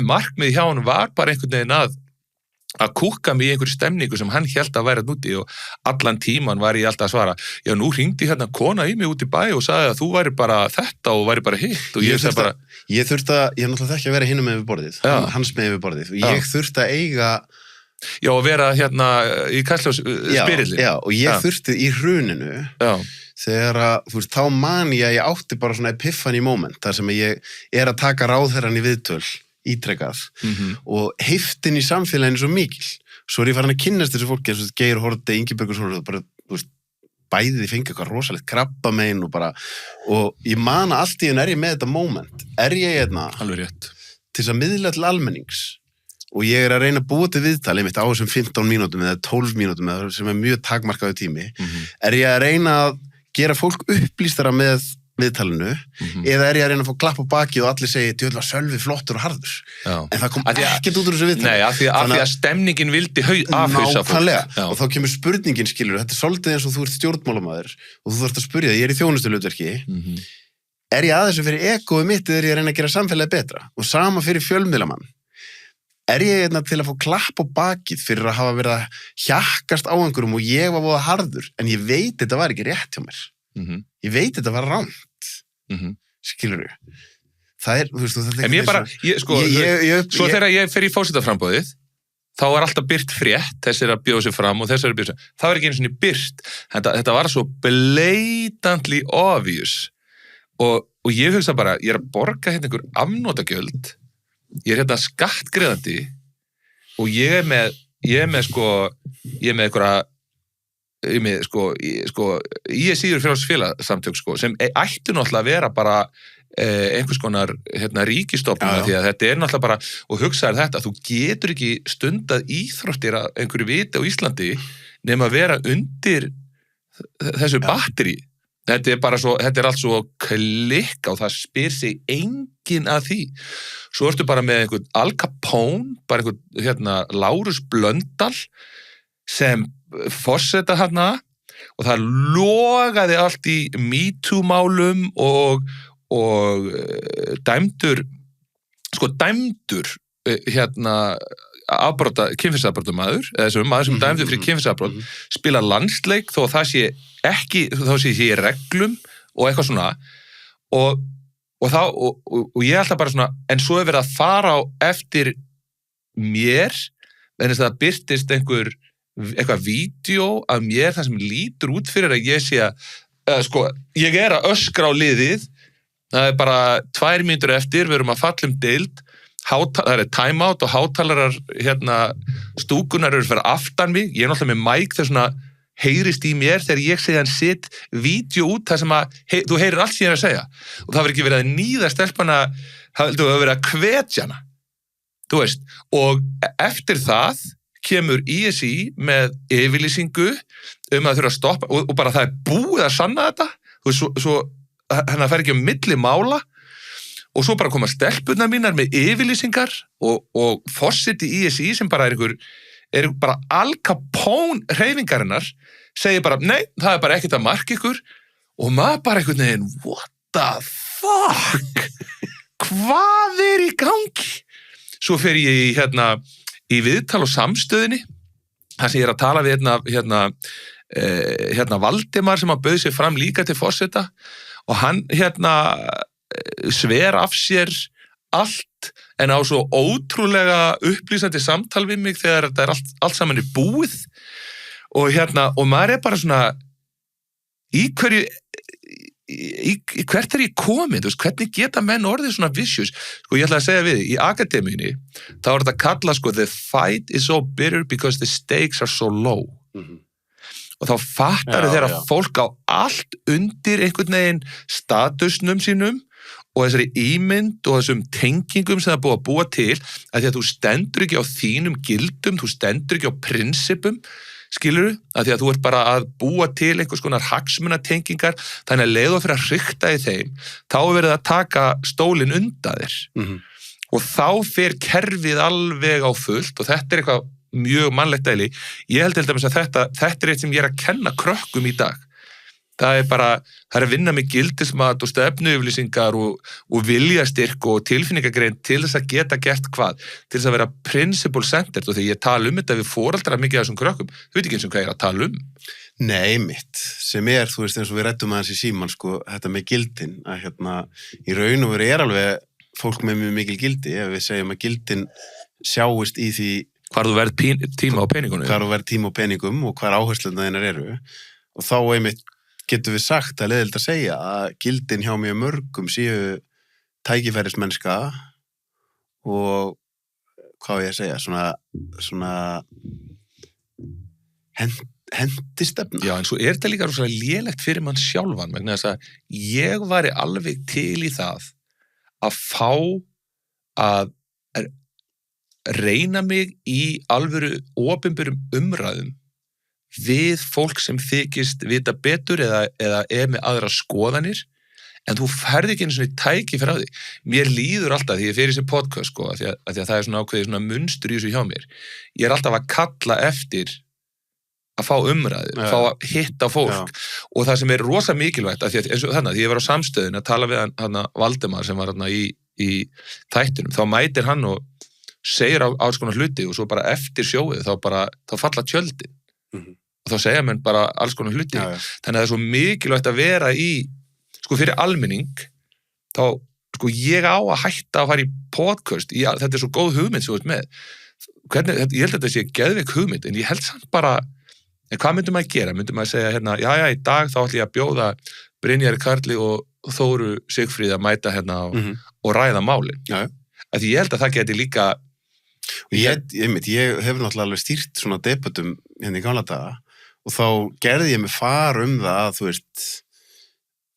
markmið hjá hann var bara einhvern veginn að kúkka mig í einhverju stemningu sem hann hélt að væri úti og allan tíman var ég alltaf að svara, já, nú hringdi kona í mig út í bæ og sagði að þú væri bara þetta og væri bara hitt og ég sagði bara ég náttúrulega ekki að vera hinum með við borðið, hans með við borðið og ég þurfti að eiga að vera í Kastljós spyrilli. Já, og ég þurfti í hruninu þegar að, þú veist, þá man ég átti bara svona epiphany moment þar sem ég að taka ráðherran í viðtöl ítrekað og heiftin í samfélaginu svo mikil. Svo ég farin að kynnast þessu fólki eins og Geir Haarde, Ingibjörg og svona, bara, þú veist, bæði fengi eitthvað rosalegt krabbamein og ég man að allt í henn ég með þetta moment. Ég alveg rétt til þess að miðla til almennings og ég að reyna að búa til viðtali mitt á þessum 15 mínútum eða 12 mínútum sem mjög takmarkaðu tími. Ég að reyna að gera fólk upplýstara með viðtalinu, eða ég að reyna að fá klapp á baki og allir segi, djöðla Sölvi flottur og harður. En það kom ekkert út úr þessu viðtali. Nei, af því að stemningin vildi afhausa fólk. Nákvæmlega, og þá kemur spurningin, skilur, þetta er svolítið eins og þú ert stjórnmálamaður og þú þarft að spyrja það, ég er í þjónustuhlutverki, ég að þessu fyrir egóið mitt eða ég að reyna að gera samfélagið betra og sama fyrir fjölmiðlamann. Ég til að fá klapp á bakið fyrir að hafa verið að hjakkast á einhverjum og ég var voða harður, en ég veit þetta var ekki rétt hjá mér. Ég veit þetta var rangt. Skilur við. Það er, þú veist, þetta er en ég bara, svo þegar ég fer í forsetaframboðið, þá var alltaf byrt frétt, þessir að bjóða sig fram og þessir að bjóða sig. Það var ekki einu svona byrt. Þetta var svo blatantly obvious. Og ég hugsa bara, ég að borga einhver afnotagjöld, ég skattgreiðandi og ég er með einhverja ég síður félagsfélagsamtök sem ættu náttúrulega að vera bara einhvers konar ríkistofnun því að þetta er náttúrulega bara og hugsaður þetta, þú getur ekki stundað íþróttir að einhverju viti á Íslandi nema að vera undir þessu batteri. Þetta er bara svo, þetta er allt svo klikka og það spyr sig enginn að því. Svo ertu bara með einhvern Al Capone, bara einhvern Lárus Blöndal sem forseta og það logaði allt í MeToo-málum og dæmdur kynferðisafbrotamæður, eða þessum maður sem dæmdur fyrir kynferðisafbrot, spila landsleik þó það sé ekki, þá sé í reglum og eitthvað svona og ég alltaf bara svona, en svo er verið að fara á eftir mér, en þess að það birtist eitthvað vídeo af mér það sem lítur út fyrir að ég sé að ég er að öskra á liðið, það er bara 2 mínútur eftir, við erum að falla deild, það er timeout og hátalarar stúkunar eru fyrir aftan mig, ég er náttúrulega með mæk þess svona heyrist í mér þegar ég segja hann sitt vídeo út þar sem að þú heyrir allt sem ég er að segja og það verður ekki verið að níða stelpana, það verður að hvetja hana þú veist, og eftir það kemur ISI með yfirlýsingu að þurfa að stoppa og bara það búið að sanna þetta, þú veist, svo hennar fer ekki milli mála og svo bara koma stelpurnar mínar með yfirlýsingar og forseti ISI sem bara er bara Al Capone hreyfingarinnar segir bara, nei, það bara ekkert að marka ykkur og maður bara einhvern veginn, what the fuck? Hvað í gangi? Svo fer ég í viðtal og samstöðinni, þar sem ég að tala við Valdimar sem að bauð sig fram líka til forseta og hann sver af sér allt en á svo ótrúlega upplýsandi samtal við mig þegar þetta allt saman búið og maður bara svona í hvert ég komin, þú veist, hvernig geta menn orðið svona vicious, sko ég ætla að segja við í akademíunni, þá þetta kalla sko the fight is so bitter because the stakes are so low og þá fattar þeirra fólk á allt undir einhvern veginn statusnum sínum og þessari ímynd og þessum tengingum sem það búið að búa til að því að þú stendur ekki á þínum gildum, þú stendur ekki á prinsipum, skilurðu, að því að þú ert bara að búa til einhvers konar hagsmunatengingar, þannig að leið og fyrir að hrykta í þeim, þá er verið að taka stólinn undan þér og þá fer kerfið alveg á fullt og þetta er eitthvað mjög mannlegt dæli. Ég held til dæmis að þetta er eitt sem ég að kenna krökkum í dag. Það er að vinna með gildismat og stefnuyfirlýsingar og viljastyrk og tilfinningagreind til þess að geta gert hvað? Til þess að vera principle centered og þegar ég tala þetta við foreldra mikið af þessum krökkum, þú veit ekki eins og hvað ég að tala Nei, mitt, sem þú veist, eins og við ræddum aðeins í síman, sko, þetta með gildin, að í raun og veru alveg fólk með mjög mikil gildi, ef við segjum að gildin sjáist í því hvar þú verð tíma á peningunum. Hvar þú verð tíma á peningum og hvar áherslurnar þínar eru og þá einmitt getum við sagt að leiðilegt að segja að gildin hjá mjög mörgum séu tækifærismennska og hvað ég að segja, svona hendistefna. Já, en svo er þetta líka rosalega lélegt fyrir mann sjálfan, vegna þess að ég væri alveg til í það að fá að reyna mig í alvöru opinberum umræðum við fólk sem þykist vita betur eða með aðra skoðanir, en þú ferð ekki einu svona tæki fyrir á því. Mér líður alltaf því ég fer í þessi podcast, sko, að því að það er svona ákveðið svona munstur í þessu hjá mér. Ég er alltaf að kalla eftir að fá umræður, fá að hitta fólk og það sem er rosa mikilvægt, að því að eins og þannig að ég var á samstöðin að tala við hann Valdimar sem var í þættinum, þá mætir hann og segir á alls konar hluti og svo bara eftir sjóið þá falla tjöldin og þá segja menn bara alls konar hluti. Þannig að það er svo mikilvægt að vera í, sko fyrir almenning, þá, sko ég á að hætta að fara í podcast, þetta er svo góð hugmynd sem þú ert með. Ég held að þetta sé geðveik hugmynd, en ég held samt bara, en hvað myndum maður að gera? Myndum maður að segja já, í dag þá ætlum ég að bjóða Brynjari Karli og Þóru Sigfríð að mæta og ræða málin. Að því ég held að það geti líka. Og ég hef náttúrulega alveg stýrt svona debatum í gamla daga og þá gerði ég mig far það að þú veist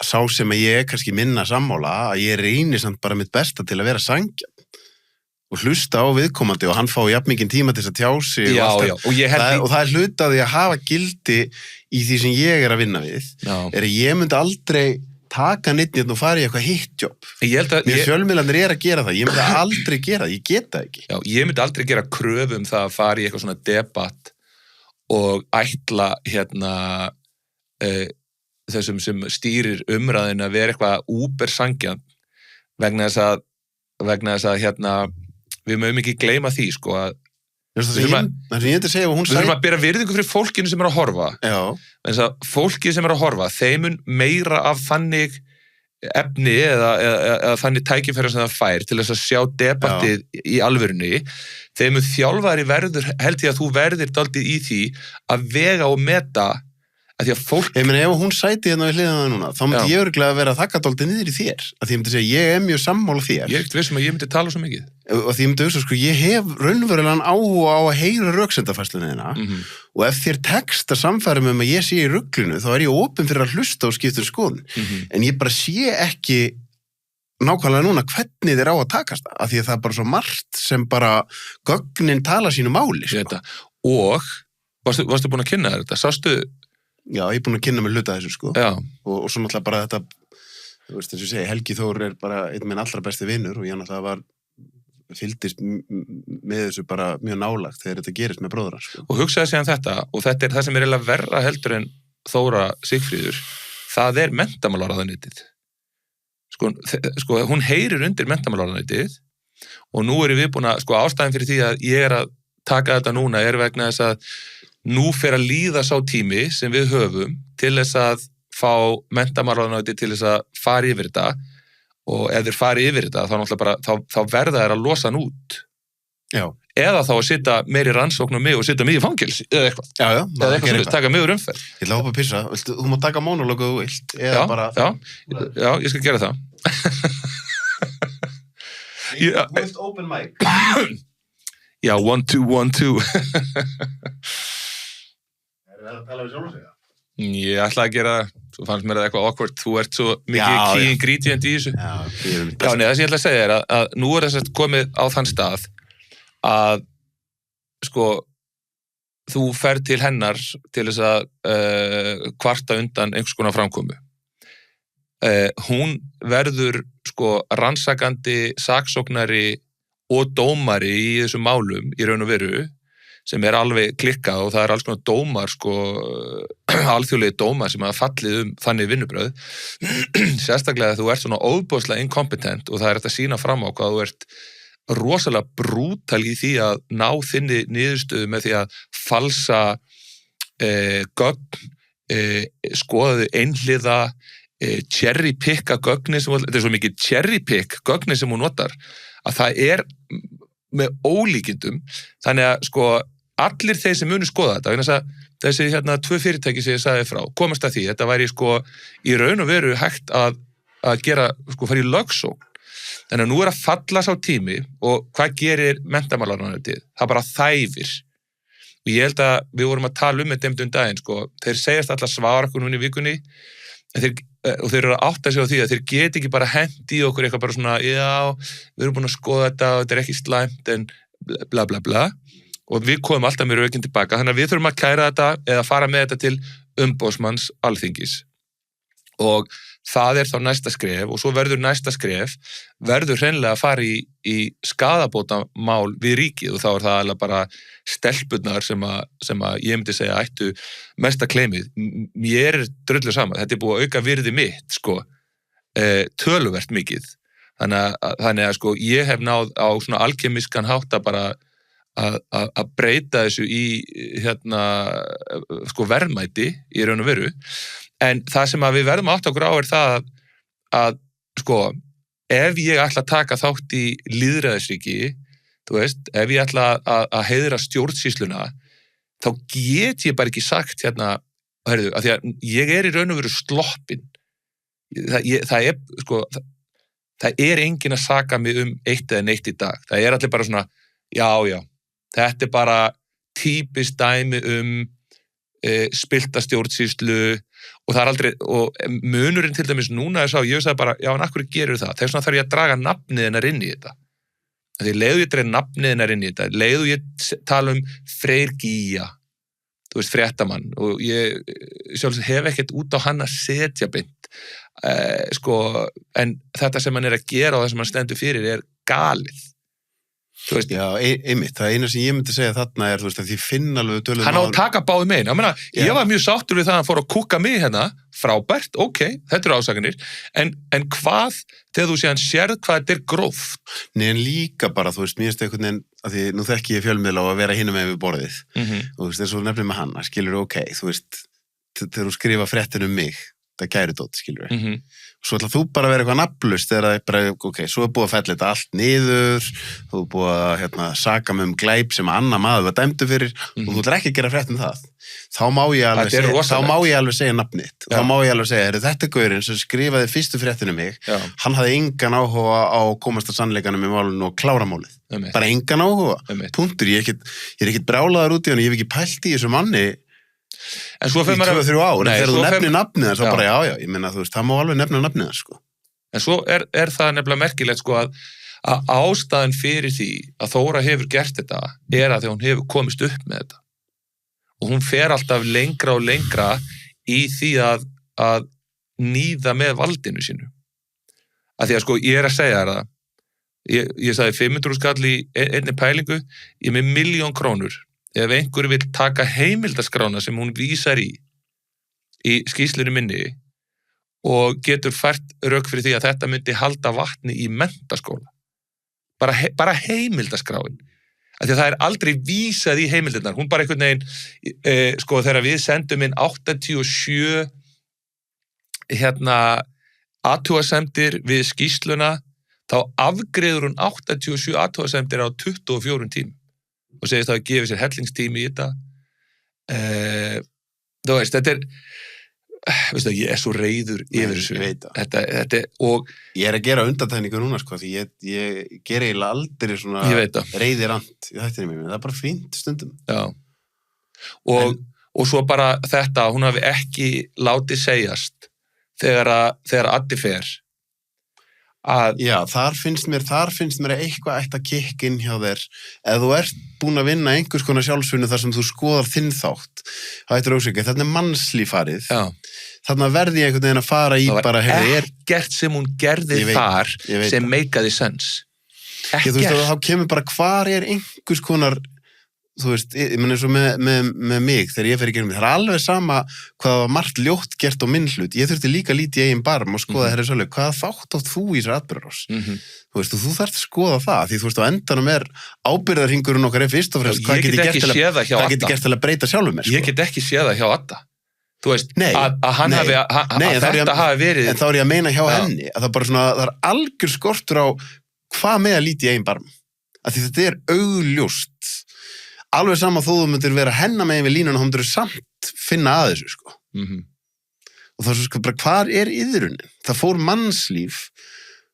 sá sem að ég kannski minna sammála að ég reyni samt bara mitt besta til að vera sanngjarn og hlusta á viðkomandi og hann fá jafn mikinn tíma til þess að tjá sig og það er hlutaði að hafa gildi í því sem ég er að vinna við er að ég myndi aldrei taka neitt og fara í eitthvað hittjobb. Mér fjölmiðlarnir er að gera það, ég myndi aldrei gera það, ég get það ekki. Já, ég myndi aldrei gera kröfu það að fara í eitthvað svona debatt og ætla þessum sem stýrir umræðinu að vera eitthvað úbersangjant vegna þess að við mögum ekki gleyma því, sko, að við þurfum að bera virðingu fyrir fólkinu sem er að horfa. Þess að fólki sem er að horfa, þeim mun meira af þannig efni eða þannig tækifæri sem það fær til þess að sjá debattið í alvörunni. Þeim mun þjálfari verður, held ég að þú verðir dálítið í því að vega og meta að því að fólk. Ef hún sæti hérna við hliðina núna, þá myndi ég örugglega vera að þakka dálítið niður í þér. Að því ég myndi segja, ég er mjög sammála þér. Ég er ekkert viss að ég myndi tala svo mikið. Og því ég myndi hugsa, sko, ég hef raunverulegan áhuga á að heyra röksemdafærsluna þína og ef þér tekst að samfæra að ég sé í ruglinu, þá er ég opinn fyrir að hlusta og skipta skoðun. En ég bara sé ekki nákvæmlega núna hvernig þeir á að takast það, af því að það er bara svo margt sem bara gögnin tala sínu máli, sko. Þetta. Og varstu búin að kynna þér þetta? Sástu? Já, ég er búin að kynna mér hluta þessu, sko. Já. Og svo náttúrulega bara þetta, þú veist, þess að ég segi, Helgi Þór er bara einn minn allra besti vinur og ég náttúrulega fylgdist með þessu bara mjög nálagt þegar þetta gerist með bróður hans, sko. Og hugsaði síðan þetta, og þetta er það sem er eiginlega verra heldur en Þóra Sigfríður, það er menntamálaráðuneytið. Sko, hún heyrir undir menntamálaráðuneytið og nú erum við búin að, sko, ástæðan fyrir því að ég er að taka þetta núna er vegna þess að nú fer að líða sá tími sem við höfum til þess að fá menntamálaráðuneytið til þess að fara yfir þetta og ef þeir fari yfir þetta þá náttúrulega bara, þá verða þeir að losa hann út. Já. Eða þá að sitja meiri rannsókn mig og sitja mig í fangelsi, eða eitthvað. Já, eða eitthvað sem taka mig úr umferð. Ég ætla að hoppa að pissa, þú má taka mónologu þú vilt, eða bara... Já, ég skal gera það. Þú vilt open mic. Já, 1, 2, 1, 2. Er það að tala við sjálf og segja? Ég ætla að gera það, svo fannst mér það eitthvað awkward, þú ert svo mikið key ingredient í þessu. Já, nei, það sem ég ætla að segja er að nú er þess að komið á þann stað að, sko, þú fer til hennar til þess að kvarta undan einhvers konar framkomu. Hún verður, sko, rannsakandi, saksóknari og dómari í þessum málum í raun og veru, sem er alveg klikkað og það er alls konar dómar, sko, alþjóðlegi dómar sem hafa fallið þannig vinnubröð. Sérstaklega að þú ert svona óbóðslega inkompetent og það er hægt að sýna fram á hvað þú ert rosalega brútal í því að ná þinni niðurstöðu með því að falsa gögn, skoðaðu einhliða, cherrypicka gögni sem, þetta er svo mikið cherrypick gögni sem hún notar, að það er með ólíkindum, þannig að sko allir þeir sem munu skoða þetta, vegna þess að þessi hérna 2 fyrirtæki sem ég sagði frá, komast að því, þetta væri sko í raun og veru hægt að gera, sko fara í lögsókn. Þannig að nú er að falla sá tími og hvað gerir menntamálaráðuneytið? Það bara þæfir. Og ég held að við vorum að tala þetta daginn, sko, þeir segjast alltaf svara okkur núna í vikunni, og þeir eru að átta sig á því að þeir geti ekki bara hendi í okkur eitthvað bara svona, já, við erum búin að skoða þetta og þetta er ekki slæmt en bla bla bla og við komum alltaf með rökin tilbaka, þannig að við þurfum að kæra þetta eða fara með þetta til umboðsmanns Alþingis og það er þá næsta skref og svo verður næsta skref hreinlega að fara í skaðabótamál við ríkið og þá er það alveg bara stelpurnar sem að ég myndi segja ættu mesta kleimið. Mér er drullu saman, þetta er búið að auka virði mitt, sko, töluvert mikið. Þannig að sko, ég hef náð á svona alkemiskan hátt að bara að breyta þessu í hérna, sko, verðmæti í raun og veru. En það sem að við verðum átt okkur á er það að sko, ef ég ætla að taka þátt í lýðræðisríki, þú veist, ef ég ætla að heiðra stjórnsýsluna, þá get ég bara ekki sagt hérna, heyrðu, að því að ég er í raun og veru sloppinn. Það er, sko, það er enginn að saka mig eitt eða neitt í dag. Það er allir bara svona, já, þetta er bara típist dæmi spilta stjórnsýslu og það er aldrei, og munurinn til dæmis núna er sá, ég sagði bara, já en akkur gerur það, þess vegna þarf ég að draga nafnið hennar inn í þetta. Því leiðu ég dreif nafnið hennar inn í þetta, leiðu ég tala Freyr Gíja, þú veist, fréttamann, og ég sjálfsög hef ekkert út á hann að setja beint, sko, en þetta sem hann er að gera og það sem hann stendur fyrir er galið. Já, einmitt, það eina sem ég myndi segja þarna er, þú veist, að því finn alveg tölum hann á að taka báði megin, ég var mjög sáttur við það að hann fór að kúka mig hérna, frábært, ok, þetta eru ásakanir, en hvað þegar þú séðan sérð hvað þetta er gróft? Nei, en líka bara, þú veist, mér finnst einhvern veginn, að því nú þekki ég fjölmiðla á að vera hinum með við borðið, og þú veist, eins og nefnir með hann, skilur, ok, þú veist, þegar þú skrifa fréttin mig, það kæri dót, skilur svo ætla þú bara að vera eitthvað nafnlaust þegar það er bara, ok, svo er búið að fella þetta allt niður, þú er búið að saka mig glæp sem annar maður var dæmdu fyrir og þú ætlar ekki að gera frétt það. Þá má ég alveg segja nafnið. Þá má ég alveg segja, þetta er gaurinn sem skrifaði fyrstu fréttinu mig, hann hafði engan áhuga á komast að sannleikanum í málunum og klára málið. Bara engan áhuga. Punktur, ég er ekkert brjálaður út í hann, ég hef ekki pælt í þessu manni en svo í 2-3 ár, þegar þú nefnir nafnið svo bara, já, ég meina, þú veist, það má alveg nefna nafnið, sko. En svo er það nefnilega merkilegt sko að ástæðan fyrir því að Þóra hefur gert þetta er að því hún hefur komist upp með þetta. Og hún fer alltaf lengra og lengra í því að níða með valdinu sínu. Að því að sko, ég að segja þér það, ég sagði 500 skall í einni pælingu, ég með 1.000.000 krónur. Ef einhver vill taka heimildaskrána sem hún vísar í skýrslunni minni og getur fært rök fyrir því að þetta myndi halda vatni í menntaskóla. Bara heimildaskráin. Af því að það aldrei vísað í heimildirnar. Hún bara einhvern veginn, sko, þegar við sendum inn 87 athugasemdir við skýrsluna, þá afgreiður hún 87 athugasemdir á 24 tímum og segist að gefa sér hellingstími í þetta. Þú veist, þetta veistu, ég svo reiður yfir þessu. Ég veit það. Þetta, og ég að gera undantekningu núna, sko, því ég ger eiginlega aldrei svona reiðirant í þættinni mér. Það bara fínt stundum. Já. Og svo bara þetta, hún hafi ekki látið segjast þegar Addi fer. Já, þar finnst mér að eitthvað ætti að kikka inn hjá þér. Ef þú ert búin að vinna einhvers konar sjálfsvinnu þar sem þú skoðar þinn þátt, þá ættir ósökja, þarna mannslífarið. Já. Þarna verði ég einhvern veginn að fara í bara, ekkert sem hún gerði þar sem meikaði sens. Ekkert. Þú veist að þá kemur bara, hvar einhvers konar, þú veist, ég menn eins og með mig, þegar ég fer í gerum, það alveg sama hvað var margt ljótt gert á minn hlut. Ég þurfti líka lítið í eigin barm og skoða herri svolítið, hvað þátt átt þú í þessar atburðarás? Þú veist, þú þarft að skoða það, því þú veist, á endanum ábyrgðarhringurinn okkar fyrst og fremst, hvað get ég gert til að breyta sjálfum mér? Ég get ekki séð það hjá Adda. Þú veist, að þetta hafi verið... En þá ég að meina hjá henni, að það bara svona, það algjör skortur á hvað með að lítið í eigin barm. Að því þetta augljóst. Alveg sama þó þú myndir vera hennar megin við línuna, hún myndir samt finna að þessu, sko. Og það er svo sko bara, hvar iðrunin? Það fór mannslíf.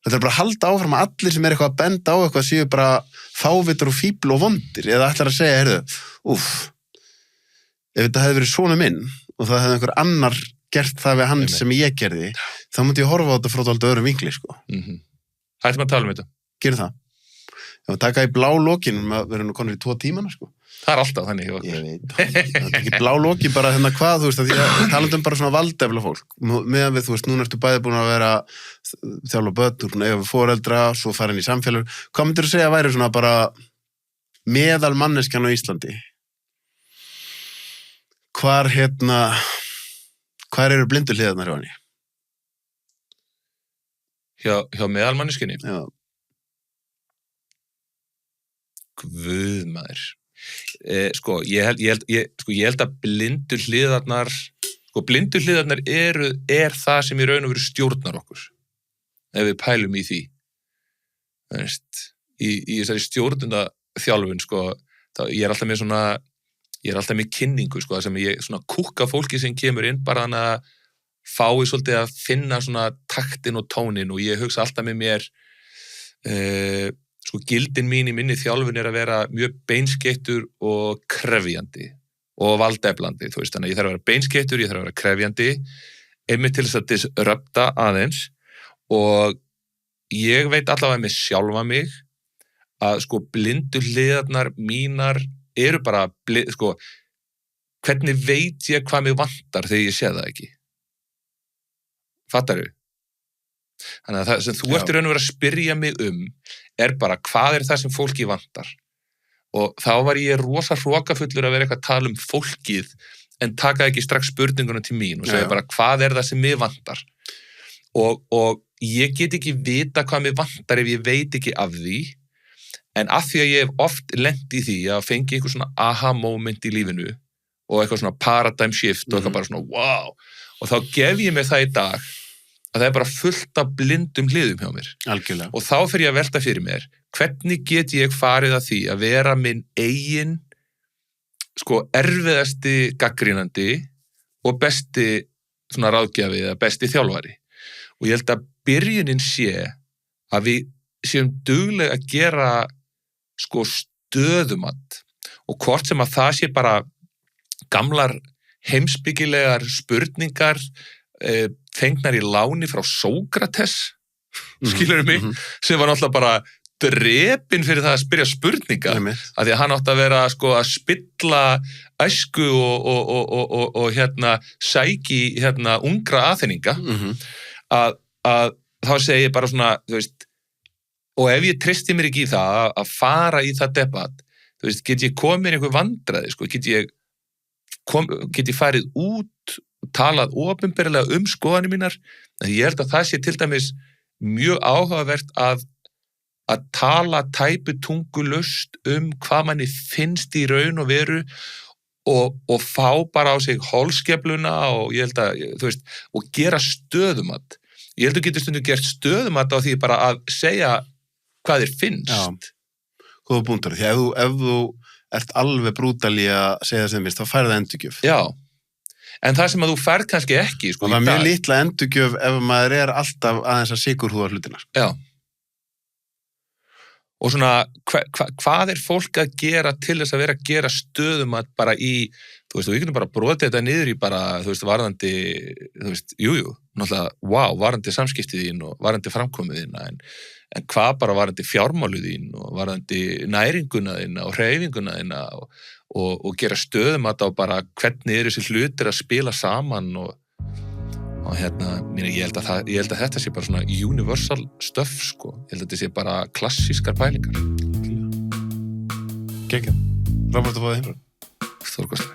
Þetta bara að halda áfram að allir sem eitthvað að benda á eitthvað séu bara fávitar og fíbl og vondir. Eða ætlar að segja, heyrðu, ef þetta hefði verið svona minn og það hefði einhver annar gert það við hann sem ég gerði, þá myndi ég horfa á þetta frá alltaf öðrum vinkli, sko. Hættum að tala þetta. Gerum það. Ef að taka í blá lokin, við erum nú konur í 2 tímana, sko. Það alltaf þannig hjá okkur. Ég veit, það ekki blá loki bara hvað, þú veist, að því að talandum bara svona valdefla fólk. Meðan við, þú veist, núna ertu bæði búin að vera þjálfa börn, þú erum eiga við foreldra, svo farin í samfélag. Hvað myndir þú segja að væri svona bara meðal manneskjan á Íslandi? Hvar eru blindu hliðarnar hjá henni? Hjá meðal manneskinni? Já. Guð maður. Sko, ég held að blindu hliðarnar er það sem í raun og veru stjórnar okkur. Ef við pælum í því. Það veist, í þessari stjórnundaþjálfun, sko, ég er alltaf með kynningu, sko, sem ég svona kúkka fólki sem kemur inn bara hann að fái svolítið að finna svona taktin og tónin og ég hugsa alltaf með mér sko gildin mín í minni þjálfun er að vera mjög beinskeittur og krefjandi og valdeflandi, þú veist, þannig að ég þarf að vera beinskeittur, ég þarf að vera krefjandi, einmitt til þess að disrupta aðeins og ég veit allavega með sjálfa mig að sko blindu hliðarnar mínar eru bara, sko, hvernig veit ég hvað mig vantar þegar ég sé það ekki? Fattarðu? Þannig að það sem þú ert í raun og vera að spyrja mig er bara hvað það sem fólki vantar og þá var ég rosa hrokafullur að vera eitthvað að tala fólkið en taka ekki strax spurninguna til mín og segja bara hvað það sem mig vantar og ég get ekki vita hvað mig vantar ef ég veit ekki af því en af því að ég hef oft lent í því að fengi einhver svona aha moment í lífinu og eitthvað svona paradigm shift og eitthvað bara svona wow og þá gef ég mér það í dag að það er bara fullt af blindum hliðum hjá mér. Algjörlega. Og þá fer ég að velta fyrir mér, hvernig get ég farið að því að vera minn eigin, sko, erfiðasti gaggrínandi og besti svona ráðgjafi eða besti þjálfari. Og ég held að byrjunin sé að við séum duglega að gera, sko, stöðumat og hvort sem að það sé bara gamlar heimsbyggilegar spurningar fengnar í láni frá Sókrates skilurðu mig, sem var náttúrulega bara drepinn fyrir það að spyrja spurninga, af því að hann átti að vera sko að spilla æsku og sæki ungra aðþenninga, að þá segi ég bara svona, þú veist, og ef ég treysti mér ekki í það að fara í það debatt, þú veist, get ég komið einhver vandræði, sko, get ég farið út og talað opinberlega skoðanir mínar, en ég held að það sé til dæmis mjög áhugavert að tala tæputungulaust hvað manni finnst í raun og veru og fá bara á sig holskefluna og ég held að, þú veist, og gera stöðumat. Ég held að þú getur stundum gert stöðumat á því bara að segja hvað þér finnst. Já, góða búndur, því ef þú ert alveg brútal í að segja sem finnst, þá færðu það endurgjöf. Já, en það sem að þú færð kannski ekki, sko, það er mjög litla endurgjöf ef maður alltaf aðeins að sykurhúða hlutina. Já. Og svona, hvað er fólk að gera til þess að vera að gera stöðumat bara í, þú veist, við getum bara brotið þetta niður í bara, þú veist, varðandi, þú veist, náttúrulega, varðandi samskiptið þín og varðandi framkomið þín, en hvað bara varðandi fjármálið þín og varðandi næringuna þín og hreyfinguna þín og gera stöðumat á bara hvernig þessi hlutir að spila saman og ég held að þetta sé bara svona universal stuff, sko. Ég held að þetta sé bara klassískar pælingar. Geggjað. Frábært að fá það heimra. Stórkostlega.